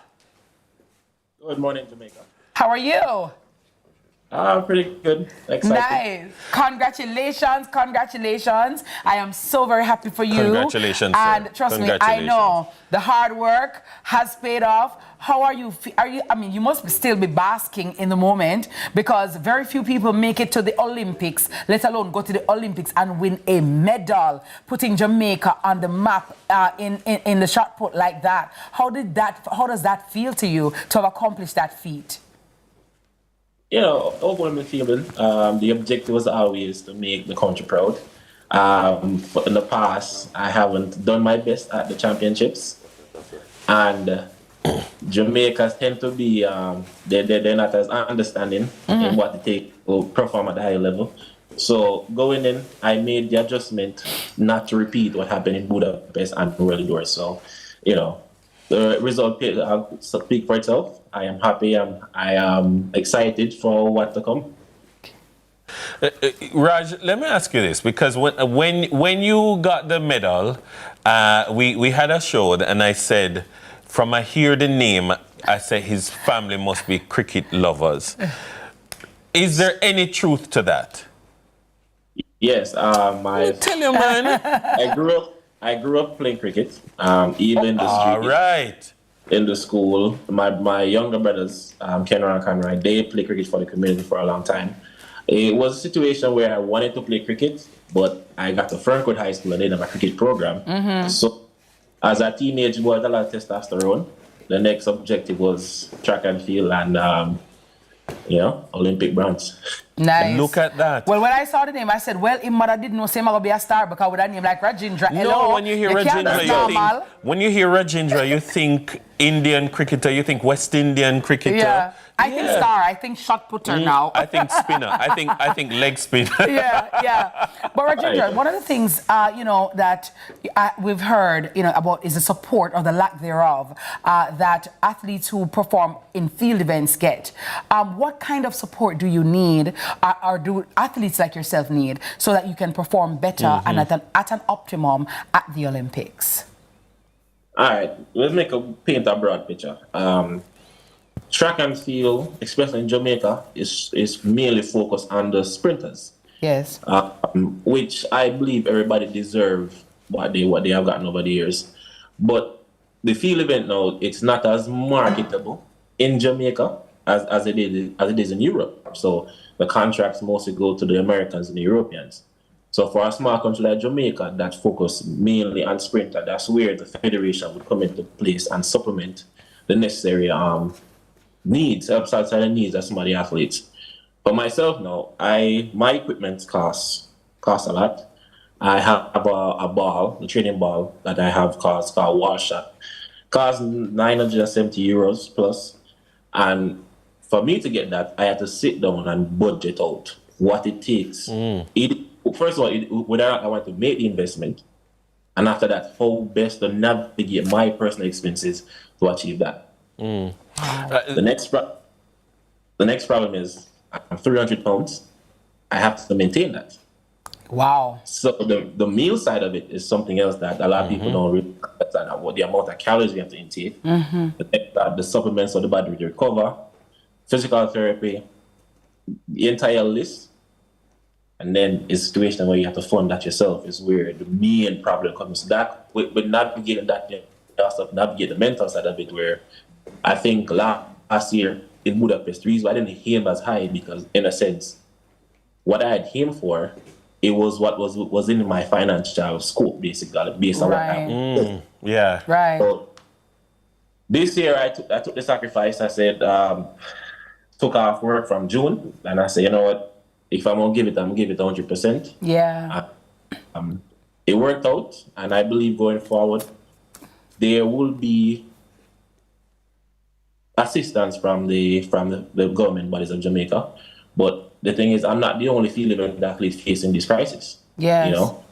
Good morning, Jamaica. How are you? Pretty good. Excited. Nice. Congratulations, congratulations. I am so very happy for you. Congratulations, and sir. trust me, I know the hard work has paid off. How are you? I mean, you must still be basking in the moment because very few people make it to the Olympics, let alone go to the Olympics and win a medal, putting Jamaica on the map in the shot put like that. How does that feel to you to have accomplished that feat? You know, overwhelming feeling. The objective was always to make the country proud. But in the past, I haven't done my best at the championships. And Jamaicans tend to be, they're not as understanding in what they take to perform at the high level. So going in, I made the adjustment not to repeat what happened in Budapest and World. So, you know, the result speaks for itself. I am happy. I am excited for what to come. Raj, let me ask you this, because when you got the medal, we had a show and I said, from I hear the name, I said his family must be cricket lovers. Is there any truth to that? Yes, tell you, man. I grew up playing cricket. Even in the street. All right. In the school, my younger brothers, Kenra and Conroy, they play cricket for the community for a long time. It was a situation where I wanted to play cricket, but I got to Ferncourt High School and they had my cricket program. So as a teenage boy with a lot of testosterone, the next objective was track and field and, Olympic bronze. Nice. Look at that. Well, when I saw the name, I said, well, if mother didn't know say I'm going to be a star because with a name like Rajendra, hello. No, when you hear Rajendra, you think Indian cricketer, you think West Indian cricketer. Yeah. I think star. I think shot putter now. I think spinner. I think leg spinner. yeah. But Rajendra, one of the things that we've heard about is the support or the lack thereof that athletes who perform in field events get. What kind of support do you need, or do athletes like yourself need, so that you can perform better and at an optimum at the Olympics? All right, let's paint a broad picture. Track and field, especially in Jamaica, is mainly focused on the sprinters. Yes. Which I believe everybody deserves what they have gotten over the years. But the field event now, it's not as marketable in Jamaica as it is in Europe. So the contracts mostly go to the Americans and the Europeans. So for a small country like Jamaica that focus mainly on sprinter, that's where the federation would come into place and supplement the necessary needs, outside the needs of some of the athletes. For myself now, my equipment costs a lot. I have a ball, the training ball that I have called Wall Shot. Costs €970 plus. And for me to get that, I had to sit down and budget out what it takes. First of all, whether I want to make the investment, and after that, how best to navigate my personal expenses to achieve that. The next problem is I'm 300 pounds. I have to maintain that. Wow. So the meal side of it is something else that a lot of people don't really understand, what the amount of calories we have to intake, the supplements of the body to recover, physical therapy, the entire list. And then a situation where you have to fund that yourself is where the main problem comes. That with navigating that stuff, navigate the mental side of it, where I think last year in Budapest, the reason why I didn't aim as high because, in a sense, what I had aimed for, it was what was in my financial scope, basically, based on what happened. Yeah. Right. So this year, I took the sacrifice. I said, took off work from June, and I said, you know what? If I'm gonna give it, I'm gonna give it 100%. Yeah. It worked out, and I believe going forward, there will be assistance from the government bodies of Jamaica. But the thing is, I'm not the only field event athlete facing this crisis. Yes. You know.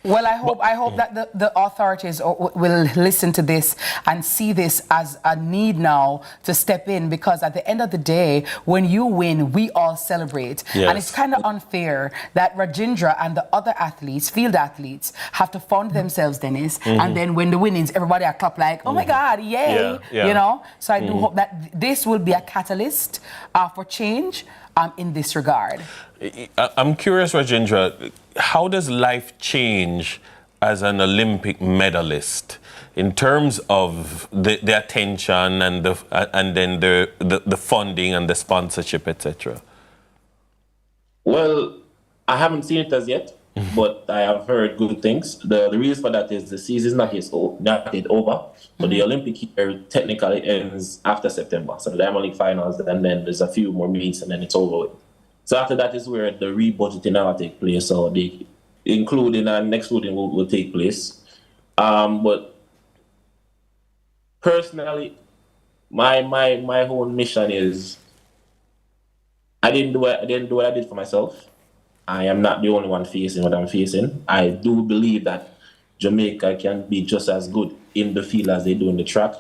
Well, I hope that the authorities will listen to this and see this as a need now to step in, because at the end of the day, when you win, we all celebrate. Yes. And it's kind of unfair that Rajendra and the other athletes, field athletes, have to fund themselves, Dennis, and then when the winnings, everybody are clap like, oh my God, yay, you know? So I do hope that this will be a catalyst for change in this regard. I'm curious, Rajendra, how does life change as an Olympic medalist in terms of the attention and then the funding and the sponsorship, etc.? Well, I haven't seen it as yet, but I have heard good things. The reason for that is the season is not yet over. So the Olympic year technically ends after September. So the Diamond League finals, and then there's a few more meets, and then it's over with. So after that is where the rebudgeting will take place. So the including and excluding will take place. But personally, my whole mission is I didn't do what I did for myself. I am not the only one facing what I'm facing. I do believe that Jamaica can be just as good in the field as they do in the track.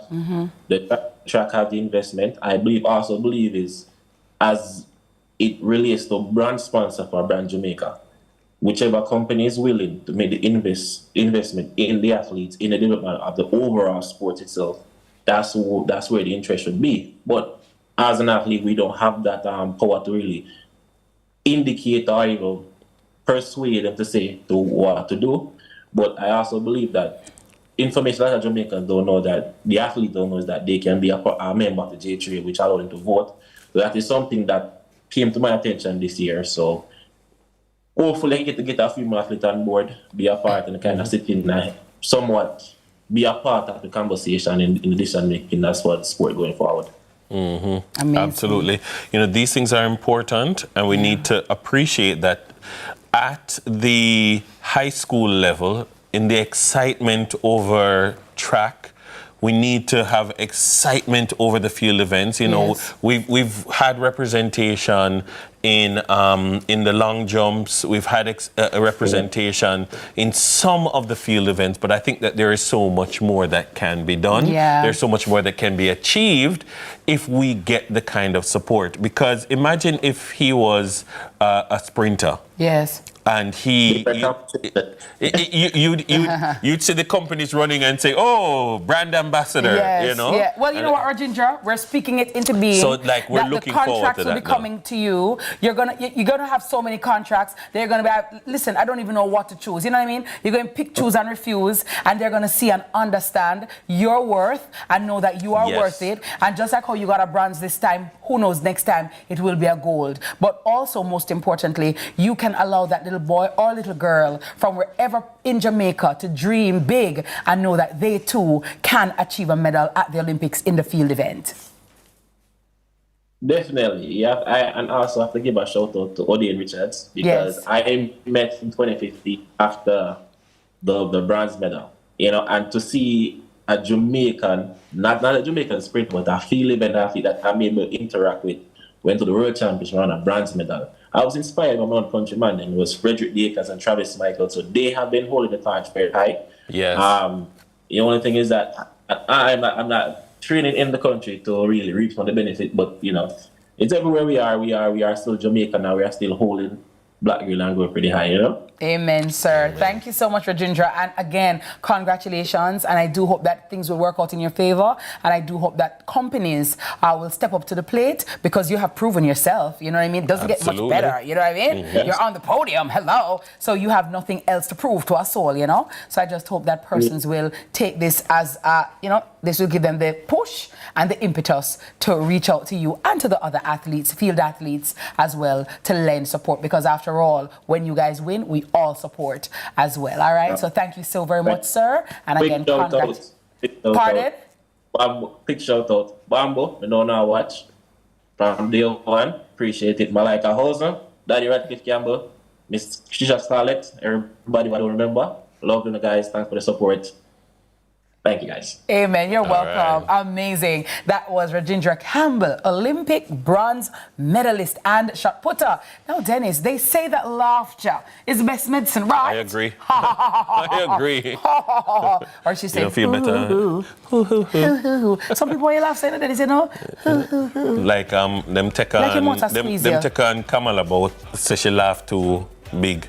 The track have the investment. I also believe is as it relates to brand sponsor for Brand Jamaica. Whichever company is willing to make the investment in the athletes, in the development of the overall sport itself, that's where the interest should be. But as an athlete, we don't have that power to really indicate or even persuade them to say to what to do. But I also believe that information that Jamaicans don't know, that the athletes don't know, is that they can be a member of the J3, which allows them to vote. So that is something that came to my attention this year. So hopefully I get to get a female athlete on board, be a part and kind of sit in somewhat be a part of the conversation in addition making that's for the sport going forward. Absolutely. You know, these things are important, and we need to appreciate that at the high school level, in the excitement over track, we need to have excitement over the field events. You know, we've had representation in the long jumps. We've had a representation in some of the field events, but I think that there is so much more that can be done. There's so much more that can be achieved if we get the kind of support. Because imagine if he was a sprinter. And you'd see the companies running and say, "Oh, brand ambassador," you know. Well, you know what, Rajendra, we're speaking it into being. So, like, we're looking forward to that. The contracts will be coming to you. You're gonna have so many contracts. They're gonna be. Listen, I don't even know what to choose. You know what I mean? You're going to pick, choose, and refuse, and they're gonna see and understand your worth and know that you are worth it. And just like how you got a bronze this time, who knows, next time it will be a gold. But also, most importantly, you can can allow that little boy or little girl from wherever in Jamaica to dream big and know that they too can achieve a medal at the Olympics in the field event. Definitely, yeah. And also have to give a shout out to Odean Richards because I met in 2015 after the bronze medal, and to see a Jamaican, not a Jamaican sprint, but a field event athlete that I'm able to interact with, went to the World Championship on a bronze medal. I was inspired by my own countryman, and it was Frederick Dakers and Travis Michael. So they have been holding the torch very high. Yes. The only thing is that I'm not training in the country to really reap some of the benefit, but it's everywhere we are still Jamaican now. We are still holding black, girl, and go pretty high, Amen, sir. Amen. Thank you so much, Rajendra. And again, congratulations. And I do hope that things will work out in your favor. And I do hope that companies will step up to the plate because you have proven yourself. You know what I mean? It doesn't get much better. You know what I mean? Mm-hmm. You're on the podium. Hello. So you have nothing else to prove to us all, So I just hope that persons will take this as, this will give them the push and the impetus to reach out to you and to the other athletes, field athletes as well, to lend support. Because after all, when you guys win, we all support as well. All right. So thank you so very much, sir. And again, congrats. Pardon? Quick shout out. Bambo, I know now watch from day one. Appreciate it. Malika Hauser, Daddy Radcliffe Campbell, Miss Shisha Scarlett, everybody I don't remember. Love you guys. Thanks for the support. Thank you, guys. Amen. You're welcome. Right. Amazing. That was Rajendra Campbell, Olympic bronze medalist and shot putter. Now, Dennis, they say that laughter is the best medicine, right? I agree. I agree. Or she said, you don't feel better. Some people you laugh saying that, Dennis, Like them take on Kamala about say she laughed too big.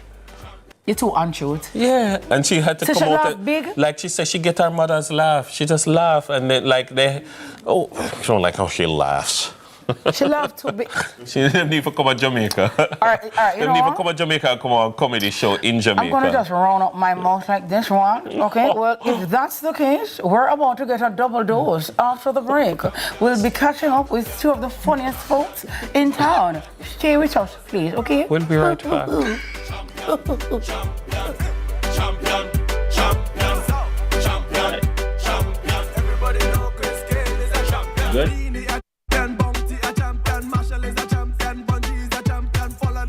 You're too untruth. Yeah, and she had to come out big. Like she said, she get her mother's laugh. She just laugh, and then she don't like how she laughs. She laughed too big. She didn't even come to Jamaica. All right, you didn't even come to Jamaica and come on a comedy show in Jamaica. I'm gonna just round up my mouth like this one. Okay, well, if that's the case, we're about to get a double dose after the break. We'll be catching up with two of the funniest folks in town. Stay with us, please, okay? We'll be right back. Good.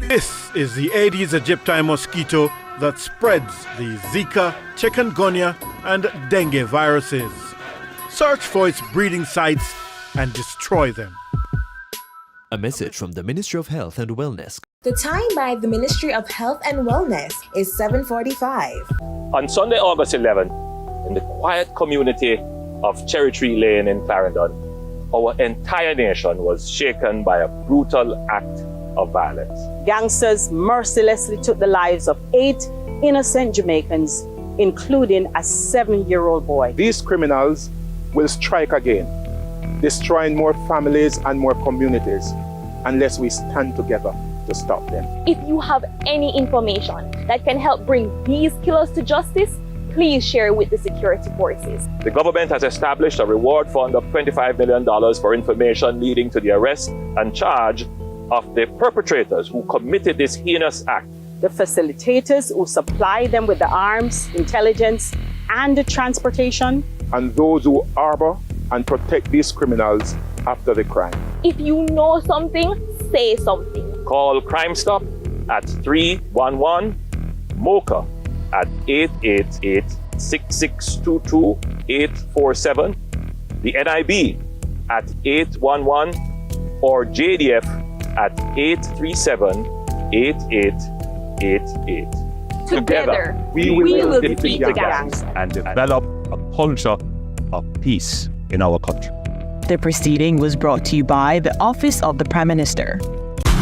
This is the Aedes aegypti mosquito that spreads the Zika, chikungunya, and dengue viruses. Search for its breeding sites and destroy them. A message from the Ministry of Health and Wellness. The time by the Ministry of Health and Wellness is 7:45. On Sunday, August 11th, in the quiet community of Cherry Tree Lane in Clarendon, our entire nation was shaken by a brutal act of violence. Gangsters mercilessly took the lives of 8 innocent Jamaicans, including a 7-year-old boy. These criminals will strike again, destroying more families and more communities unless we stand together to stop them. If you have any information that can help bring these killers to justice, please share it with the security forces. The government has established a reward fund of $25 million for information leading to the arrest and charge of the perpetrators who committed this heinous act. The facilitators who supply them with the arms, intelligence, and the transportation. And those who harbor and protect these criminals after the crime. If you know something, say something. Call Crime Stop at 311, MOCA at 888-6622-847, the NIB at 811, or JDF at 837-8888. Together, we will defeat the gangs and develop a culture of peace in our country. The proceeding was brought to you by the Office of the Prime Minister.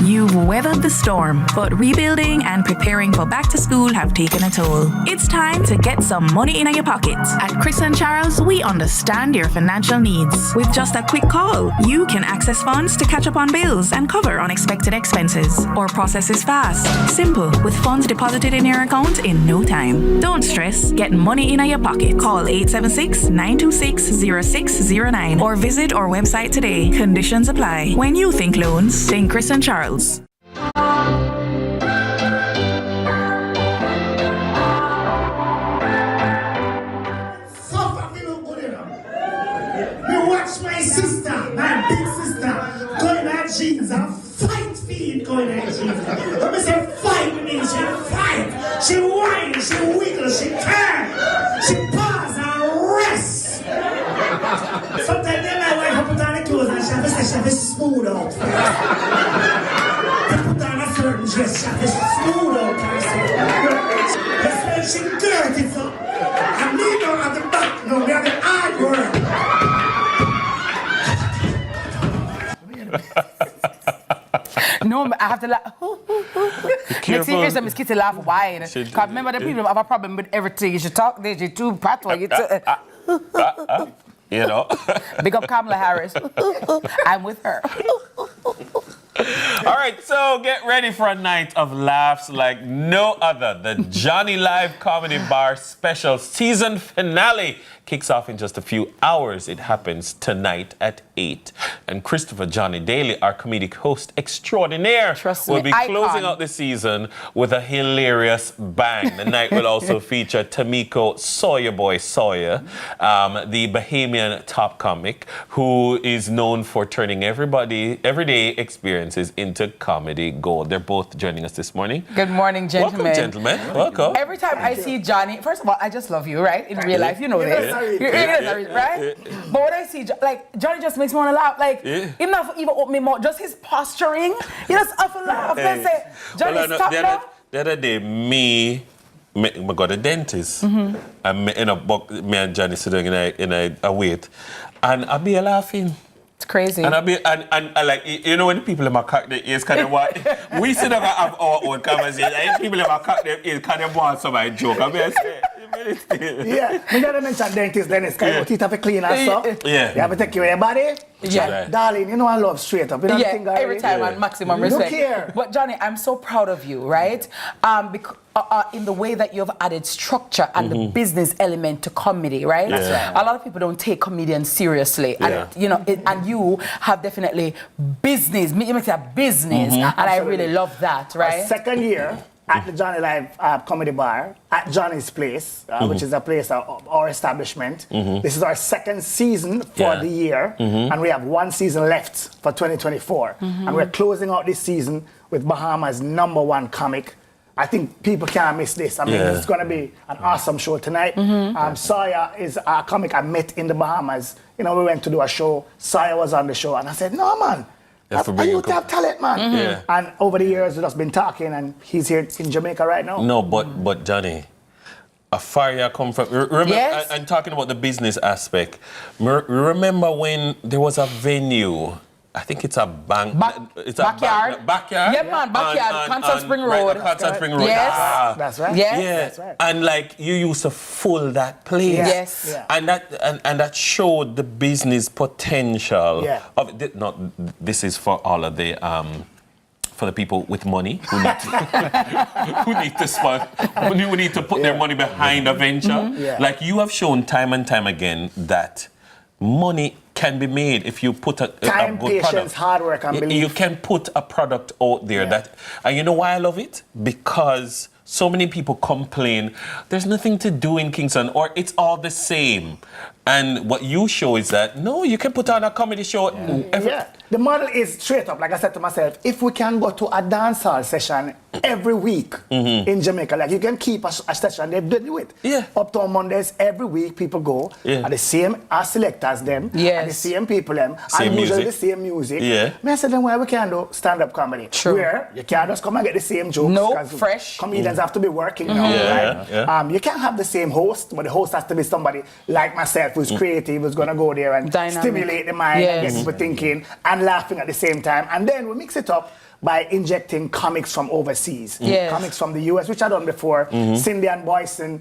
You've weathered the storm, but rebuilding and preparing for back to school have taken a toll. It's time to get some money in your pocket. At Chris and Charles, we understand your financial needs. With just a quick call, you can access funds to catch up on bills and cover unexpected expenses. Our process is fast, simple, with funds deposited in your account in no time. Don't stress, get money in your pocket. Call 876-926-0609 or visit our website today. Conditions apply. When you think loans, think Chris and Charles. a fight feed going on. When I say fight, it means she fight. She whines, she wiggles, she turns, she pause and rests. Sometimes then my wife put on the clothes and she have to smooth out. They put on a certain dress, she have to smooth out. That's when she dirty so. And me now at the back, no, we have the hard work. No, I have to laugh. Next thing is Miss Kitty laugh wide. Because remember the people have a problem with everything. You talk this, you too patois, you too... You know. Big up Kamala Harris. I'm with her. All right, so get ready for a night of laughs like no other. The Johnny Live Comedy Bar Special Season Finale kicks off in just a few hours. It happens tonight at 8. And Christopher Johnny Daly, our comedic host extraordinaire, will be closing out the season with a hilarious bang. The night will also feature Tamiko Sawyer Boy Sawyer, the Bahamian top comic, who is known for turning everyday experiences into comedy gold. They're both joining us this morning. Good morning, gentlemen. Welcome, gentlemen. Welcome. Every time I see Johnny, first of all, I just love you, right? In real life, you know this. Right? But when I see, like, Johnny just makes me want to laugh. Like, even not even open my mouth, just his posturing, you just have to laugh. Let's say, Johnny, stop now. The other day, me got a dentist, and me and Johnny sitting in a wait, and I be laughing. It's crazy. And I like, you know, when people in my cock their ears kind of what we sit down and have our own conversation, and people in my cock their ears kind of want somebody joke. I mean, yeah, we gotta mention dentist, Dennis, because your teeth have to clean and stuff. Yeah. You have to take care of your body. Yeah. Right. Darling, you know I love straight up. You know every time and maximum respect. Look here. But Johnny, I'm so proud of you, right? In the way that you've added structure and the business element to comedy, right? That's right. A lot of people don't take comedians seriously, Yeah. and you know, and you have definitely business. You make it a business, and I really love that, right? Our second year at the Johnny Live Comedy Bar at Johnny's Place, which is a place of our establishment. This is our second season for the year, and we have one season left for 2024. And we're closing out this season with Bahamas' #1 comic. I think people can't miss this. I mean, it's going to be an awesome show tonight. Sawyer is a comic I met in the Bahamas. You know, we went to do a show. Sawyer was on the show, and I said, no, man. You have talent, man. And over the years, we've just been talking, and he's here in Jamaica right now. No, but Johnny, a fire come from. Remember, I'm talking about the business aspect. Remember when there was a venue? I think it's a bank. Backyard. Backyard. Yeah, man, backyard. Constant Spring Road. Constant Spring Road. Yes. That's right. Yes. Yeah. That's right. And like you used to fill that place. Yes. Yeah. And that showed the business potential of it. Not this is for all of the for the people with money who need to, who need to put their money behind a venture. Like you have shown time and time again that money can be made if you put a time, good patience, product. hard work, and belief. You can put a product out there and you know why I love it? Because so many people complain there's nothing to do in Kingston or it's all the same. And what you show is that no, you can put on a comedy show. The model is straight up, like I said to myself, if we can go to a dancehall session every week in Jamaica, like you can keep a session, they do it. Up to Mondays, every week people go, and the same selectors them, and the same people them, and usually the same music. I said, then why we can't do stand-up comedy? True. Where you can't just come and get the same jokes. No, fresh. Comedians have to be working now, right? You can't have the same host, but the host has to be somebody like myself who's creative, who's going to go there and stimulate the mind and get people thinking and laughing at the same time. And then we mix it up by injecting comics from overseas. Comics from the US, which I've done before. Cindy and Boyson,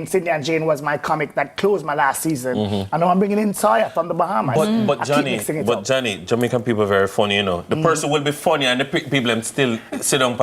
Cindy and Jane was my comic that closed my last season. And now I'm bringing in Sawyer from the Bahamas. But Johnny, Jamaican people are very funny, you know. The person will be funny and the people them still sit down,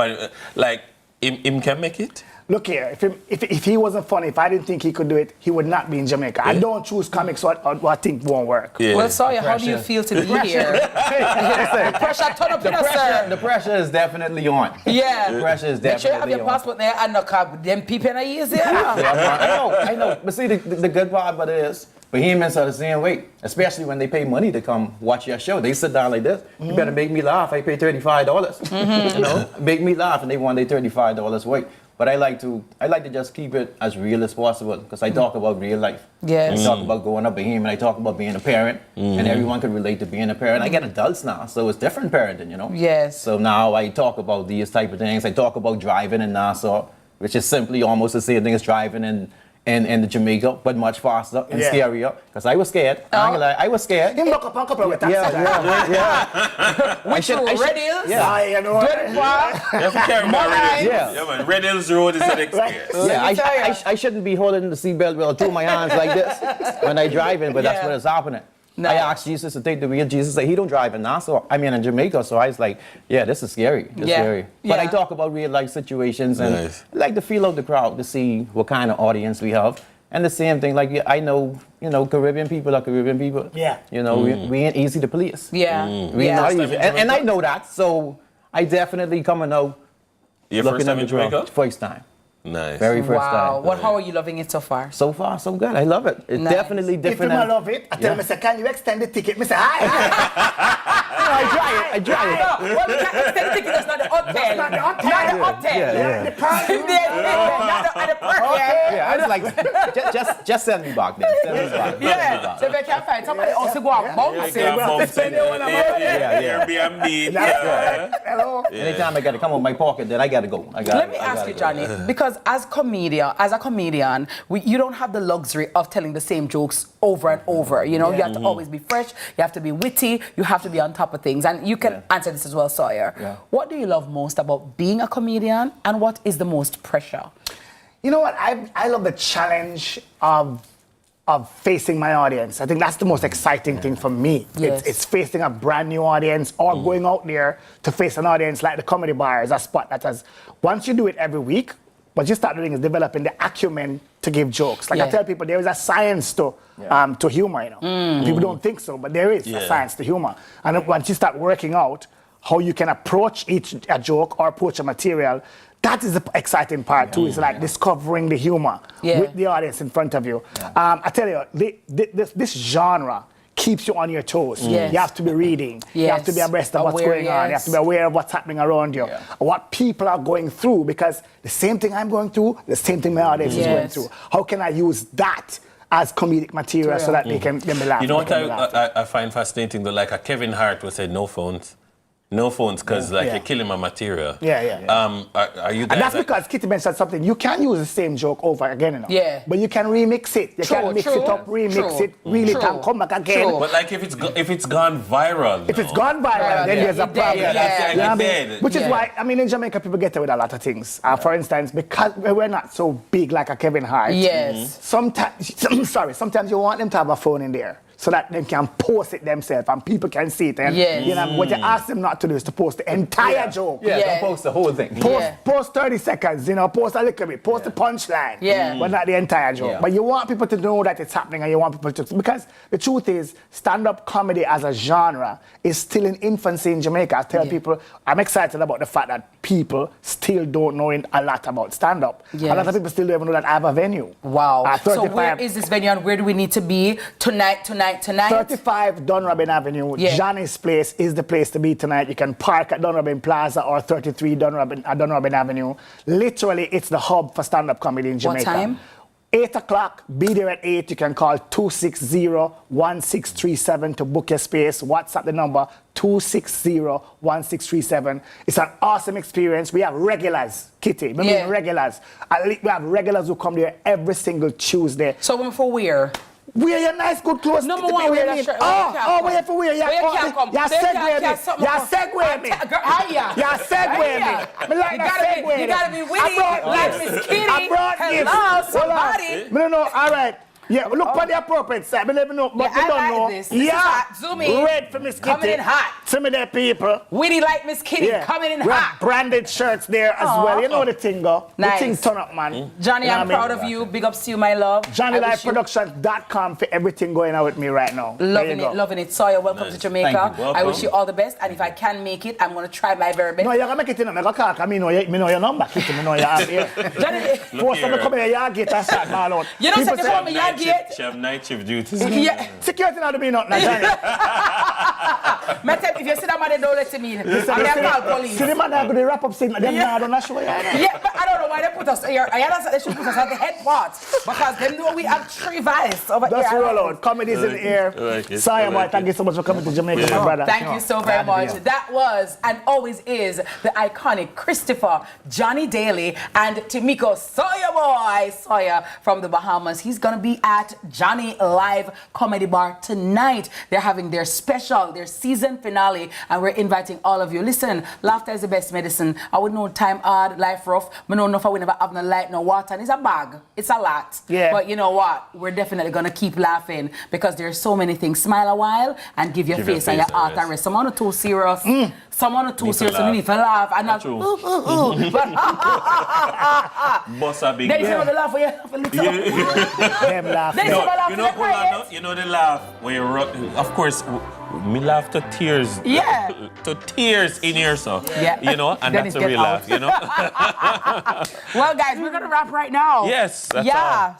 like, him can make it? Look here, if he wasn't funny, if I didn't think he could do it, he would not be in Jamaica. I don't choose comics what I think won't work. Well, Sawyer, how do you feel to be here? The pressure, turn up, sir. The pressure is definitely on. Yeah. The pressure is definitely on. Make sure you have your passport there and not them people in the ears there. I know. But see, the good part about it is, Bahamians are the same way, especially when they pay money to come watch your show. They sit down like this. You better make me laugh. I pay $35. You know, make me laugh, and they want their $35 weight. But I like to just keep it as real as possible because I talk about real life. Yes. I talk about growing up Bahamian. I talk about being a parent, and everyone can relate to being a parent. I get adults now, so it's different parenting, you know. Yes. So now I talk about these type of things. I talk about driving in Nassau, which is simply almost the same thing as driving in the Jamaica, but much faster and scarier. Because I was scared. I'm not gonna lie, I was scared. Him buck up on couple of taxis. Which road? Red Hills? Yeah, you know. You have to carry more Red Hills. Yeah, man. Red Hills Road is an experience. Yeah, I shouldn't be holding the seatbelt belt through my hands like this when I driving, but that's what is happening. I asked Jesus to take the wheel. Jesus said he don't drive in Nassau. I mean in Jamaica. So I was like, yeah, this is scary. It's scary. But I talk about real life situations and I like to feel out the crowd to see what kind of audience we have. And the same thing, like I know, Caribbean people are Caribbean people. Yeah. We ain't easy to please. Yeah. We ain't not easy. And I know that. So I definitely coming out. Your first time in Jamaica? First time. Nice. Very first time. How are you loving it so far? So far, so good. I love it. It's definitely different. If you love it, I tell him, can you extend the ticket? I say, hi. I try it. No, well, you can't extend the ticket. That's not the hotel. That's not the hotel. Not the hotel. Yeah. The parking. Not the parking. Yeah, I was like, just send me back then. Send me back. Yeah. So if I can't find somebody else to go out bouncing. Airbnb. Hello. Anytime I got to come with my pocket, then I got to go. Let me ask you, Johnny, because as a comedian, you don't have the luxury of telling the same jokes over and over. You have to always be fresh. You have to be witty. You have to be on top of things. And you can answer this as well, Sawyer. Yeah. What do you love most about being a comedian, and what is the most pressure? You know what? I love the challenge of facing my audience. I think that's the most exciting thing for me. Yes. It's facing a brand new audience or going out there to face an audience like the Comedy Bar is a spot that has, once you do it every week, what you start doing is developing the acumen to give jokes. Like I tell people, there is a science to humor, People don't think so, but there is a science to humor. And once you start working out how you can approach a joke or approach a material, that is the exciting part too. It's like discovering the humor with the audience in front of you. I tell you, this genre keeps you on your toes. You have to be reading. You have to be abreast of what's going on. You have to be aware of what's happening around you. What people are going through, because the same thing I'm going through, the same thing my audience is going through. How can I use that as comedic material so that they can be laughing? You know what I find fascinating though? Like a Kevin Hart would say, no phones. No phones, because you're killing my material. Are you? And that's because Kitty mentioned something. You can use the same joke over again, but you can remix it. You can mix it up, remix it, really come back again. But like if it's gone viral. If it's gone viral, then there's a problem. Which is why in Jamaica people get away with a lot of things. For instance, because we're not so big like a Kevin Hart. Sometimes you want them to have a phone in there, so that they can post it themselves and people can see it. And what you ask them not to do is to post the entire joke. Don't post the whole thing. Post 30 seconds, post a little bit, post the punchline, but not the entire joke. But you want people to know that it's happening, and you want people to, because the truth is, stand-up comedy as a genre is still in infancy in Jamaica. I tell people, I'm excited about the fact that people still don't know a lot about stand-up. A lot of people still don't even know that I have a venue. Wow. So where is this venue, and where do we need to be tonight? 35 Dunrobin Avenue, Johnny's Place is the place to be tonight. You can park at Dunrobin Plaza or 33 Dunrobin Avenue. Literally, it's the hub for stand-up comedy in Jamaica. What time? 8 o'clock, be there at 8. You can call 260-1637 to book your space. WhatsApp the number 260-1637. It's an awesome experience. We have regulars, Kitty. We mean regulars. We have regulars who come there every single Tuesday. So for where? Wear your nice, good clothes. Number one, wear that shirt. Where for wear? You're segue me. You're segue me. You gotta be witty, like Miss Kitty. I brought gifts. Hello, somebody. No, all right. Yeah, look for the appropriate side. I don't know, but you don't know. This is hot. Zoom in. Red for Miss Kitty. Coming in hot. Some of their people. Witty like Miss Kitty. Coming in we hot. have branded shirts there as well. You know the thing, go. Nice. The thing turn up, man. Johnny, I'm proud of you. Big ups to you, my love. JohnnyLiveProductions.com for everything going on with me right now. Loving it. Sawyer, welcome to Jamaica. I wish you all the best. And if I can make it, I'm going to try my very best. No, you're going to make it in. I'm going to call. I know your number, Kitty. I know you have here. Johnny. Force them to come here. You get a shot, man. You don't say you want me, you Security. She have night shift duties. Yeah. Security not to be nothing, Johnny. If you see that man, don't let me in. I'm going to call police. See the man that going to wrap up saying them not on the show. Yeah, but I don't know why they put us here. I understand they should put us at the head part because they know we have 3 vice over here. That's roll out. Comedies in the air. Sorry, boy. Thank you so much for coming to Jamaica, my brother. Thank you so very much. That was and always is the iconic Christopher Johnny Daly and Tamiko Sawyer from the Bahamas. He's going to be at Johnny Live Comedy Bar tonight. They're having their special, their season finale, and we're inviting all of you. Listen, laughter is the best medicine. I would know time hard, life rough. I know if I would never have no light, no water, and it's a bag. It's a lot. Yeah. But you know what? We're definitely going to keep laughing because there's so many things. Smile a while and give your face and your heart a rest. Someone are too serious. Someone are too serious and you need to laugh. And not, Boss a big. Then you know the laugh when you laugh a little. Them laugh. Then No, laugh you know, hold on, no? You know the laugh when you rock. Of course, me laugh to tears. Yeah. To tears in here, so. Yeah. You know, and Then that's it a real gets laugh, you know. Well, guys, we're going to wrap right now. Yes, that's yeah. all.